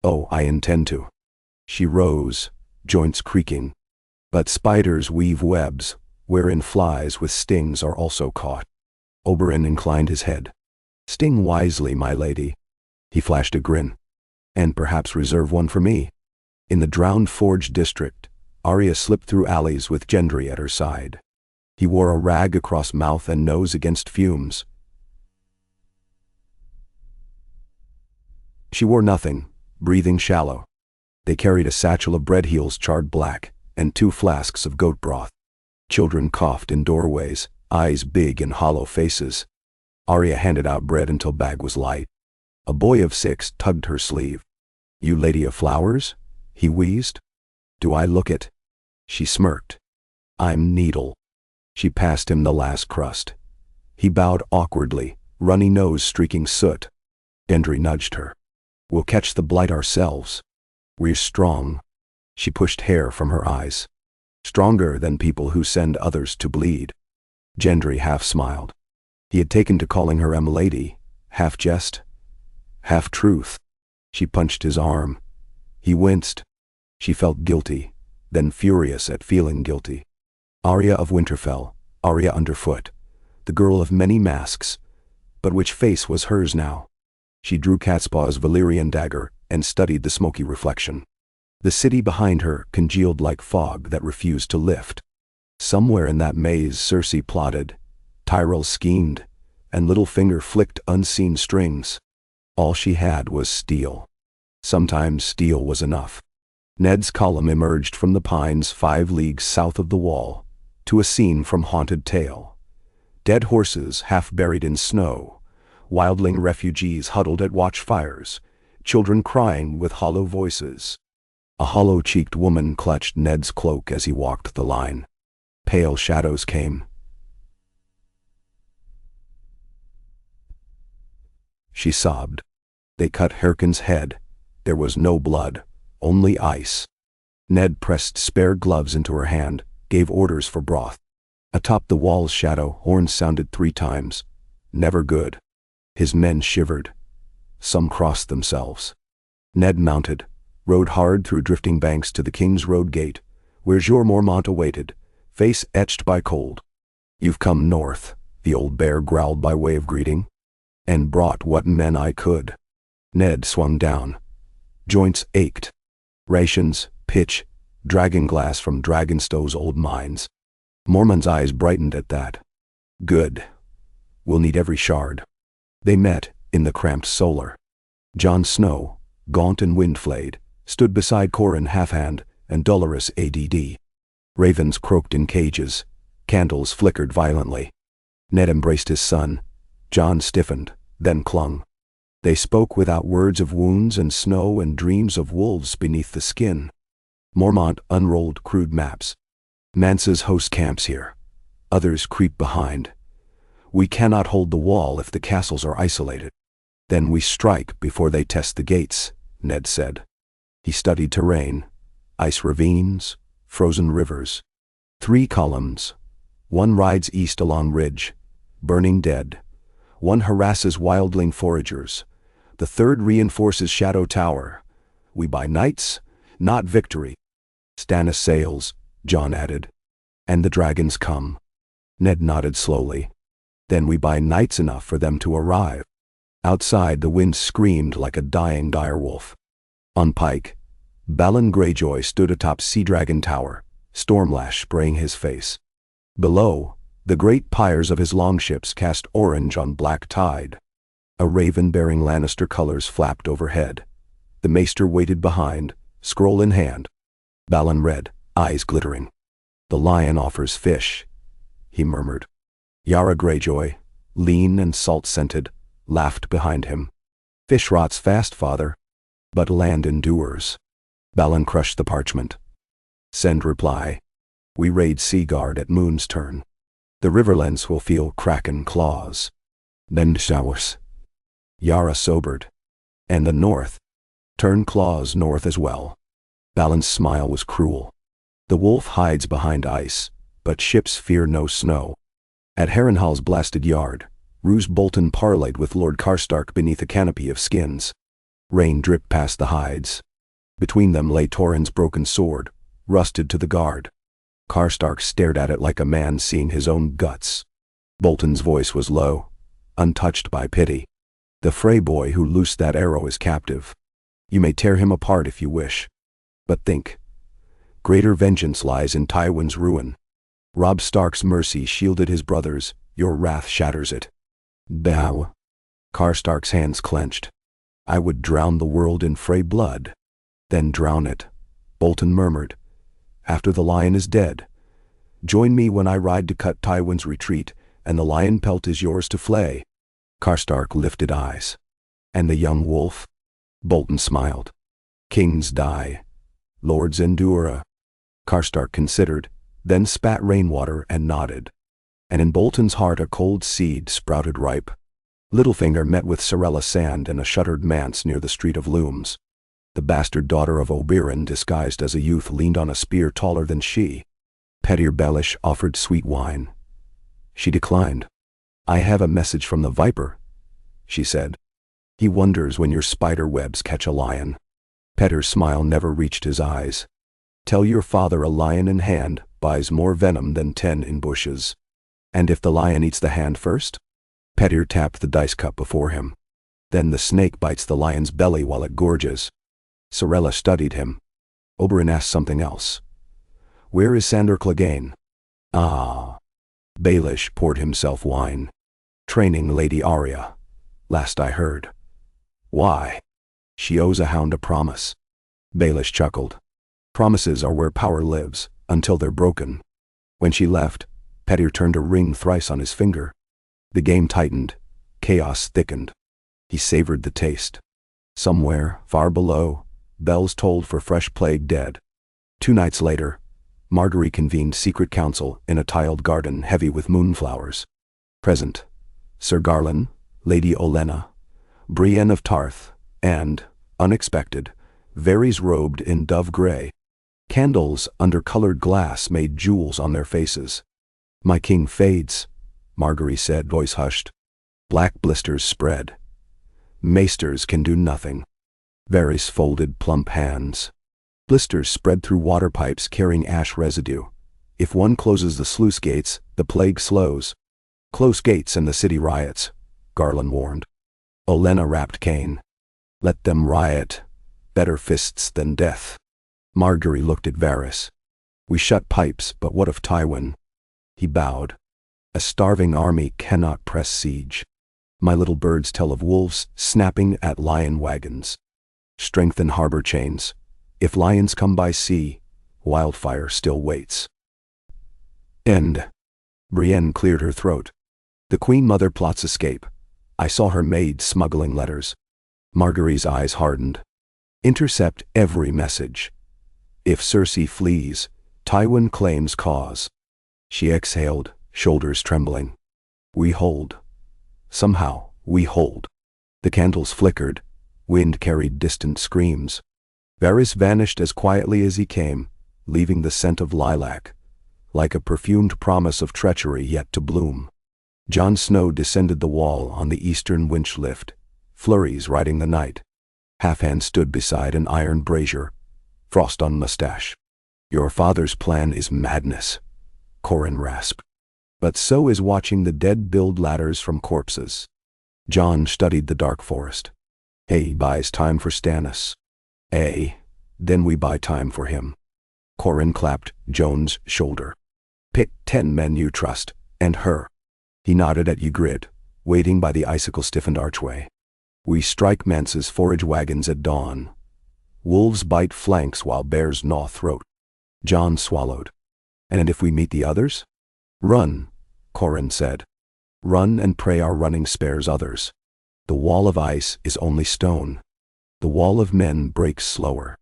"Oh, I intend to." She rose, joints creaking. "But spiders weave webs, wherein flies with stings are also caught." Oberyn inclined his head. "Sting wisely, my lady." He flashed a grin. "And perhaps reserve one for me." In the Drowned Forge district, Arya slipped through alleys with Gendry at her side. He wore a rag across mouth and nose against fumes. She wore nothing, breathing shallow. They carried a satchel of bread heels charred black, and 2 flasks of goat broth. Children coughed in doorways, eyes big in hollow faces. Arya handed out bread until bag was light. A boy of 6 tugged her sleeve. "You lady of flowers?" he wheezed. "Do I look it?" She smirked. "I'm Needle." She passed him the last crust. He bowed awkwardly, runny nose streaking soot. Gendry nudged her. "We'll catch the blight ourselves. We're strong." She pushed hair from her eyes. "Stronger than people who send others to bleed." Gendry half smiled. He had taken to calling her Lady, half jest, half truth. She punched his arm. He winced. She felt guilty, then furious at feeling guilty. Arya of Winterfell, Arya underfoot, the girl of many masks, but which face was hers now? She drew Catspaw's Valyrian dagger and studied the smoky reflection. The city behind her congealed like fog that refused to lift. Somewhere in that maze Cersei plotted, Tyrell schemed, and Littlefinger flicked unseen strings. All she had was steel. Sometimes steel was enough. Ned's column emerged from the pines 5 leagues south of the wall, to a scene from Haunted Tale. Dead horses half buried in snow, wildling refugees huddled at watchfires, children crying with hollow voices. A hollow-cheeked woman clutched Ned's cloak as he walked the line. Pale shadows came. She sobbed. They cut Herkin's head. There was no blood, only ice. Ned pressed spare gloves into her hand, gave orders for broth. Atop the wall's shadow, horns sounded 3 times. Never good. His men shivered. Some crossed themselves. Ned mounted, rode hard through drifting banks to the King's Road gate, where Jorah Mormont awaited, face etched by cold. "You've come north," the old bear growled by way of greeting. "And brought what men I could." Ned swung down. Joints ached. Rations, pitch, dragonglass from Dragonstow's old mines. Mormont's eyes brightened at that. "Good. We'll need every shard." They met in the cramped solar. Jon Snow, gaunt and wind-flayed, stood beside Corran Halfhand and Dolorous ADD. Ravens croaked in cages. Candles flickered violently. Ned embraced his son. John stiffened, then clung. They spoke without words of wounds and snow and dreams of wolves beneath the skin. Mormont unrolled crude maps. Mansa's host camps here. Others creep behind. We cannot hold the wall if the castles are isolated. Then we strike before they test the gates, Ned said. He studied terrain. Ice ravines, frozen rivers. 3 columns. One rides east along ridge, burning dead. One harasses wildling foragers. The third reinforces Shadow Tower. We buy knights, not victory. Stannis sails, John added. And the dragons come. Ned nodded slowly. Then we buy knights enough for them to arrive. Outside the wind screamed like a dying direwolf. On Pike, Balon Greyjoy stood atop Sea Dragon Tower, stormlash spraying his face. Below, the great pyres of his longships cast orange on black tide. A raven bearing Lannister colors flapped overhead. The maester waited behind, scroll in hand. Balon read, eyes glittering. The lion offers fish, he murmured. Yara Greyjoy, lean and salt-scented, laughed behind him. Fish rots fast, father, but land endures. Balon crushed the parchment. Send reply. We raid Seaguard at moon's turn. The Riverlands will feel kraken claws. Then showers. Yara sobered. And the north. Turn claws north as well. Balon's smile was cruel. The wolf hides behind ice, but ships fear no snow. At Harrenhal's blasted yard, Roose Bolton parleyed with Lord Karstark beneath a canopy of skins. Rain dripped past the hides. Between them lay Torrhen's broken sword, rusted to the guard. Karstark stared at it like a man seeing his own guts. Bolton's voice was low, untouched by pity. The Frey boy who loosed that arrow is captive. You may tear him apart if you wish. But think. Greater vengeance lies in Tywin's ruin. Robb Stark's mercy shielded his brothers, your wrath shatters it. Thou. Karstark's hands clenched. I would drown the world in Frey blood. Then drown it, Bolton murmured. After the lion is dead. Join me when I ride to cut Tywin's retreat, and the lion pelt is yours to flay. Karstark lifted eyes. And the young wolf? Bolton smiled. Kings die. Lords endure. Karstark considered, then spat rainwater and nodded. And in Bolton's heart a cold seed sprouted ripe. Littlefinger met with Sarella Sand in a shuttered manse near the Street of Looms. The bastard daughter of Oberyn disguised as a youth leaned on a spear taller than she. Petyr Baelish offered sweet wine. She declined. I have a message from the Viper, she said. He wonders when your spider webs catch a lion. Petyr's smile never reached his eyes. Tell your father a lion in hand buys more venom than 10 in bushes. And if the lion eats the hand first? Petyr tapped the dice cup before him. Then the snake bites the lion's belly while it gorges. Sarella studied him. Oberyn asked something else. Where is Sandor Clegane? Ah. Baelish poured himself wine. Training Lady Arya. Last I heard. Why? She owes a hound a promise. Baelish chuckled. Promises are where power lives, until they're broken. When she left, Petyr turned a ring thrice on his finger. The game tightened. Chaos thickened. He savored the taste. Somewhere, far below, bells tolled for fresh plague dead. 2 nights later, Margaery convened secret council in a tiled garden heavy with moonflowers. Present, Sir Garland, Lady Olenna, Brienne of Tarth, and, unexpected, Varys robed in dove grey. Candles under colored glass made jewels on their faces. My king fades, Margaery said, voice hushed. Black blisters spread. Maesters can do nothing. Varys folded plump hands. Blisters spread through water pipes carrying ash residue. If one closes the sluice gates, the plague slows. Close gates and the city riots, Garland warned. Olenna rapped Cain. Let them riot. Better fists than death. Margaery looked at Varys. We shut pipes, but what of Tywin? He bowed. A starving army cannot press siege. My little birds tell of wolves snapping at lion wagons. Strengthen harbor chains. If lions come by sea, wildfire still waits. End. Brienne cleared her throat. The Queen Mother plots escape. I saw her maid smuggling letters. Marguerite's eyes hardened. Intercept every message. If Cersei flees, Tywin claims cause. She exhaled, shoulders trembling. We hold. Somehow, we hold. The candles flickered. Wind carried distant screams. Varys vanished as quietly as he came, leaving the scent of lilac, like a perfumed promise of treachery yet to bloom. Jon Snow descended the wall on the eastern winch lift, flurries riding the night. Halfhand stood beside an iron brazier, frost on mustache. Your father's plan is madness, Corin rasped. But so is watching the dead build ladders from corpses. Jon studied the dark forest. He buys time for Stannis. Then we buy time for him. Corin clapped Jon's shoulder. Pick 10 men you trust, and her. He nodded at Ygritte, waiting by the icicle-stiffened archway. We strike Mance's forage wagons at dawn. Wolves bite flanks while bears gnaw throat. Jon swallowed. And if we meet the others? Run, Corin said. Run and pray our running spares others. The wall of ice is only stone. The wall of men breaks slower.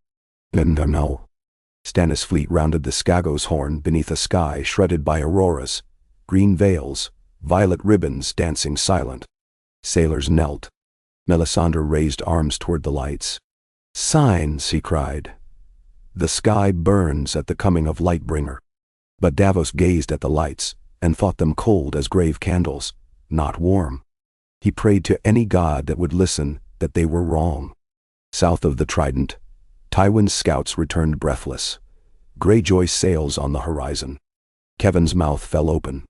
No. Stannis' fleet rounded the Skagos Horn beneath a sky shredded by auroras, green veils, violet ribbons dancing silent. Sailors knelt. Melisandre raised arms toward the lights. Signs, he cried. The sky burns at the coming of Lightbringer. But Davos gazed at the lights and thought them cold as grave candles, not warm. He prayed to any god that would listen that they were wrong. South of the Trident, Tywin's scouts returned breathless. Greyjoy sails on the horizon. Kevan's mouth fell open.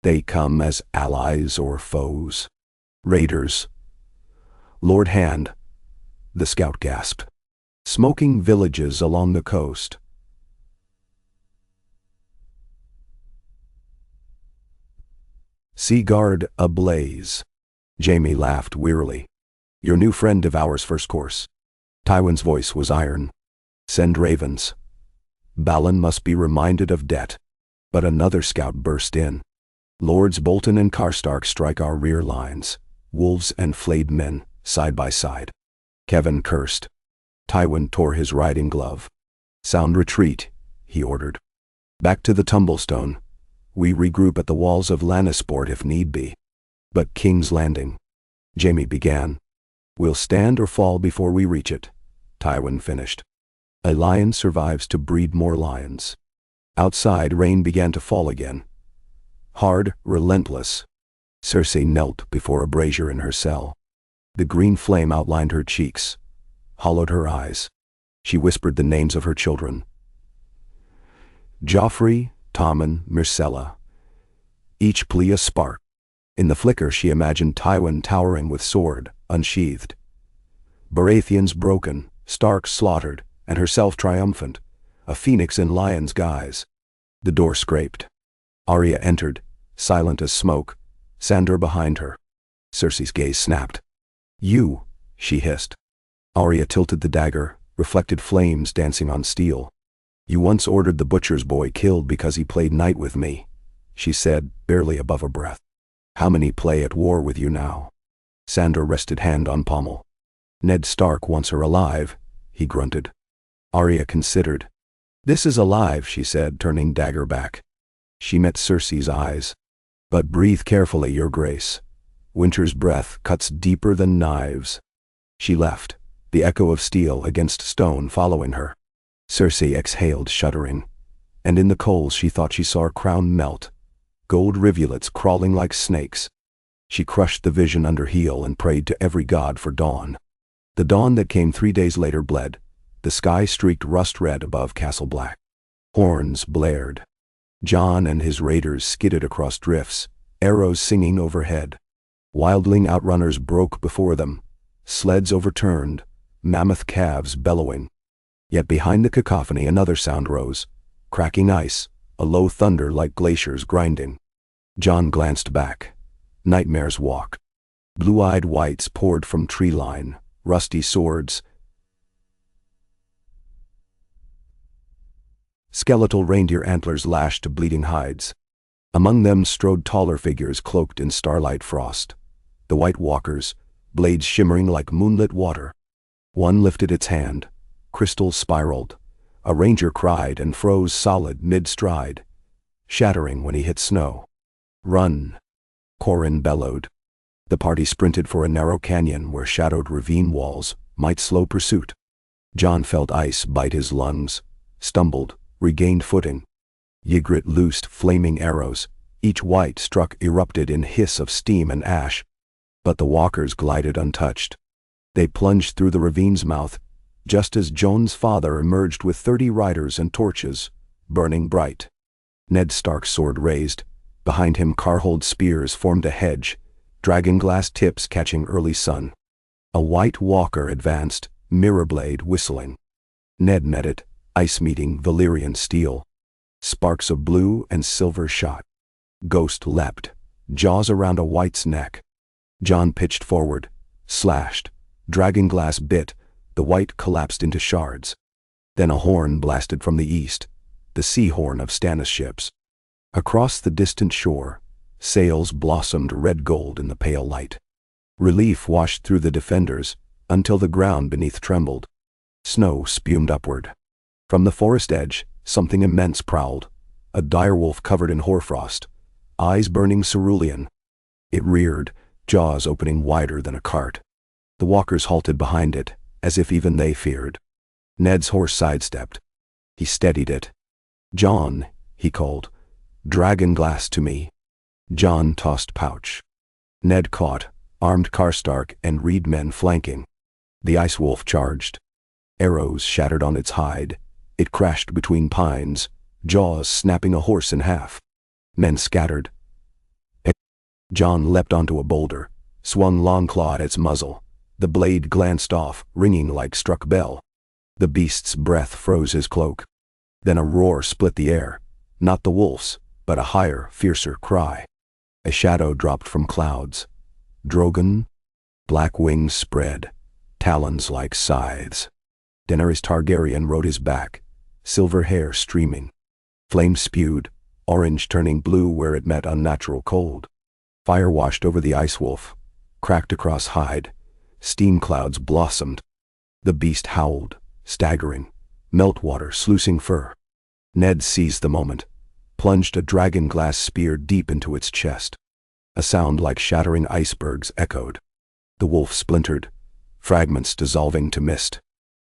They come as allies or foes? Raiders. Lord Hand, the scout gasped. Smoking villages along the coast. Seaguard ablaze. Jaime laughed wearily. Your new friend devours first course. Tywin's voice was iron. Send ravens. Balon must be reminded of debt. But another scout burst in. Lords Bolton and Karstark strike our rear lines. Wolves and flayed men, side by side. Kevan cursed. Tywin tore his riding glove. Sound retreat, he ordered. Back to the Tumblestone. We regroup at the walls of Lannisport if need be. But King's Landing. Jaime began. We'll stand or fall before we reach it, Tywin finished. A lion survives to breed more lions. Outside, rain began to fall again. Hard, relentless. Cersei knelt before a brazier in her cell. The green flame outlined her cheeks, hollowed her eyes. She whispered the names of her children. Joffrey, Tommen, Myrcella. Each plea a spark. In the flicker she imagined Tywin towering with sword, unsheathed. Baratheons broken, Stark slaughtered, and herself triumphant, a phoenix in lion's guise. The door scraped. Arya entered, silent as smoke, Sandor behind her. Cersei's gaze snapped. You, she hissed. Arya tilted the dagger, reflected flames dancing on steel. You once ordered the butcher's boy killed because he played knight with me, she said, barely above her breath. How many play at war with you now? Sandor rested hand on pommel. Ned Stark wants her alive, he grunted. Arya considered. This is alive, she said, turning dagger back. She met Cersei's eyes. But breathe carefully, your grace. Winter's breath cuts deeper than knives. She left, the echo of steel against stone following her. Cersei exhaled, shuddering. And in the coals she thought she saw her crown melt, gold rivulets crawling like snakes. She crushed the vision under heel and prayed to every god for dawn. The dawn that came 3 days later bled. The sky streaked rust-red above Castle Black. Horns blared. Jon and his raiders skidded across drifts, arrows singing overhead. Wildling outrunners broke before them, sleds overturned, mammoth calves bellowing. Yet behind the cacophony another sound rose, cracking ice, a low thunder like glaciers grinding. Jon glanced back. Nightmares walked. Blue-eyed wights poured from tree line, rusty swords. Skeletal reindeer antlers lashed to bleeding hides. Among them strode taller figures cloaked in starlight frost. The White Walkers, blades shimmering like moonlit water. One lifted its hand. Crystals spiraled. A ranger cried and froze solid mid-stride, shattering when he hit snow. "Run!" Corin bellowed. The party sprinted for a narrow canyon where shadowed ravine walls might slow pursuit. John felt ice bite his lungs, stumbled, regained footing. Ygritte loosed flaming arrows. Each white struck erupted in hiss of steam and ash. But the walkers glided untouched. They plunged through the ravine's mouth, just as Jon's father emerged with 30 riders and torches, burning bright. Ned Stark's sword raised. Behind him Karhold's spears formed a hedge, dragonglass tips catching early sun. A White Walker advanced, mirrorblade whistling. Ned met it, ice meeting Valyrian steel. Sparks of blue and silver shot. Ghost leapt, jaws around a White's neck. Jon pitched forward, slashed. Dragonglass bit, the White collapsed into shards. Then a horn blasted from the east, the sea horn of Stannis' ships. Across the distant shore, sails blossomed red-gold in the pale light. Relief washed through the defenders, until the ground beneath trembled. Snow spumed upward. From the forest edge, something immense prowled, a direwolf covered in hoarfrost, eyes burning cerulean. It reared, jaws opening wider than a cart. The walkers halted behind it, as if even they feared. Ned's horse sidestepped. He steadied it. "Jon," he called, "dragonglass to me." Jon tossed pouch. Ned caught, armed Karstark and reed men flanking. The ice wolf charged. Arrows shattered on its hide. It crashed between pines, jaws snapping a horse in half. Men scattered. Jon leapt onto a boulder, swung Longclaw at its muzzle. The blade glanced off, ringing like struck bell. The beast's breath froze his cloak. Then a roar split the air, not the wolf's, but a higher, fiercer cry. A shadow dropped from clouds. Drogon? Black wings spread, talons like scythes. Daenerys Targaryen rode his back, silver hair streaming. Flame spewed, orange turning blue where it met unnatural cold. Fire washed over the ice wolf, cracked across hide. Steam clouds blossomed. The beast howled, staggering, meltwater sluicing fur. Ned seized the moment, plunged a dragonglass spear deep into its chest. A sound like shattering icebergs echoed. The wolf splintered, fragments dissolving to mist.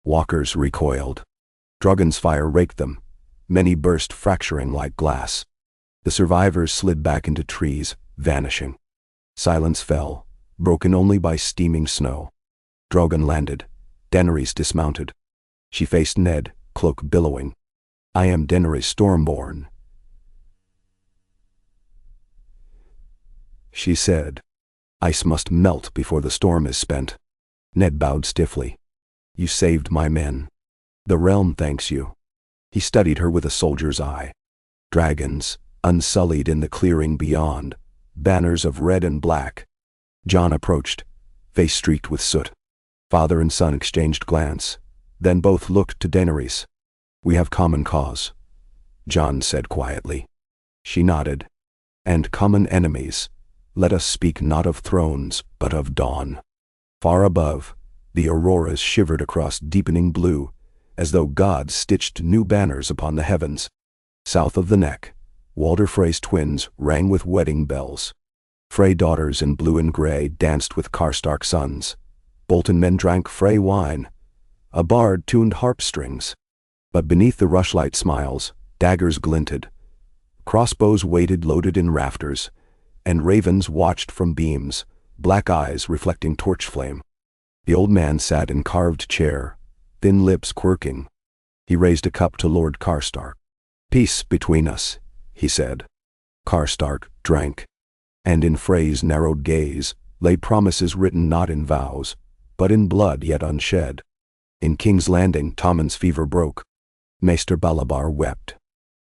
Walkers recoiled. Drogon's fire raked them. Many burst fracturing like glass. The survivors slid back into trees, vanishing. Silence fell, broken only by steaming snow. Drogon landed. Daenerys dismounted. She faced Ned, cloak billowing. "I am Daenerys Stormborn," she said. "Ice must melt before the storm is spent." Ned bowed stiffly. "You saved my men. The realm thanks you." He studied her with a soldier's eye. Dragons, unsullied in the clearing beyond, banners of red and black. Jon approached, face streaked with soot. Father and son exchanged glance, then both looked to Daenerys. "We have common cause," Jon said quietly. She nodded. "And common enemies. Let us speak not of thrones, but of dawn." Far above, the auroras shivered across deepening blue, as though gods stitched new banners upon the heavens. South of the neck, Walder Frey's twins rang with wedding bells. Frey daughters in blue and gray danced with Karstark sons. Bolton men drank Frey wine. A bard tuned harp strings. But beneath the rushlight smiles, daggers glinted. Crossbows waited loaded in rafters, and ravens watched from beams, black eyes reflecting torch flame. The old man sat in carved chair, thin lips quirking. He raised a cup to Lord Karstark. "Peace between us," he said. Karstark drank, and in Frey's narrowed gaze lay promises written not in vows, but in blood yet unshed. In King's Landing Tommen's fever broke. Maester Balabar wept.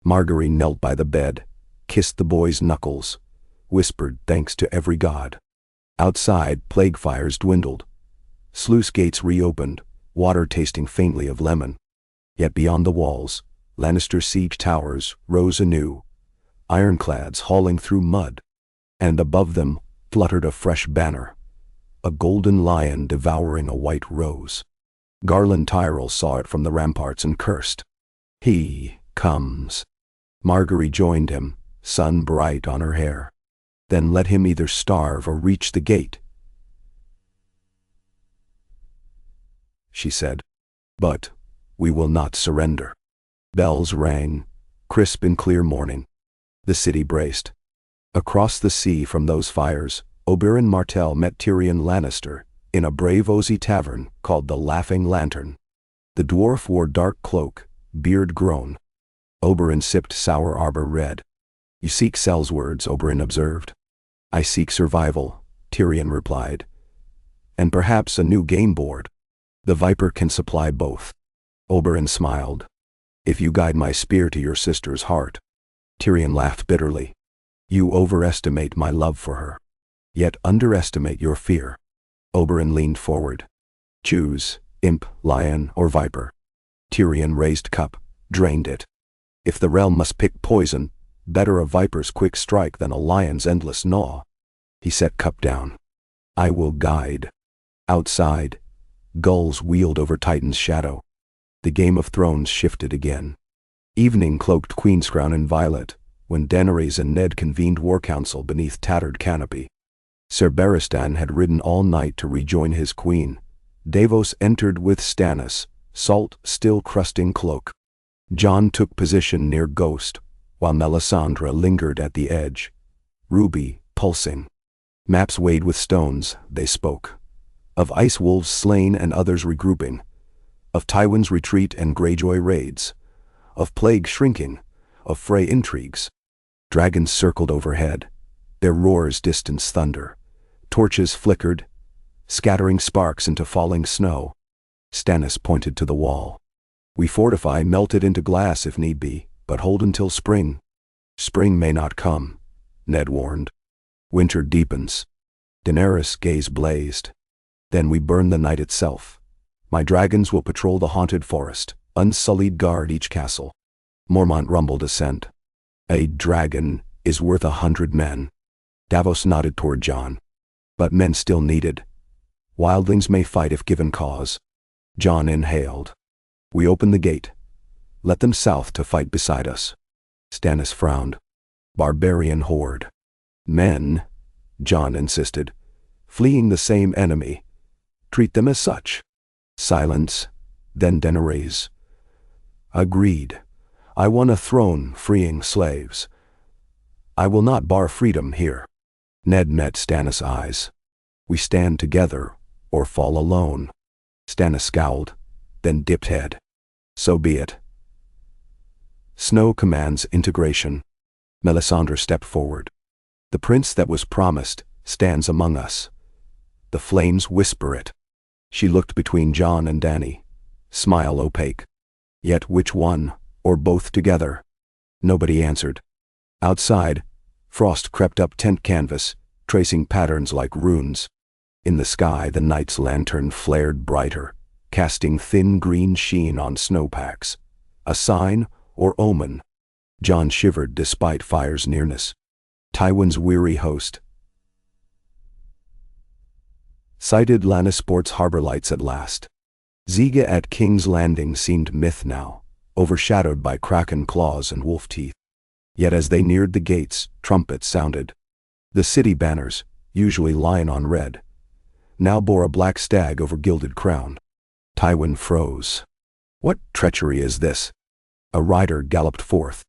Margaery knelt by the bed, kissed the boy's knuckles, whispered thanks to every god. Outside, plague fires dwindled. Sluice gates reopened, water tasting faintly of lemon. Yet beyond the walls, Lannister siege towers rose anew, ironclads hauling through mud, and above them fluttered a fresh banner, a golden lion devouring a white rose. Garland Tyrell saw it from the ramparts and cursed. "He comes." Marguerite joined him, sun bright on her hair. "Then let him either starve or reach the gate," she said. "But we will not surrender." Bells rang, crisp in clear morning. The city braced. Across the sea from those fires, Oberyn Martell met Tyrion Lannister in a Braavosi tavern called the Laughing Lantern. The dwarf wore dark cloak, beard grown. Oberyn sipped sour arbor red. "You seek sellswords," Oberyn observed. "I seek survival," Tyrion replied. "And perhaps a new game board. The Viper can supply both." Oberyn smiled. "If you guide my spear to your sister's heart." Tyrion laughed bitterly. "You overestimate my love for her, yet underestimate your fear." Oberyn leaned forward. "Choose, imp, lion, or viper." Tyrion raised cup, drained it. "If the realm must pick poison, better a viper's quick strike than a lion's endless gnaw." He set cup down. "I will guide." Outside, gulls wheeled over Titan's shadow. The Game of Thrones shifted again. Evening cloaked Queenscrown in violet, when Daenerys and Ned convened war council beneath tattered canopy. Ser Barristan had ridden all night to rejoin his queen. Davos entered with Stannis, salt still crusting cloak. Jon took position near Ghost, while Melisandre lingered at the edge, ruby pulsing. Maps weighed with stones, they spoke. Of ice wolves slain and others regrouping. Of Tywin's retreat and Greyjoy raids. Of plague shrinking. Of Frey intrigues. Dragons circled overhead, their roars distanced thunder. Torches flickered, scattering sparks into falling snow. Stannis pointed to the wall. "We fortify, melt it into glass if need be, but hold until spring." "Spring may not come," Ned warned. "Winter deepens." Daenerys' gaze blazed. "Then we burn the night itself. My dragons will patrol the haunted forest, unsullied guard each castle." Mormont rumbled assent. "A dragon is worth 100 men." Davos nodded toward Jon. "But men still needed. Wildlings may fight if given cause." Jon inhaled. "We open the gate. Let them south to fight beside us." Stannis frowned. "Barbarian horde." "Men," Jon insisted, "fleeing the same enemy. Treat them as such." Silence, then Daenerys. "Agreed. I won a throne freeing slaves. I will not bar freedom here." Ned met Stannis' eyes. "We stand together or fall alone." Stannis scowled, then dipped head. "So be it." Snow commands integration. Melisandre stepped forward. "The prince that was promised stands among us. The flames whisper it." She looked between Jon and Dany, smile opaque. "Yet which one, or both together?" Nobody answered. Outside, frost crept up tent canvas, tracing patterns like runes. In the sky, the night's lantern flared brighter, casting thin green sheen on snowpacks. A sign or omen? Jon shivered despite fire's nearness. Tywin's weary host sighted Lannisport's harbor lights at last. Ziga at King's Landing seemed myth now, overshadowed by kraken claws and wolf teeth. Yet as they neared the gates, trumpets sounded. The city banners, usually lion on red, now bore a black stag over gilded crown. Tywin froze. "What treachery is this?" A rider galloped forth.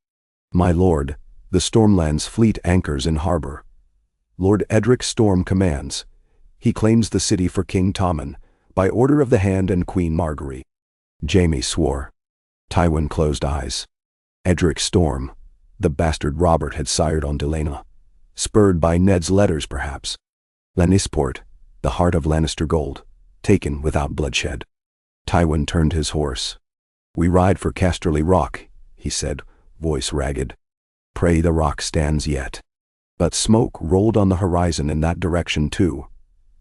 "My lord, the Stormland's fleet anchors in harbor. Lord Edric Storm commands. He claims the city for King Tommen, by order of the Hand and Queen Marguerite." Jaime swore. Tywin closed eyes. Edric Storm, the bastard Robert had sired on Delena. Spurred by Ned's letters, perhaps. Lannisport, the heart of Lannister gold, taken without bloodshed. Tywin turned his horse. "We ride for Casterly Rock," he said, voice ragged. "Pray the rock stands yet." But smoke rolled on the horizon in that direction too,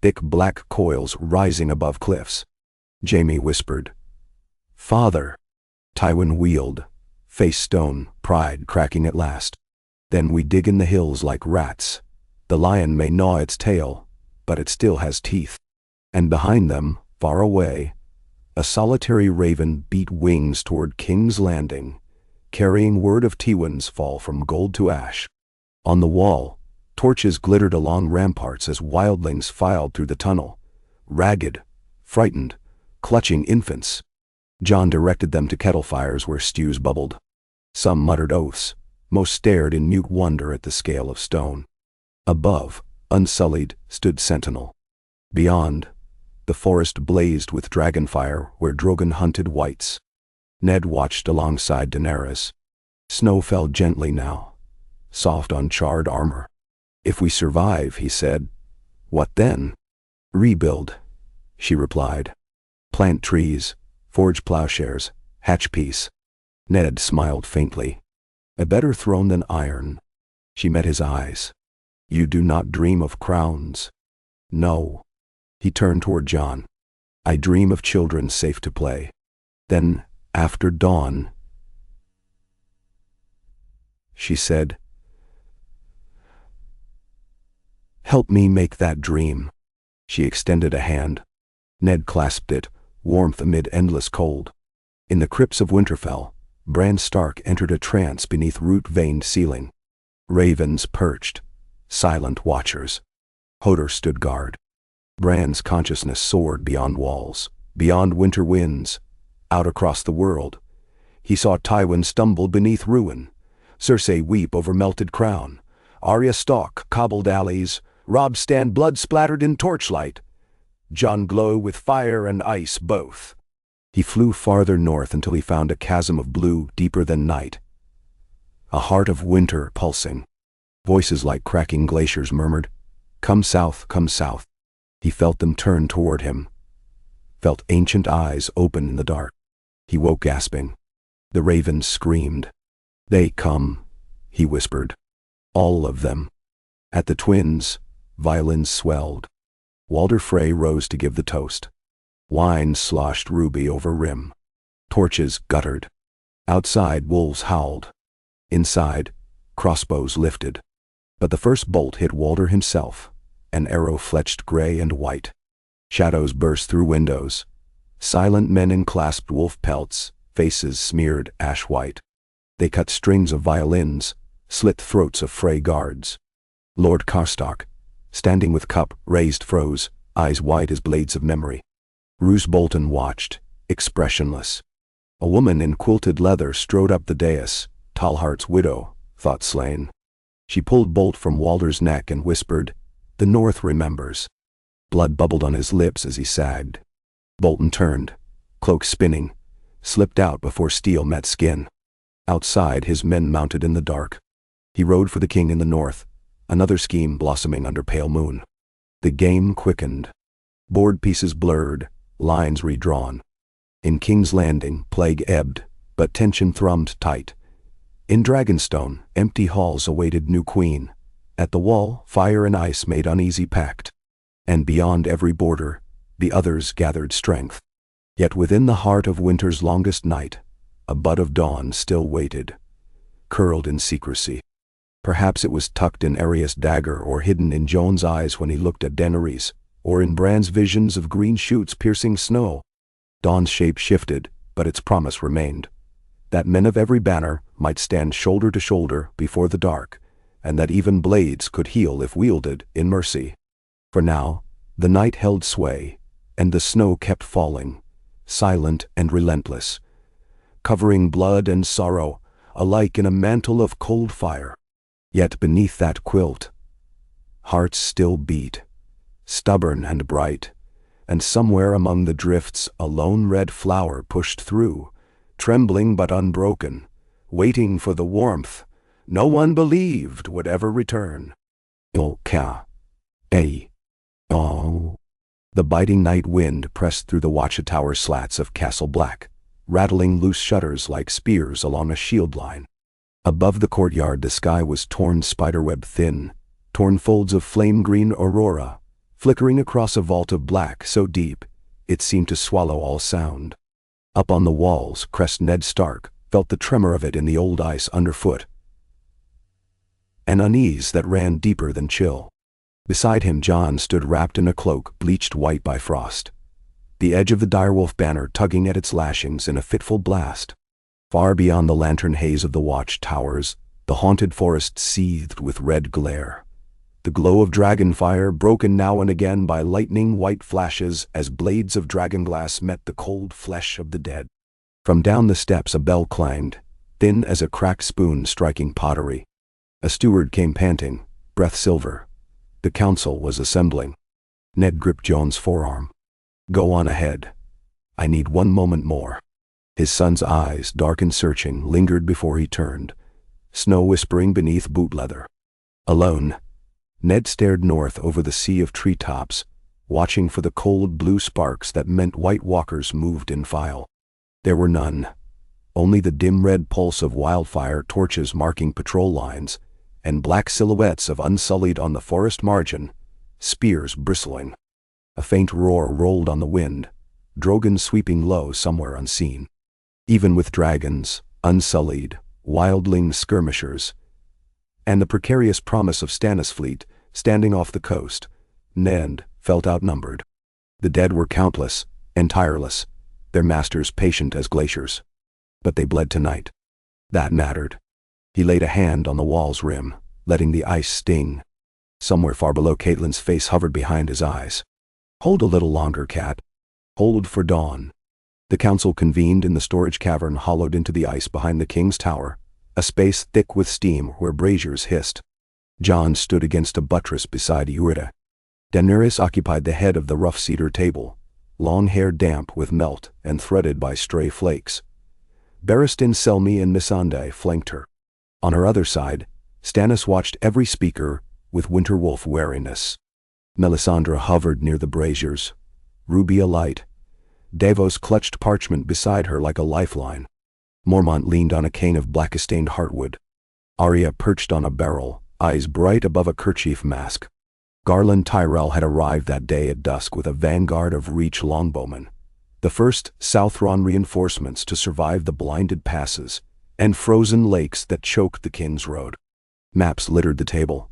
thick black coils rising above cliffs. Jaime whispered, "Father." Tywin wheeled, face stone, pride cracking at last. Then we dig in the hills like rats. The lion may gnaw its tail, but it still has teeth. And behind them, far away, a solitary raven beat wings toward King's Landing, carrying word of Tywin's fall from gold to ash. On the wall, torches glittered along ramparts as wildlings filed through the tunnel, ragged, frightened, clutching infants. Jon directed them to kettle fires where stews bubbled. Some muttered oaths, most stared in mute wonder at the scale of stone. Above, unsullied, stood Sentinel. Beyond, the forest blazed with dragonfire where Drogon hunted whites. Ned watched alongside Daenerys. Snow fell gently now, soft on charred armor. "If we survive," he said, "what then?" "Rebuild," she replied. "Plant trees, forge plowshares, hatch peace." Ned smiled faintly. "A better throne than iron." She met his eyes. "You do not dream of crowns." "No." He turned toward Jon. "I dream of children safe to play." Then, after dawn, she said, "Help me make that dream." She extended a hand. Ned clasped it, warmth amid endless cold. In the crypts of Winterfell, Bran Stark entered a trance beneath root-veined ceiling. Ravens perched, silent watchers. Hodor stood guard. Bran's consciousness soared beyond walls, beyond winter winds, out across the world. He saw Tywin stumble beneath ruin, Cersei weep over melted crown, Arya stalk cobbled alleys, Robb stand blood-splattered in torchlight, Jon glow with fire and ice both. He flew farther north until he found a chasm of blue deeper than night, a heart of winter pulsing. Voices like cracking glaciers murmured, "Come south, come south." He felt them turn toward him, felt ancient eyes open in the dark. He woke gasping. The ravens screamed. "They come," he whispered. "All of them." At the twins, violins swelled. Walder Frey rose to give the toast. Wine sloshed ruby over rim. Torches guttered. Outside, wolves howled. Inside, crossbows lifted. But the first bolt hit Walder himself, an arrow fletched gray and white. Shadows burst through windows. Silent men in clasped wolf pelts, faces smeared ash-white. They cut strings of violins, slit throats of Frey guards. Lord Karstark, standing with cup raised, froze, eyes wide as blades of memory. Roose Bolton watched, expressionless. A woman in quilted leather strode up the dais, Talhart's widow, thought slain. She pulled Bolt from Walder's neck and whispered, "The North remembers." Blood bubbled on his lips as he sagged. Bolton turned, cloak spinning, slipped out before steel met skin. Outside, his men mounted in the dark. He rode for the king in the north, another scheme blossoming under pale moon. The game quickened. Board pieces blurred, lines redrawn. In King's Landing, plague ebbed, but tension thrummed tight. In Dragonstone, empty halls awaited new queen. At the wall, fire and ice made uneasy pact. And beyond every border, the others gathered strength. Yet within the heart of winter's longest night, a bud of dawn still waited, curled in secrecy. Perhaps it was tucked in Arya's dagger or hidden in Jon's eyes when he looked at Daenerys, or in Bran's visions of green shoots piercing snow. Dawn's shape shifted, but its promise remained. That men of every banner might stand shoulder to shoulder before the dark, and that even blades could heal if wielded in mercy. For now, the night held sway, and the snow kept falling, silent and relentless, covering blood and sorrow, alike in a mantle of cold fire. Yet beneath that quilt, hearts still beat, stubborn and bright, and somewhere among the drifts a lone red flower pushed through, trembling but unbroken, waiting for the warmth no one believed would ever return. Oh. The biting night wind pressed through the watchtower slats of Castle Black, rattling loose shutters like spears along a shield line. Above the courtyard the sky was torn spiderweb thin, torn folds of flame-green aurora, flickering across a vault of black so deep it seemed to swallow all sound. Up on the walls, Crest Ned Stark felt the tremor of it in the old ice underfoot. an unease that ran deeper than chill. Beside him Jon stood wrapped in a cloak bleached white by frost, the edge of the direwolf banner tugging at its lashings in a fitful blast. Far beyond the lantern haze of the watch towers, the haunted forest seethed with red glare, the glow of dragonfire broken now and again by lightning white flashes as blades of dragonglass met the cold flesh of the dead. From down the steps a bell clanged, thin as a cracked spoon striking pottery. A steward came panting, breath silver. The council was assembling. Ned gripped Jon's forearm. "Go on ahead. I need one moment more." His son's eyes, dark and searching, lingered before he turned, snow whispering beneath boot leather. Alone, Ned stared north over the sea of treetops, watching for the cold blue sparks that meant White Walkers moved in file. There were none, only the dim red pulse of wildfire torches marking patrol lines, and black silhouettes of Unsullied on the forest margin, spears bristling. A faint roar rolled on the wind, Drogon sweeping low somewhere unseen. Even with dragons, Unsullied, wildling skirmishers, and the precarious promise of Stannis' fleet standing off the coast, Ned felt outnumbered. The dead were countless and tireless, their masters patient as glaciers. But they bled tonight. That mattered. He laid a hand on the wall's rim, letting the ice sting. Somewhere far below, Catelyn's face hovered behind his eyes. "Hold a little longer, Cat. Hold for dawn." The council convened in the storage cavern hollowed into the ice behind the king's tower, a space thick with steam where braziers hissed. Jon stood against a buttress beside Yrita. Daenerys occupied the head of the rough cedar table, long hair damp with melt and threaded by stray flakes. Barristan Selmy and Missandei flanked her. On her other side, Stannis watched every speaker with Winterwolf wariness. Melisandre hovered near the braziers, ruby alight. Davos clutched parchment beside her like a lifeline. Mormont leaned on a cane of black-stained heartwood. Arya perched on a barrel, eyes bright above a kerchief mask. Garland Tyrell had arrived that day at dusk with a vanguard of Reach longbowmen, the first Southron reinforcements to survive the blinded passes and frozen lakes that choked the King's Road. Maps littered the table,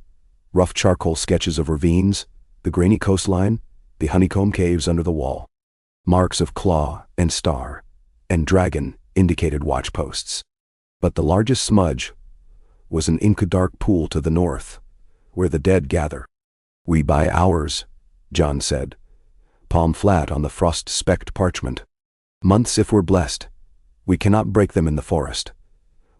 rough charcoal sketches of ravines, the grainy coastline, the honeycomb caves under the wall. Marks of claw and star and dragon indicated watchposts. But the largest smudge was an inky-dark pool to the north, where the dead gather. "We buy ours," Jon said, palm flat on the frost-specked parchment. "Months if we're blessed. We cannot break them in the forest.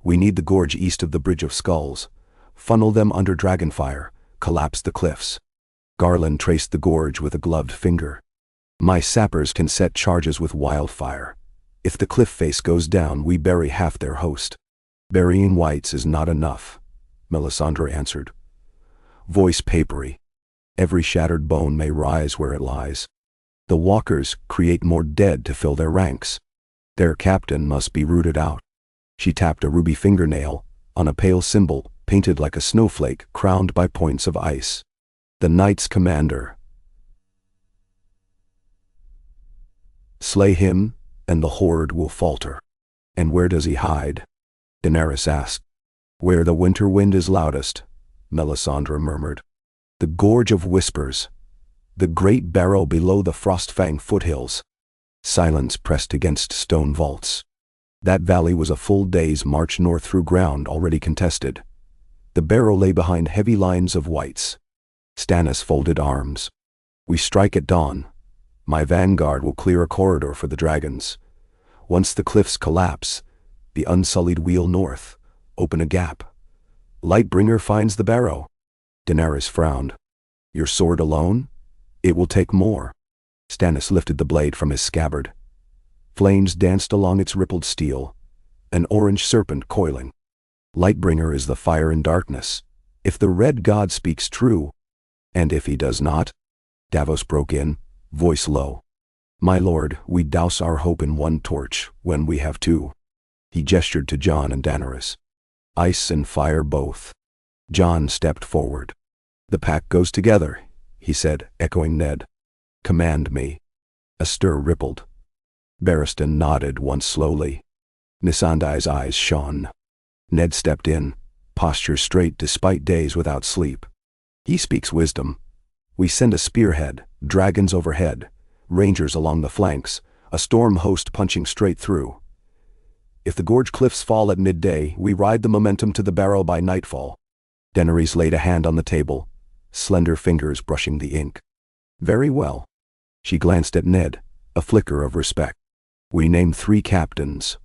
We need the gorge east of the Bridge of Skulls, funnel them under dragonfire, collapse the cliffs." Garland traced the gorge with a gloved finger. "My sappers can set charges with wildfire. If the cliff face goes down, we bury half their host." "Burying whites is not enough," Melisandre answered, voice papery. "Every shattered bone may rise where it lies. The walkers create more dead to fill their ranks. Their captain must be rooted out." She tapped a ruby fingernail on a pale symbol painted like a snowflake crowned by points of ice. "The Knights Commander. Slay him, and the horde will falter." "And where does he hide?" Daenerys asked. "Where the winter wind is loudest," Melisandre murmured. "The Gorge of Whispers. The great barrow below the Frostfang foothills." Silence pressed against stone vaults. That valley was a full day's march north through ground already contested. The barrow lay behind heavy lines of whites. Stannis folded arms. "We strike at dawn. My vanguard will clear a corridor for the dragons. Once the cliffs collapse, the Unsullied wheel north, open a gap. Lightbringer finds the barrow." Daenerys frowned. "Your sword alone? It will take more." Stannis lifted the blade from his scabbard. Flames danced along its rippled steel, an orange serpent coiling. "Lightbringer is the fire in darkness. If the Red God speaks true—" "And if he does not?" Davos broke in, voice low. "My lord, we douse our hope in one torch when we have two." He gestured to Jon and Daenerys. "Ice and fire both." Jon stepped forward. "The pack goes together," he said, echoing Ned. "Command me." A stir rippled. Barristan nodded once slowly. Missandei's eyes shone. Ned stepped in, posture straight despite days without sleep. He speaks wisdom. We send a spearhead, dragons overhead, rangers along the flanks, a storm host punching straight through. If the gorge cliffs fall at midday, we ride the momentum to the barrow by nightfall. Daenerys laid a hand on the table, slender fingers brushing the ink. Very well. She glanced at Ned, a flicker of respect. We name 3 captains.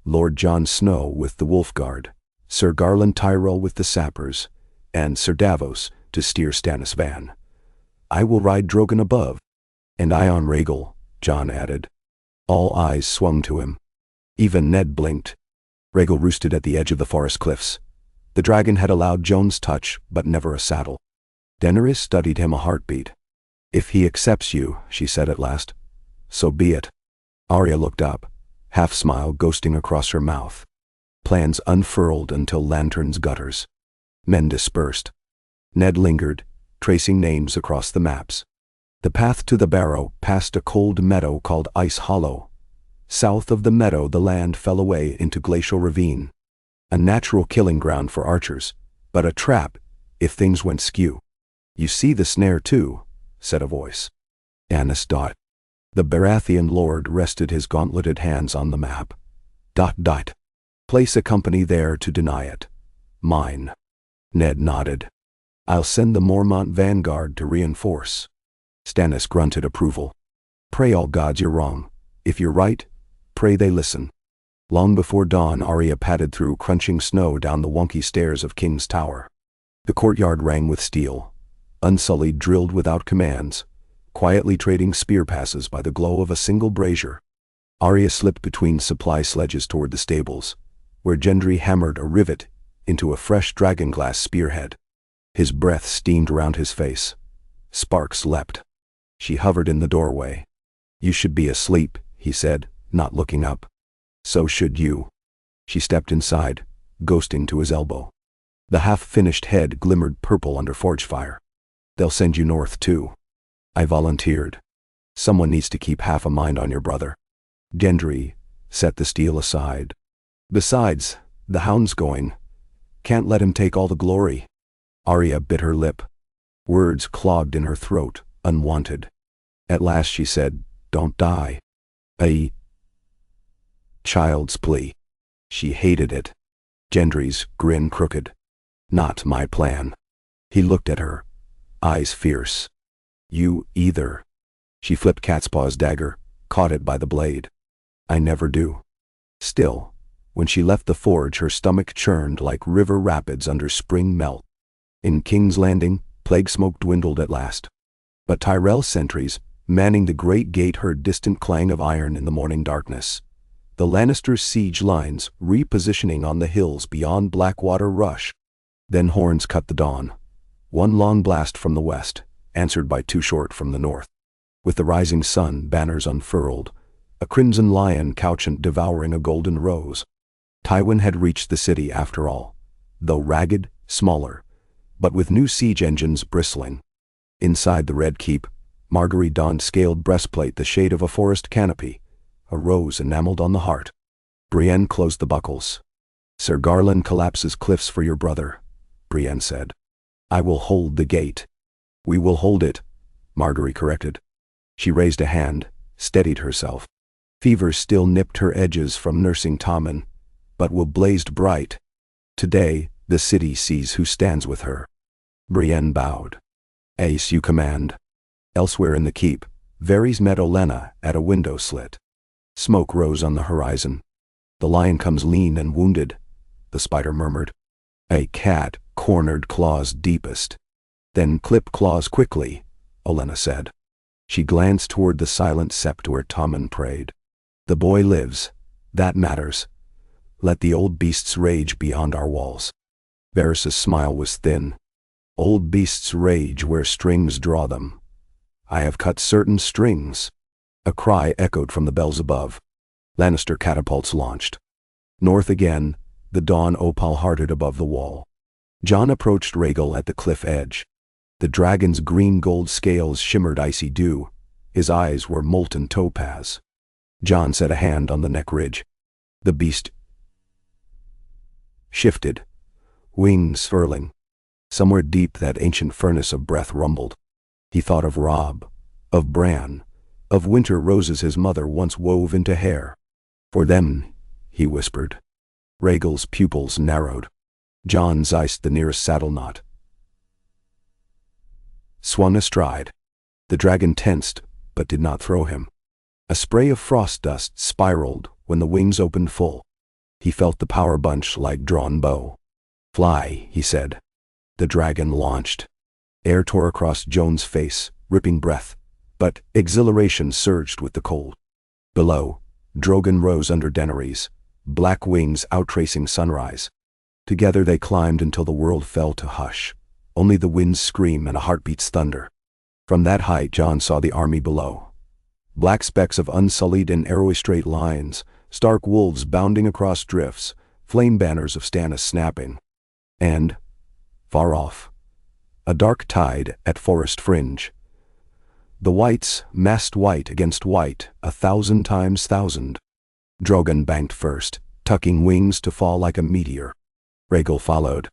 Lord Jon Snow with the Wolf Guard, Sir Garland Tyrell with the Sappers, and Sir Davos to steer Stannis van. I will ride Drogon above. And I on Rhaegal, Jon added. All eyes swung to him. Even Ned blinked. Rhaegal roosted at the edge of the forest cliffs. The dragon had allowed Jon's touch, but never a saddle. Daenerys studied him a heartbeat. If he accepts you, she said at last, so be it. Arya looked up, half-smile ghosting across her mouth. Plans unfurled until Lantern's gutters. Men dispersed. Ned lingered, tracing names across the maps. The path to the barrow passed a cold meadow called Ice Hollow. South of the meadow the land fell away into glacial ravine. A natural killing ground for archers, but a trap if things went skew. You see the snare too, said a voice. Stannis dot. The Baratheon lord rested his gauntleted hands on the map. Dot dot. Place a company there to deny it. Mine. Ned nodded. I'll send the Mormont vanguard to reinforce. Stannis grunted approval. Pray all gods you're wrong. If you're right, pray they listen. Long before dawn Arya padded through crunching snow down the wonky stairs of King's Tower. The courtyard rang with steel, unsullied, drilled without commands, quietly trading spear passes by the glow of a single brazier. Arya slipped between supply sledges toward the stables, where Gendry hammered a rivet into a fresh dragonglass spearhead. His breath steamed around his face. Sparks leapt. She hovered in the doorway. You should be asleep, he said, not looking up. So should you. She stepped inside, ghosting to his elbow. The half-finished head glimmered purple under forge fire. They'll send you north too. I volunteered. Someone needs to keep half a mind on your brother. Gendry set the steel aside. Besides, the hound's going. Can't let him take all the glory. Arya bit her lip. Words clogged in her throat, unwanted. At last she said, Don't die. A child's plea. She hated it. Gendry's grin crooked. Not my plan. He looked at her, eyes fierce. You either. She flipped Catspaw's dagger, caught it by the blade. I never do. Still, when she left the forge her stomach churned like river rapids under spring melt. In King's Landing, plague smoke dwindled at last. But Tyrell's sentries, manning the great gate, heard distant clang of iron in the morning darkness. The Lannisters' siege lines repositioning on the hills beyond Blackwater rush. Then horns cut the dawn. One long blast from the west, answered by 2 short from the north. With the rising sun, banners unfurled, a crimson lion couchant devouring a golden rose. Tywin had reached the city after all, though ragged, smaller, but with new siege engines bristling. Inside the Red Keep, Marguerite donned scaled breastplate the shade of a forest canopy, a rose enameled on the heart. Brienne closed the buckles. Sir Garland collapses cliffs for your brother, Brienne said. I will hold the gate. We will hold it, Marguerite corrected. She raised a hand, steadied herself. Fever still nipped her edges from nursing Tommen, but will blazed bright. Today, the city sees who stands with her. Brienne bowed. Ace, you command. Elsewhere in the keep, Varys met Olenna at a window slit. Smoke rose on the horizon. The lion comes lean and wounded, the spider murmured. A cat cornered claws deepest. Then clip claws quickly, Olenna said. She glanced toward the silent sept where Tommen prayed. The boy lives. That matters. Let the old beasts rage beyond our walls. Varys' smile was thin. Old beasts rage where strings draw them. I have cut certain strings. A cry echoed from the bells above. Lannister catapults launched. North again, the dawn opal-hearted above the wall. Jon approached Rhaegal at the cliff edge. The dragon's green-gold scales shimmered icy dew. His eyes were molten topaz. Jon set a hand on the neck ridge. The beast shifted. wings furling. Somewhere deep that ancient furnace of breath rumbled. He thought of Rob, of Bran, of winter roses his mother once wove into hair. For them, he whispered. Rhaegal's pupils narrowed. Jon iced the nearest saddle knot. Swung astride. The dragon tensed, but did not throw him. A spray of frost dust spiraled when the wings opened full. He felt the power bunch like drawn bow. Fly, he said. The dragon launched. Air tore across Jon's face, ripping breath, but exhilaration surged with the cold. Below, Drogon rose under Daenerys, black wings outtracing sunrise. Together they climbed until the world fell to hush, only the wind's scream and a heartbeat's thunder. From that height Jon saw the army below. Black specks of unsullied and arrowy straight lines, stark wolves bounding across drifts, flame banners of Stannis snapping. And, far off, a dark tide at forest fringe. The whites massed white against white, 1,000 times 1,000. Drogon banked first, tucking wings to fall like a meteor. Rhaegal followed.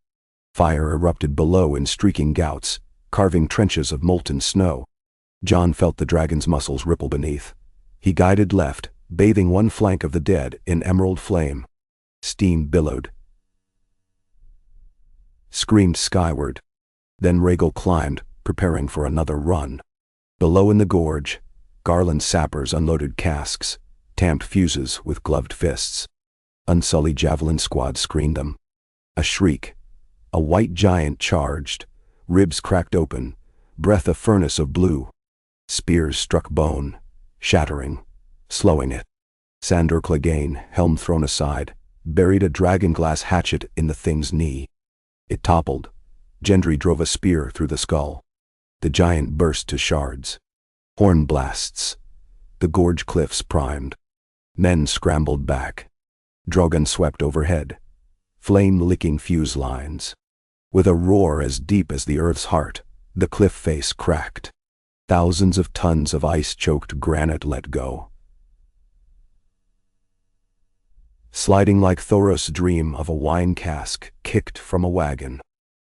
Fire erupted below in streaking gouts, carving trenches of molten snow. Jon felt the dragon's muscles ripple beneath. He guided left, bathing one flank of the dead in emerald flame. Steam billowed. Screamed skyward. Then Rhaegal climbed, preparing for another run. Below in the gorge, garland sappers unloaded casks, tamped fuses with gloved fists. Unsullied javelin squads screened them. A shriek. A white giant charged. Ribs cracked open, breath a furnace of blue. Spears struck bone, shattering, slowing it. Sandor Clegane, helm thrown aside, buried a dragonglass hatchet in the thing's knee. It toppled. Gendry drove a spear through the skull. The giant burst to shards. Horn blasts. The gorge cliffs primed. Men scrambled back. Drogon swept overhead. Flame-licking fuse lines. With a roar as deep as the earth's heart, the cliff face cracked. Thousands of tons of ice-choked granite let go. Sliding like Thoros' dream of a wine cask kicked from a wagon.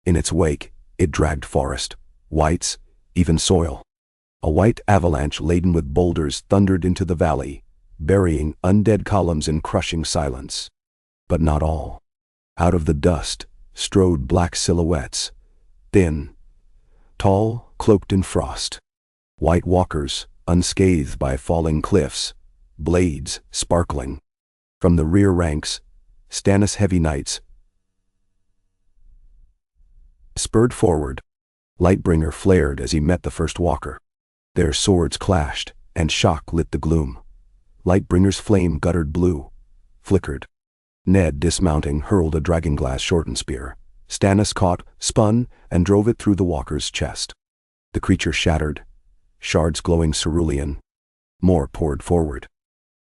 In its wake, it dragged forest, whites, even soil. A white avalanche laden with boulders thundered into the valley, burying undead columns in crushing silence. But not all. Out of the dust strode black silhouettes, thin, tall, cloaked in frost. White walkers, unscathed by falling cliffs, blades sparkling. From the rear ranks, Stannis' heavy knights spurred forward. Lightbringer flared as he met the first walker. Their swords clashed, and shock lit the gloom. Lightbringer's flame guttered blue, flickered. Ned, dismounting, hurled a dragonglass shortened spear. Stannis caught, spun, and drove it through the walker's chest. The creature shattered, shards glowing cerulean. More poured forward.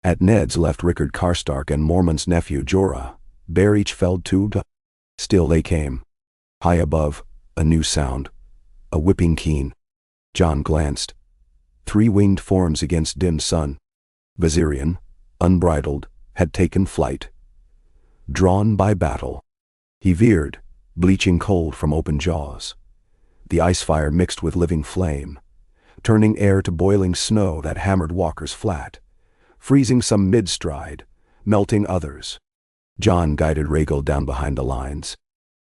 At Ned's left Rickard Karstark and Mormont's nephew Jorah, bare each felled to. Still they came. High above, a new sound, a whipping keen. Jon glanced. 3 winged forms against dim sun. Viserion, unbridled, had taken flight. Drawn by battle. He veered, bleaching cold from open jaws. The ice fire mixed with living flame, turning air to boiling snow that hammered walkers flat, freezing some mid-stride, melting others. Jon guided Rhaegal down behind the lines.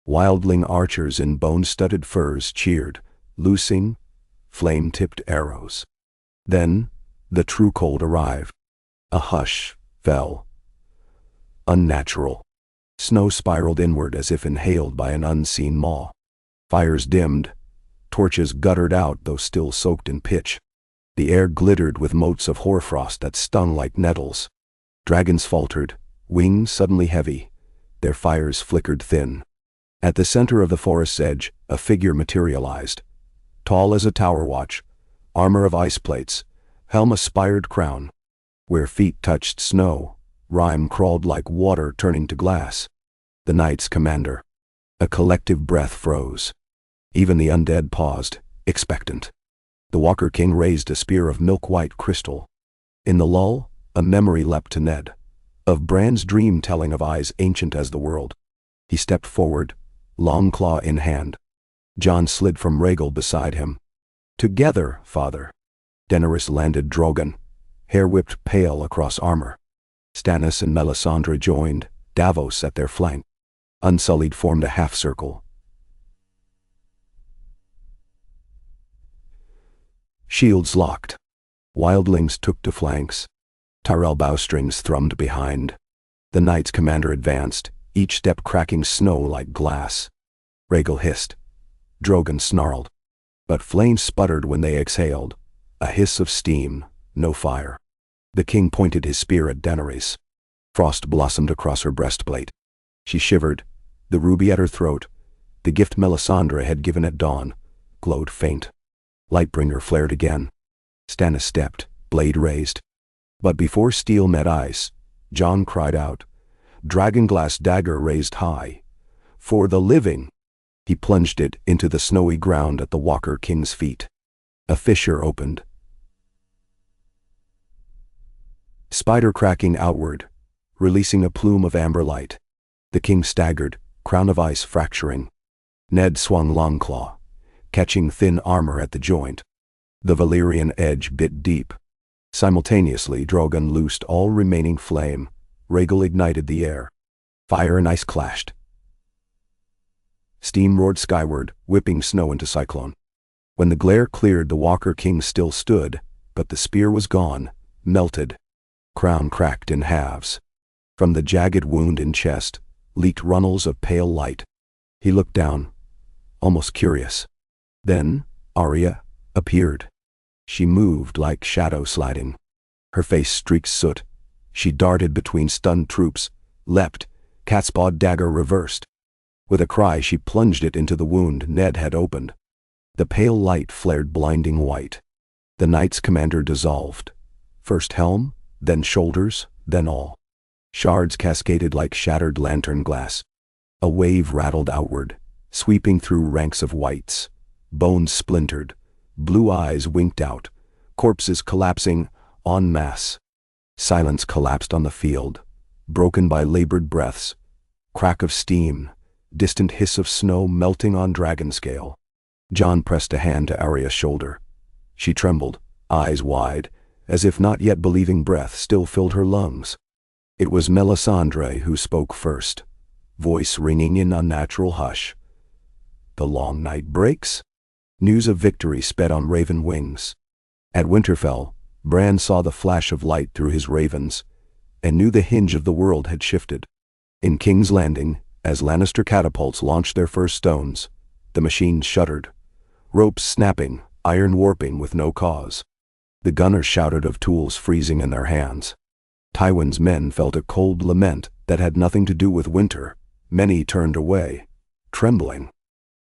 Wildling archers in bone-studded furs cheered, loosing, flame-tipped arrows. Then, the true cold arrived. A hush fell. Unnatural. Snow spiraled inward as if inhaled by an unseen maw. Fires dimmed. Torches guttered out, though still soaked in pitch. The air glittered with motes of hoarfrost that stung like nettles. Dragons faltered, wings suddenly heavy. Their fires flickered thin. At the center of the forest's edge, a figure materialized. Tall as a tower watch, armor of ice plates, helm a spired crown. Where feet touched snow, rime crawled like water turning to glass. The Knight's commander. A collective breath froze. Even the undead paused, expectant. The Walker King raised a spear of milk-white crystal. In the lull, a memory leapt to Ned. Of Bran's dream telling of eyes ancient as the world. He stepped forward, long claw in hand. Jon slid from Rhaegal beside him. "Together, father." Daenerys landed Drogon, hair whipped pale across armor. Stannis and Melisandre joined, Davos at their flank. Unsullied formed a half-circle. Shields locked. Wildlings took to flanks. Tyrell bowstrings thrummed behind. The Knights' commander advanced, each step cracking snow like glass. Rhaegal hissed. Drogon snarled. But flames sputtered when they exhaled. A hiss of steam, no fire. The king pointed his spear at Daenerys. Frost blossomed across her breastplate. She shivered. The ruby at her throat, the gift Melisandre had given at dawn, glowed faint. Lightbringer flared again. Stannis stepped, blade raised. But before steel met ice, Jon cried out, dragonglass dagger raised high. For the living! He plunged it into the snowy ground at the Walker King's feet. A fissure opened. Spider cracking outward, releasing a plume of amber light. The king staggered, crown of ice fracturing. Ned swung Longclaw, catching thin armor at the joint. The Valyrian edge bit deep. Simultaneously, Drogon loosed all remaining flame. Rhaegal ignited the air. Fire and ice clashed. Steam roared skyward, whipping snow into cyclone. When the glare cleared, the Walker King still stood, but the spear was gone, melted. Crown cracked in halves. From the jagged wound in chest leaked runnels of pale light. He looked down, almost curious. Then Arya appeared. She moved like shadow sliding. Her face streaked soot. She darted between stunned troops, leapt, catspawed dagger reversed. With a cry, she plunged it into the wound Ned had opened. The pale light flared blinding white. The Knights' commander dissolved. First helm, then shoulders, then all. Shards cascaded like shattered lantern glass. A wave rattled outward, sweeping through ranks of whites. Bones splintered, blue eyes winked out, corpses collapsing en masse. Silence collapsed on the field, broken by labored breaths. Crack of steam, distant hiss of snow melting on dragon scale. Jon pressed a hand to Arya's shoulder. She trembled, eyes wide, as if not yet believing breath still filled her lungs. It was Melisandre who spoke first, voice ringing in unnatural hush. The long night breaks? News of victory sped on raven wings. At Winterfell, Bran saw the flash of light through his ravens, and knew the hinge of the world had shifted. In King's Landing, as Lannister catapults launched their first stones, the machine shuddered. Ropes snapping, iron warping with no cause. The gunners shouted of tools freezing in their hands. Tywin's men felt a cold lament that had nothing to do with winter. Many turned away, trembling.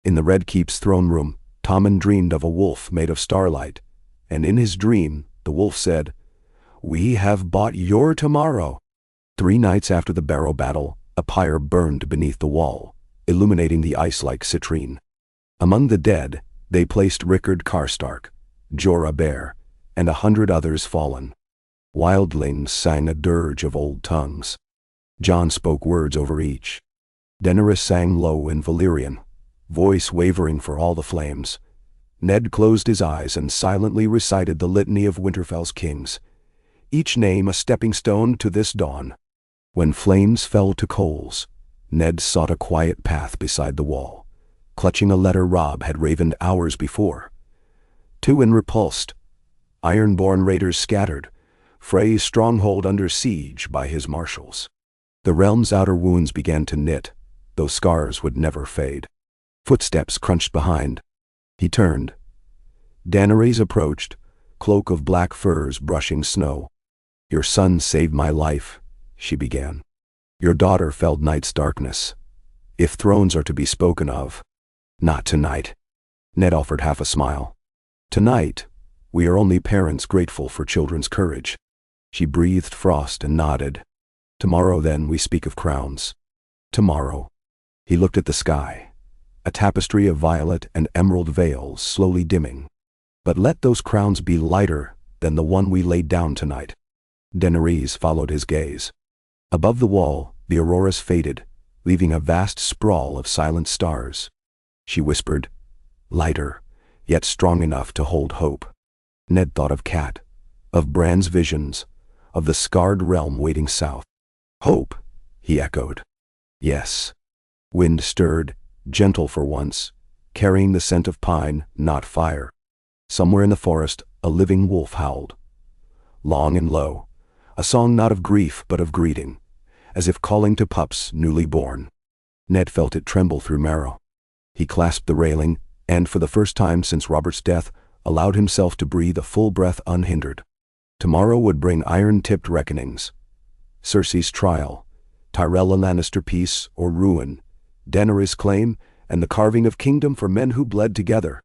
In the Red Keep's throne room, Tommen dreamed of a wolf made of starlight, and in his dream, the wolf said, "We have bought your tomorrow." 3 nights after the Barrow battle, a pyre burned beneath the wall, illuminating the ice-like citrine. Among the dead, they placed Rickard Karstark, Jorah Bear, and 100 others fallen. Wildlings sang a dirge of old tongues. Jon spoke words over each. Daenerys sang low in Valyrian, voice wavering for all the flames. Ned closed his eyes and silently recited the litany of Winterfell's kings, each name a stepping stone to this dawn. When flames fell to coals, Ned sought a quiet path beside the wall, clutching a letter Robb had ravened hours before. Tywin repulsed, iron-born raiders scattered, Frey's stronghold under siege by his marshals. The realm's outer wounds began to knit, those scars would never fade. Footsteps crunched behind. He turned. Daenerys approached, cloak of black furs brushing snow. "Your son saved my life," she began. "Your daughter felled night's darkness. If thrones are to be spoken of." "Not tonight." Ned offered half a smile. "Tonight, we are only parents grateful for children's courage." She breathed frost and nodded. "Tomorrow then we speak of crowns." "Tomorrow." He looked at the sky, a tapestry of violet and emerald veils slowly dimming. "But let those crowns be lighter than the one we laid down tonight." Daenerys followed his gaze. Above the wall, the auroras faded, leaving a vast sprawl of silent stars. She whispered, lighter, yet strong enough to hold hope. Ned thought of Cat, of Bran's visions, of the scarred realm waiting south. Hope, he echoed. Yes. Wind stirred, gentle for once, carrying the scent of pine, not fire. Somewhere in the forest, a living wolf howled. Long and low, a song not of grief but of greeting, as if calling to pups newly born. Ned felt it tremble through marrow. He clasped the railing, and for the first time since Robert's death, allowed himself to breathe a full breath unhindered. Tomorrow would bring iron-tipped reckonings. Cersei's trial, Tyrella Lannister peace or ruin, Daenerys' claim, and the carving of kingdom for men who bled together.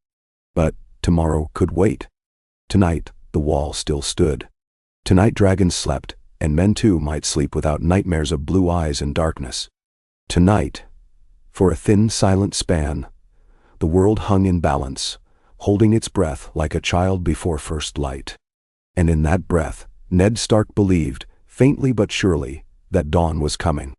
But tomorrow could wait. Tonight, the wall still stood. Tonight dragons slept, and men too might sleep without nightmares of blue eyes and darkness. Tonight, for a thin, silent span, the world hung in balance, holding its breath like a child before first light. And in that breath, Ned Stark believed, faintly but surely, that dawn was coming.